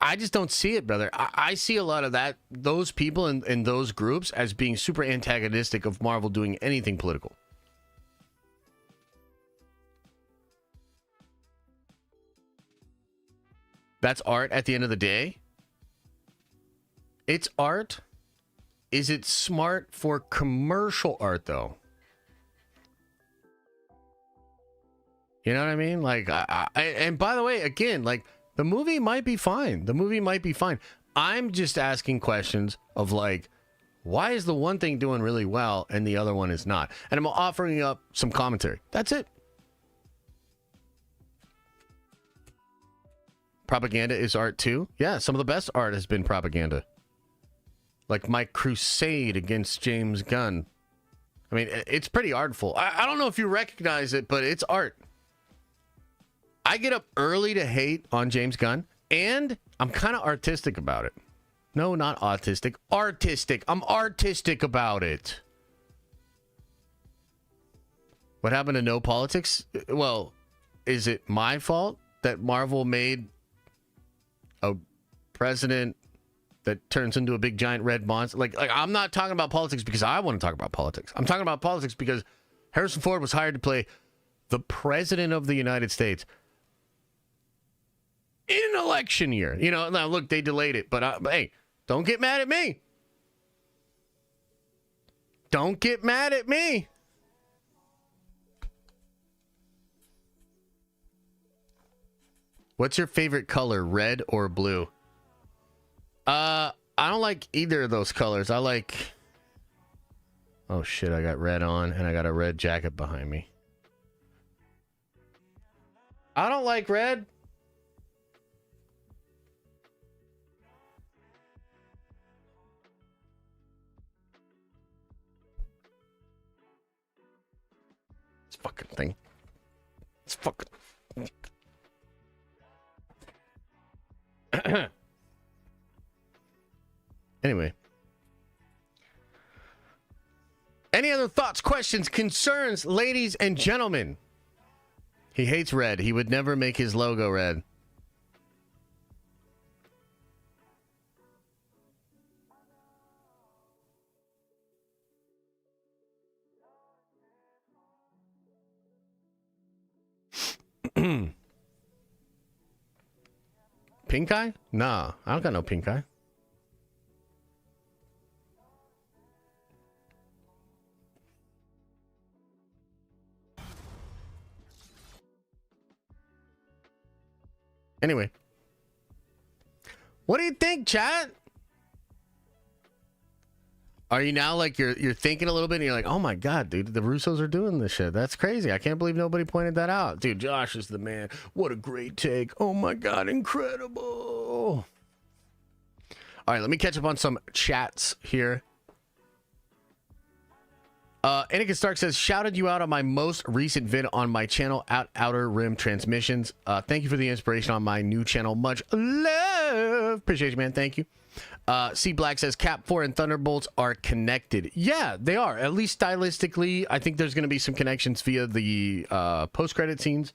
I just don't see it, brother. I see a lot of those people in those groups as being super antagonistic of Marvel doing anything political. That's art at the end of the day. It's art. Is it smart for commercial art, though? You know what I mean? Like, and by the way, again, like, the movie might be fine. The movie might be fine. I'm just asking questions of, like, why is the one thing doing really well and the other one is not? And I'm offering up some commentary. That's it. Propaganda is art too. Yeah, some of the best art has been propaganda. Like my crusade against James Gunn. I mean, it's pretty artful. I don't know if you recognize it, but it's art. I get up early to hate on James Gunn, and I'm kind of artistic about it. No, not autistic. Artistic. I'm artistic about it. What happened to no politics? Well, is it my fault that Marvel made a president that turns into a big giant red monster? Like I'm not talking about politics because I want to talk about politics. I'm talking about politics because Harrison Ford was hired to play the president of the United States in an election year. You know, now look, they delayed it, but hey, don't get mad at me. Don't get mad at me. What's your favorite color, red or blue? I don't like either of those colors. I like... Oh shit, I got red on and I got a red jacket behind me. I don't like red. This fucking thing. It's fucking... Anyway. Any other thoughts, questions, concerns, ladies and gentlemen? He hates red. He would never make his logo red. Pink eye? Nah, I don't got no pink eye. Anyway. What do you think, chat? Are you now like you're thinking a little bit and you're like, oh my God, dude, the Russos are doing this shit. That's crazy. I can't believe nobody pointed that out. Dude, Josh is the man. What a great take. Oh my God, incredible. All right, let me catch up on some chats here. Anakin Stark says, shouted you out on my most recent vid on my channel, Outer Rim Transmissions. Thank you for the inspiration on my new channel. Much love. Appreciate you, man. Thank you. C Black says, Cap 4 and Thunderbolts are connected. Yeah, they are. At least stylistically, I think there's going to be some connections via the post-credit scenes.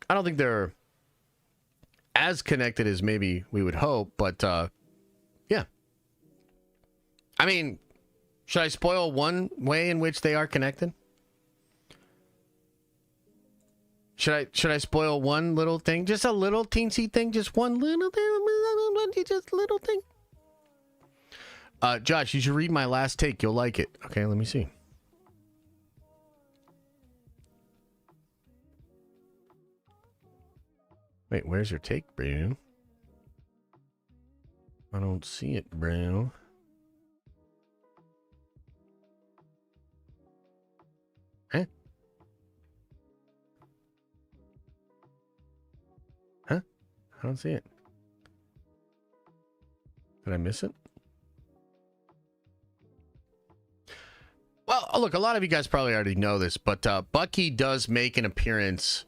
I don't think they're as connected as maybe we would hope, but yeah. I mean... Should I spoil one way in which they are connected? Should I spoil one little thing? Just a little teensy thing? Just one little thing? Just little thing? Josh, you should read my last take. You'll like it. Okay, let me see. Wait, where's your take, bro? I don't see it, bro. Huh? I don't see it. Did I miss it? Well, look, a lot of you guys probably already know this, but Bucky does make an appearance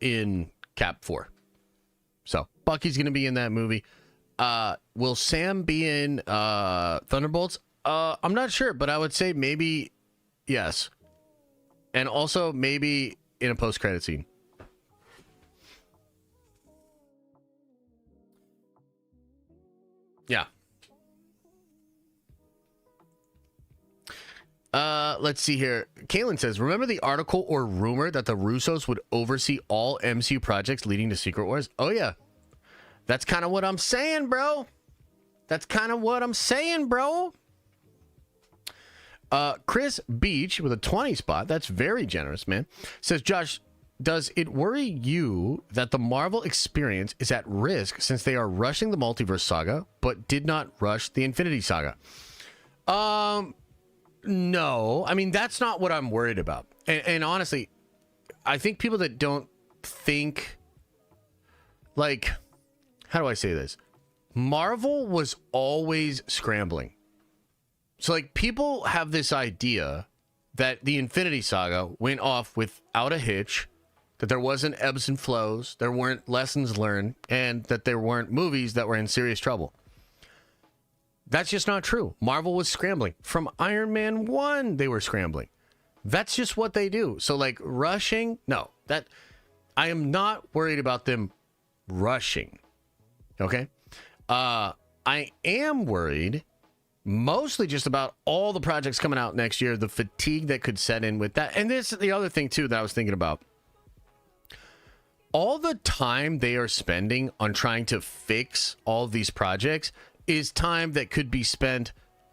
in Cap 4. So, Bucky's going to be in that movie. Will Sam be in Thunderbolts? I'm not sure, but I would say maybe yes. And also maybe in a post-credit scene. Yeah. Let's see here. Kaylin says, remember the article or rumor that the Russos would oversee all MCU projects leading to Secret Wars? Oh, yeah. That's kind of what I'm saying, bro. That's kind of what I'm saying, bro. Chris Beach with a 20 spot. That's very generous, man. Says, Josh, does it worry you that the Marvel experience is at risk since they are rushing the multiverse saga, but did not rush the Infinity Saga? No. I mean, that's not what I'm worried about. And honestly, I think people that don't think, like, how do I say this? Marvel was always scrambling. So, like, people have this idea that the Infinity Saga went off without a hitch, that there wasn't ebbs and flows, there weren't lessons learned, and that there weren't movies that were in serious trouble. That's just not true. Marvel was scrambling. From Iron Man 1, they were scrambling. That's just what they do. So, like, rushing, no. That I am not worried about them rushing. Okay? I am worried mostly just about all the projects coming out next year, the fatigue that could set in with that. And this is the other thing, too, that I was thinking about. All the time they are spending on trying to fix all of these projects is time that could be spent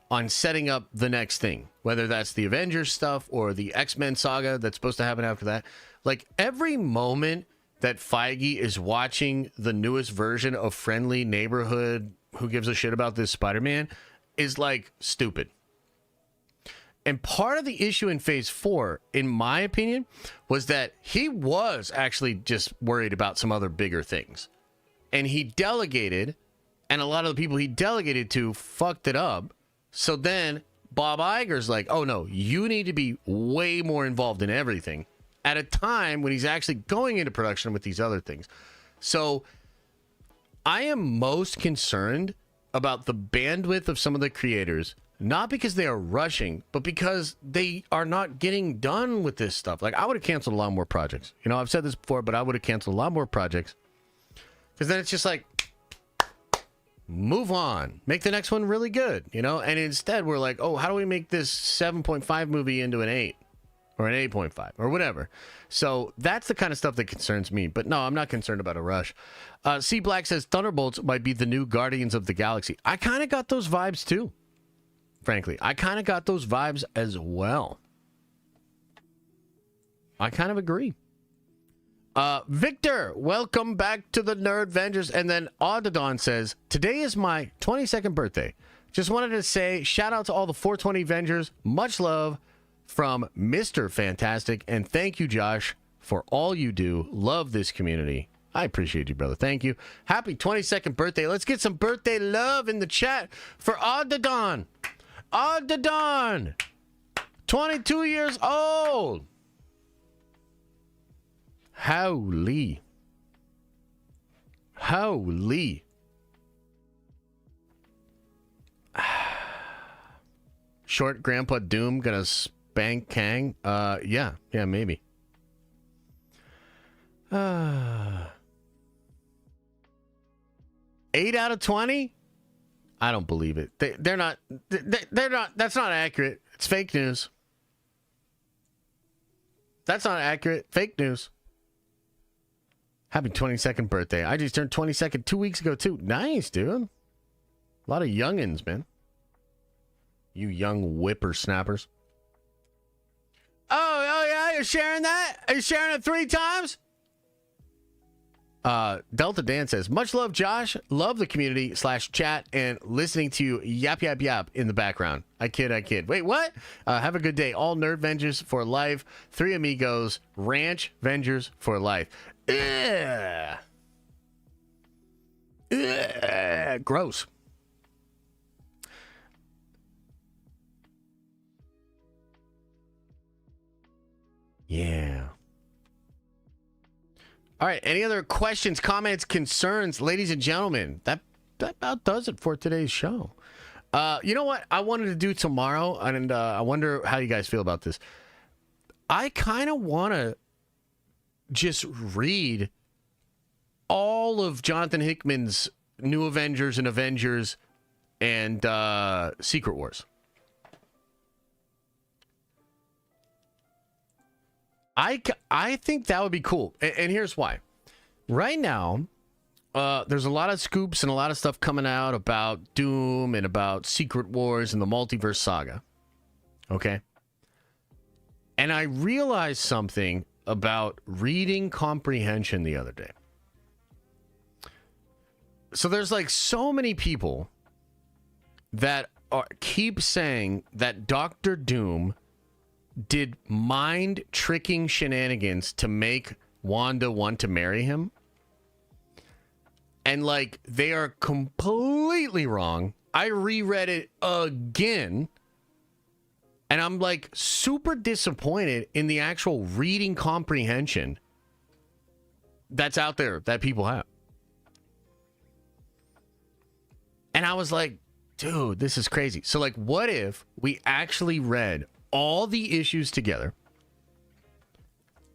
on setting up the next thing, whether that's the Avengers stuff or the X-Men saga that's supposed to happen after that. Like, every moment that Feige is watching the newest version of Friendly Neighborhood, who gives a shit about this Spider-Man, is, like, stupid. And part of the issue in Phase 4, in my opinion, was that he was actually just worried about some other bigger things. And he delegated, and a lot of the people he delegated to fucked it up. So then Bob Iger's like, oh no, you need to be way more involved in everything at a time when he's actually going into production with these other things. So I am most concerned about the bandwidth of some of the creators, not because they are rushing, but because they are not getting done with this stuff. Like, I would have canceled a lot more projects. You know, I've said this before, but I would have canceled a lot more projects. Because then it's just like, move on. Make the next one really good, you know? And instead, we're like, oh, how do we make this 7.5 movie into an 8? Or an 8.5, or whatever. So that's the kind of stuff that concerns me. But no, I'm not concerned about a rush. C Black says Thunderbolts might be the new Guardians of the Galaxy. I kind of got those vibes too. Frankly, I kind of got those vibes as well. I kind of agree. Victor, welcome back to the Nerd Vengers. And then Audadon says, today is my 22nd birthday. Just wanted to say shout out to all the 420 Vengers. Much love from Mr. Fantastic. And thank you, Josh, for all you do. Love this community. I appreciate you, brother. Thank you. Happy 22nd birthday. Let's get some birthday love in the chat for Audadon. Audadon, 22 years old. Holy. Holy. Short Grandpa Doom gonna spank Kang? Yeah, maybe. 8 out of 20? I don't believe it. They're not. That's not accurate. It's fake news. That's not accurate. Fake news. Happy 22nd birthday. I just turned 22nd 2 weeks ago, too. Nice, dude. A lot of youngins, man. You young whippersnappers. Oh, yeah? You're sharing that? Are you sharing it 3 times? Delta Dan says, much love, Josh. Love the community / chat and listening to you yap, yap, yap in the background. I kid. Wait, what? Have a good day. All Nerd Vengers for life. 3 amigos. Ranch Vengers for life. Ugh. Ugh. Gross. Yeah. All right. Any other questions, comments, concerns, ladies and gentlemen? That about does it for today's show. You know what I wanted to do tomorrow, and I wonder how you guys feel about this. I kind of want to just read all of Jonathan Hickman's New Avengers and Secret Wars. I think that would be cool. And here's why. Right now, there's a lot of scoops and a lot of stuff coming out about Doom and about Secret Wars and the Multiverse Saga. Okay? And I realized something about reading comprehension the other day. So there's like so many people that keep saying that Dr. Doom did mind tricking shenanigans to make Wanda want to marry him. And like, they are completely wrong. I reread it again. And I'm like super disappointed in the actual reading comprehension that's out there that people have. And I was like, dude, this is crazy. So like, what if we actually read all the issues together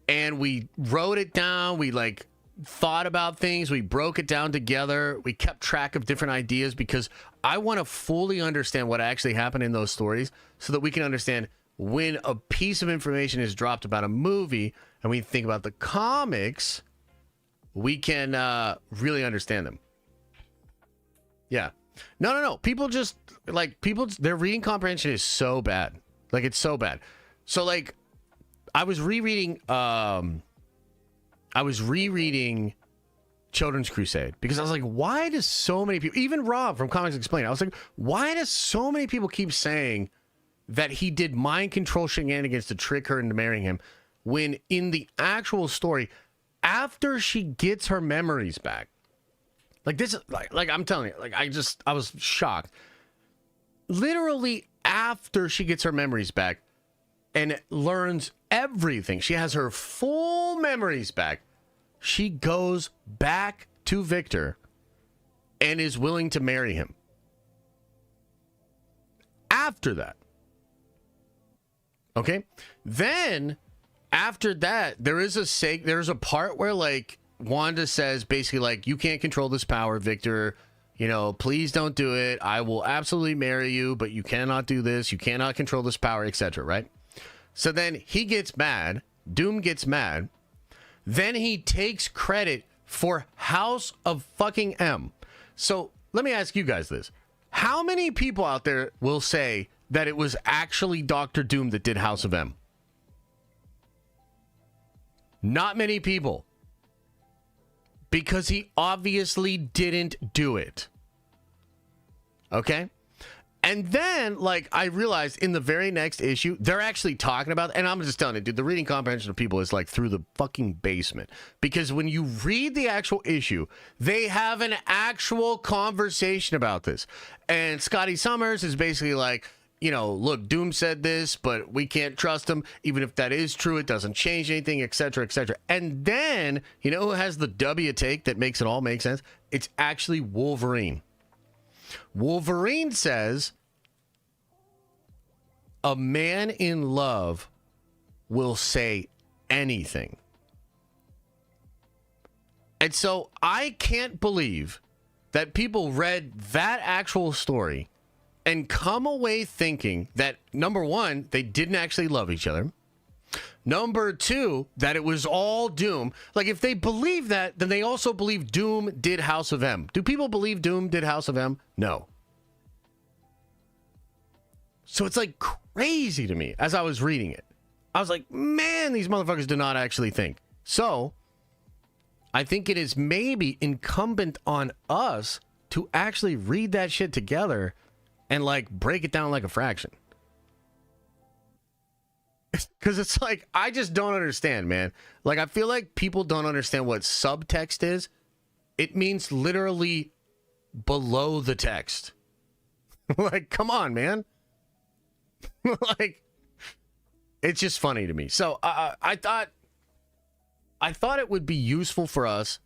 and we wrote it down, we like thought about things. We broke it down together. We kept track of different ideas because I want to fully understand what actually happened in those stories so that we can understand when a piece of information is dropped about a movie and we think about the comics, we can really understand them. Yeah. No. People just, like, their reading comprehension is so bad. Like, it's so bad. So, like, I was rereading Children's Crusade because I was like, why does so many people, even Rob from Comics Explained, I was like, why does so many people keep saying that he did mind control shenanigans to trick her into marrying him when in the actual story, after she gets her memories back, like this, like I'm telling you, like I was shocked. Literally after she gets her memories back and learns everything, she has her full memories back. She goes back to Victor and is willing to marry him. After that. Okay? Then, after that, there's a part where, like, Wanda says, basically, like, you can't control this power, Victor. You know, please don't do it. I will absolutely marry you, but you cannot do this. You cannot control this power, etc., right? So then he gets mad. Doom gets mad. Then he takes credit for House of fucking M. So let me ask you guys this. How many people out there will say that it was actually Dr. Doom that did House of M? Not many people. Because he obviously didn't do it. Okay? And then, like, I realized in the very next issue, they're actually talking about, and I'm just telling you, dude, the reading comprehension of people is like through the fucking basement. Because when you read the actual issue, they have an actual conversation about this. And Scotty Summers is basically like, you know, look, Doom said this, but we can't trust him. Even if that is true, it doesn't change anything, etc., etc. And then, you know who has the W take that makes it all make sense? It's actually Wolverine. Wolverine says, a man in love will say anything. And so I can't believe that people read that actual story and come away thinking that, number one, they didn't actually love each other. Number two, that it was all Doom. Like, if they believe that, then they also believe Doom did House of M. Do people believe Doom did House of M? No. So it's like crazy to me as I was reading it. I was like, man, these motherfuckers do not actually think. So I think it is maybe incumbent on us to actually read that shit together and, like, break it down like a fraction. Because it's like, I just don't understand, man. Like, I feel like people don't understand what subtext is. It means literally below the text. Like, come on, man. Like, it's just funny to me. So I thought it would be useful for us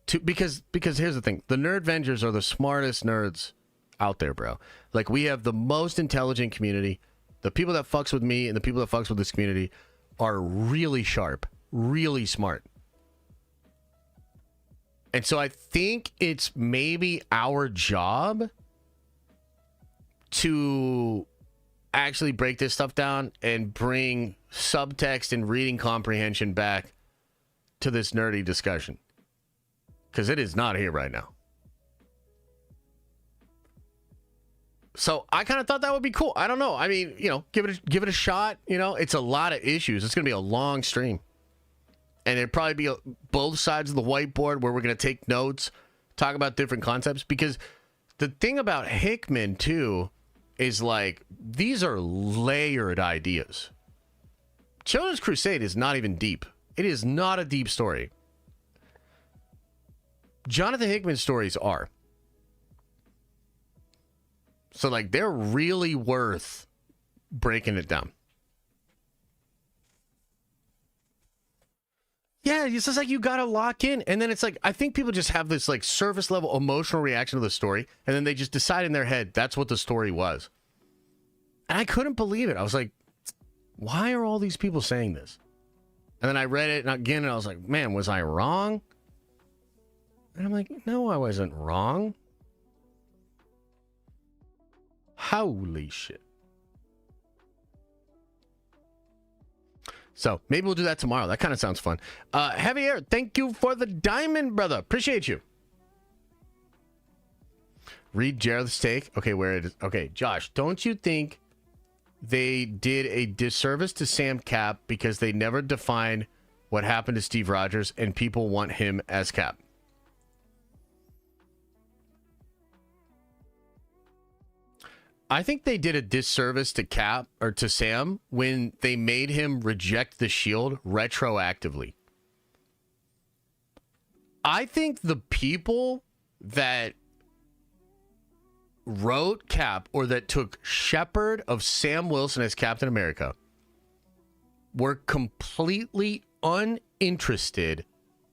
to, because here's the thing. The Nerdvengers are the smartest nerds out there, bro. Like, we have the most intelligent community. The people that fucks with me and the people that fucks with this community are really sharp, really smart. And so I think it's maybe our job to actually break this stuff down and bring subtext and reading comprehension back to this nerdy discussion. Because it is not here right now. So I kind of thought that would be cool. I don't know. I mean, you know, give it a shot. You know, it's a lot of issues. It's going to be a long stream. And it'd probably be both sides of the whiteboard where we're going to take notes, talk about different concepts. Because the thing about Hickman, too, is like, these are layered ideas. Children's Crusade is not even deep. It is not a deep story. Jonathan Hickman's stories are. So, like, they're really worth breaking it down. Yeah, it's just like you got to lock in. And then it's like, I think people just have this, like, surface level emotional reaction to the story. And then they just decide in their head that's what the story was. And I couldn't believe it. I was like, why are all these people saying this? And then I read it again and I was like, man, was I wrong? And I'm like, no, I wasn't wrong. Holy shit. So maybe we'll do that tomorrow. That kind of sounds fun. Heavy Air, thank you for the diamond, brother. Appreciate you. Read Jared's take. Okay, where it is. Okay, Josh, don't you think they did a disservice to Sam Cap because they never defined what happened to Steve Rogers and people want him as Cap? I think they did a disservice to Cap or to Sam when they made him reject the shield retroactively. I think the people that wrote Cap or that took shepherd of Sam Wilson as Captain America were completely uninterested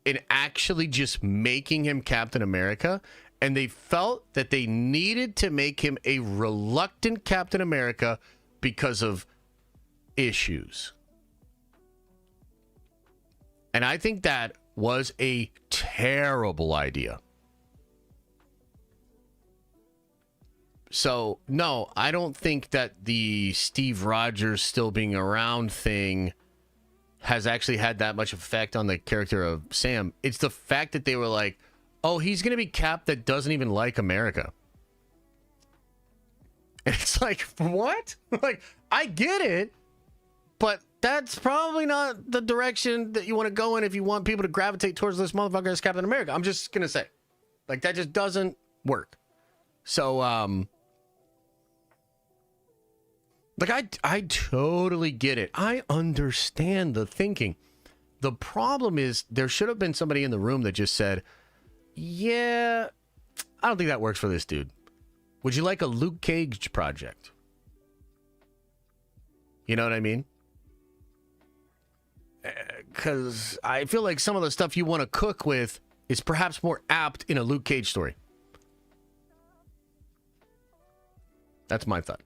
in actually just making him Captain America. And they felt that they needed to make him a reluctant Captain America because of issues. And I think that was a terrible idea. So, no, I don't think that the Steve Rogers still being around thing has actually had that much effect on the character of Sam. It's the fact that they were like, oh, he's going to be Cap that doesn't even like America. And it's like, what? Like, I get it, but that's probably not the direction that you want to go in if you want people to gravitate towards this motherfucker as Captain America. I'm just going to say. Like, that just doesn't work. So, like, I totally get it. I understand the thinking. The problem is there should have been somebody in the room that just said, yeah, I don't think that works for this dude. Would you like a Luke Cage project? You know what I mean? Because I feel like some of the stuff you want to cook with is perhaps more apt in a Luke Cage story. That's my thought.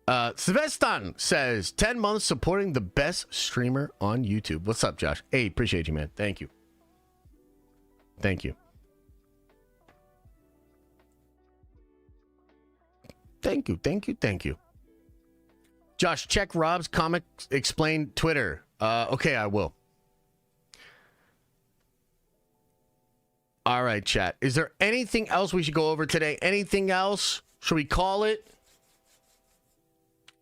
Svestan says, 10 months supporting the best streamer on YouTube. What's up, Josh? Hey, appreciate you, man. Thank you. Thank you. Thank you, thank you, thank you. Josh, check Rob's Comics Explained Twitter. Okay, I will. All right, chat. Is there anything else we should go over today? Anything else? Should we call it?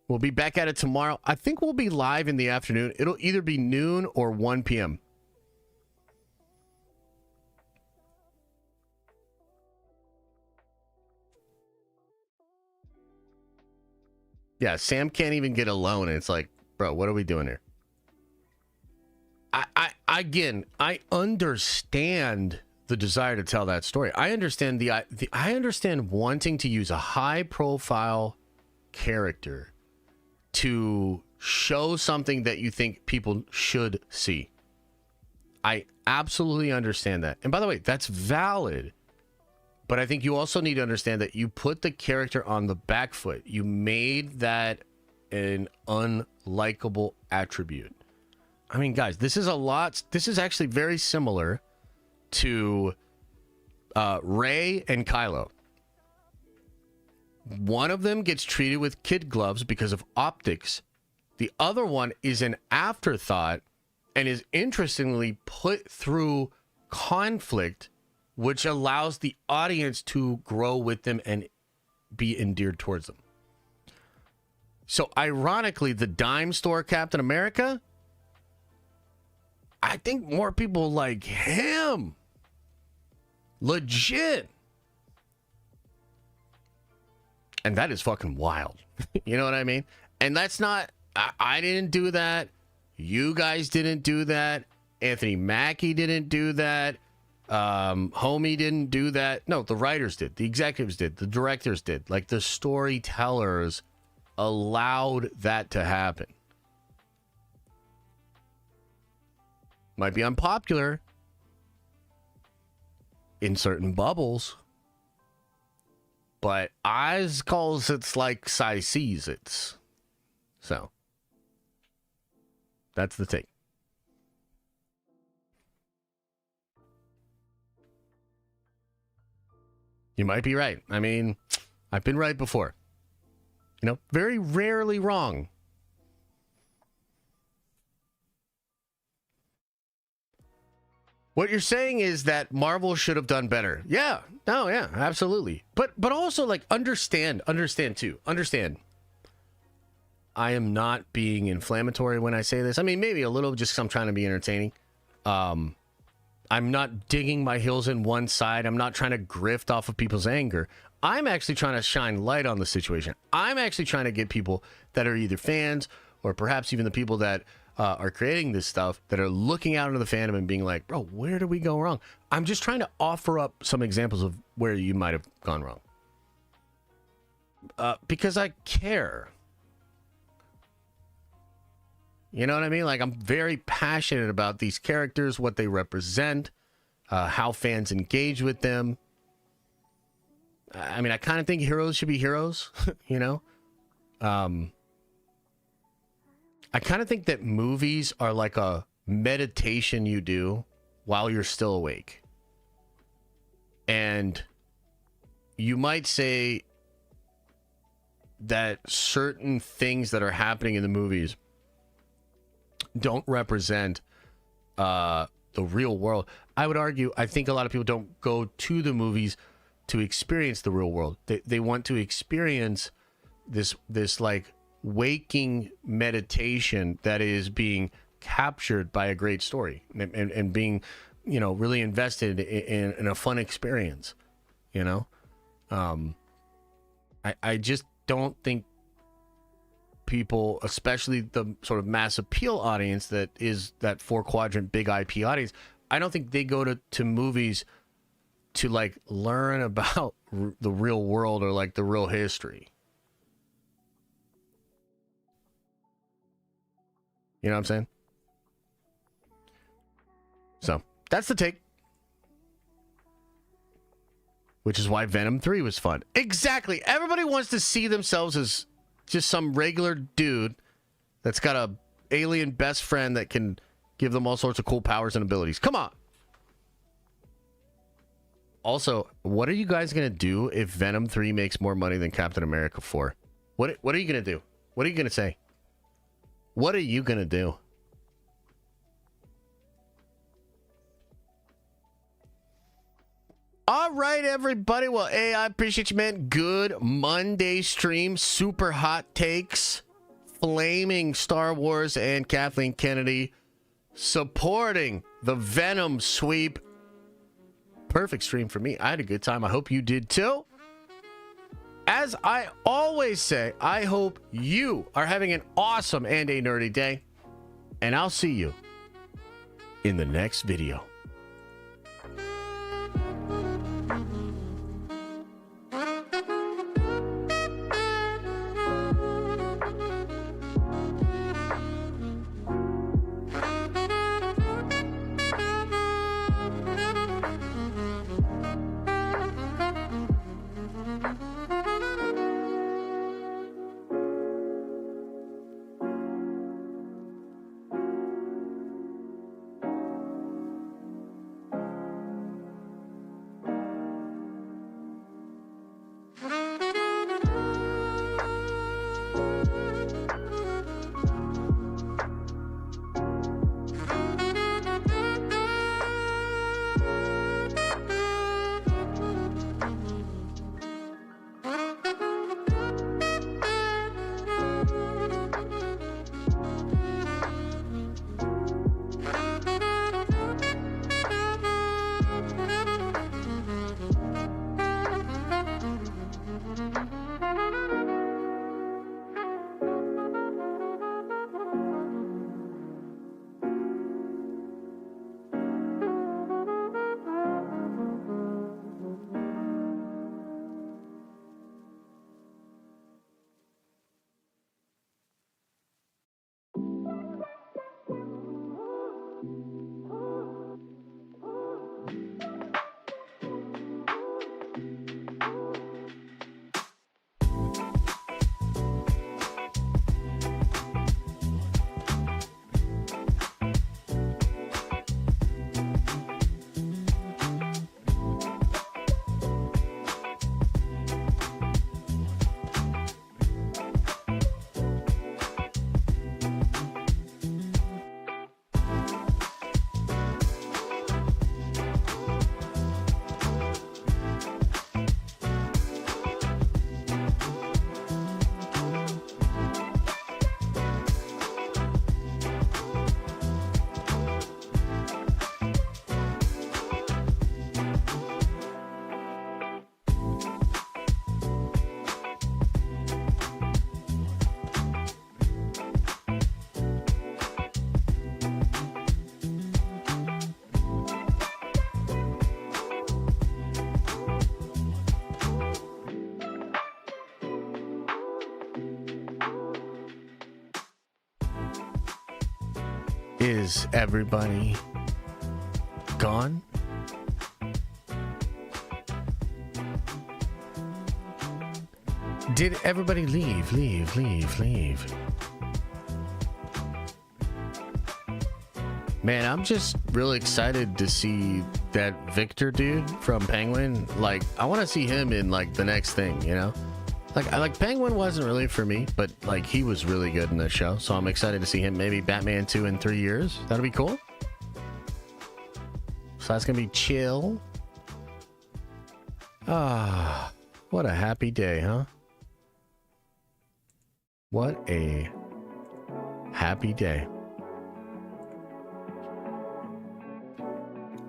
We'll be back at it tomorrow. I think we'll be live in the afternoon. It'll either be noon or 1 p.m. Yeah, Sam can't even get a loan. And it's like, bro, what are we doing here? I understand the desire to tell that story. I understand I understand wanting to use a high-profile character to show something that you think people should see. I absolutely understand that. And by the way, that's valid. But I think you also need to understand that you put the character on the back foot. You made that an unlikable attribute. I mean, guys, this is actually very similar to Rey and Kylo. One of them gets treated with kid gloves because of optics. The other one is an afterthought and is interestingly put through conflict, which allows the audience to grow with them and be endeared towards them. So ironically, the dime store Captain America, I think more people like him. Legit. And that is fucking wild. You know what I mean? And that's not, I didn't do that. You guys didn't do that. Anthony Mackie didn't do that. Homie didn't do that. No, the writers did. The executives did. The directors did. Like, the storytellers allowed that to happen. Might be unpopular in certain bubbles, but Oz calls it's like Sai sees it. So that's the take. You might be right. I mean, I've been right before. You know, very rarely wrong. What you're saying is that Marvel should have done better. Yeah. No, yeah, absolutely. But also, like, understand too. Understand. I am not being inflammatory when I say this. I mean, maybe a little just because I'm trying to be entertaining. I'm not digging my heels in one side. I'm not trying to grift off of people's anger. I'm actually trying to shine light on the situation. I'm actually trying to get people that are either fans or perhaps even the people that are creating this stuff that are looking out into the fandom and being like, bro, where did we go wrong? I'm just trying to offer up some examples of where you might have gone wrong. Because I care. You know what I mean? Like, I'm very passionate about these characters, what they represent, how fans engage with them. I mean, I kind of think heroes should be heroes, you know? I kind of think that movies are like a meditation you do while you're still awake. And you might say that certain things that are happening in the movies don't represent the real world. I would argue, I think a lot of people don't go to the movies to experience the real world. They want to experience this like waking meditation that is being captured by a great story and being, you know, really invested in a fun experience, you know? I just don't think people, especially the sort of mass appeal audience that is that 4-quadrant big IP audience, I don't think they go to movies to like learn about the real world or like the real history. You know what I'm saying? So that's the take. Which is why Venom 3 was fun. Exactly. Everybody wants to see themselves as just some regular dude that's got a alien best friend that can give them all sorts of cool powers and abilities. Come on. Also, what are you guys going to do if Venom 3 makes more money than Captain America 4? What are you going to do? What are you going to say? What are you going to do? All right, everybody. Well, hey, I appreciate you, man. Good Monday stream. Super hot takes. Flaming Star Wars and Kathleen Kennedy supporting the Venom sweep. Perfect stream for me. I had a good time. I hope you did too. As I always say, I hope you are having an awesome and a nerdy day. And I'll see you in the next video. Is everybody gone? Did everybody leave? Man, I'm just really excited to see that Victor dude from Penguin. Like, I want to see him in, like, the next thing, you know? Like Penguin wasn't really for me, but, like, he was really good in the show. So I'm excited to see him maybe Batman 2 in 3 years. That'll be cool. So that's going to be chill. Ah, what a happy day, huh? What a happy day.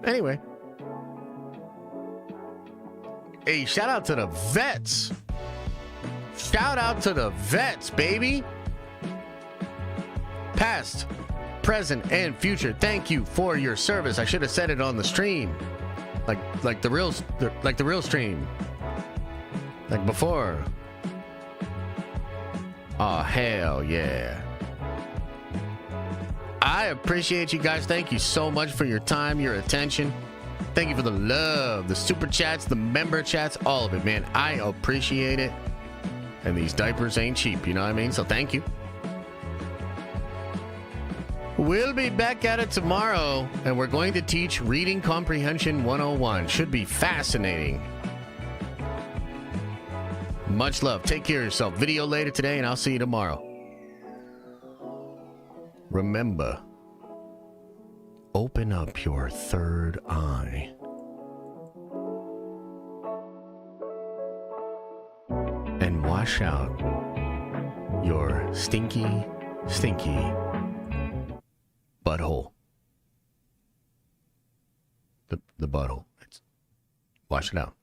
Anyway. Hey, shout out to the vets. Shout out to the vets, baby. Past, present, and future. Thank you for your service. I should have said it on the stream. Like the real stream. Like before. Oh, hell yeah. I appreciate you guys. Thank you so much for your time, your attention. Thank you for the love, the super chats, the member chats, all of it, man. I appreciate it. And these diapers ain't cheap, you know what I mean? So thank you. We'll be back at it tomorrow, and we're going to teach Reading Comprehension 101. Should be fascinating. Much love. Take care of yourself. Video later today, and I'll see you tomorrow. Remember, open up your third eye. And wash out your stinky butthole. The butthole. Wash it out.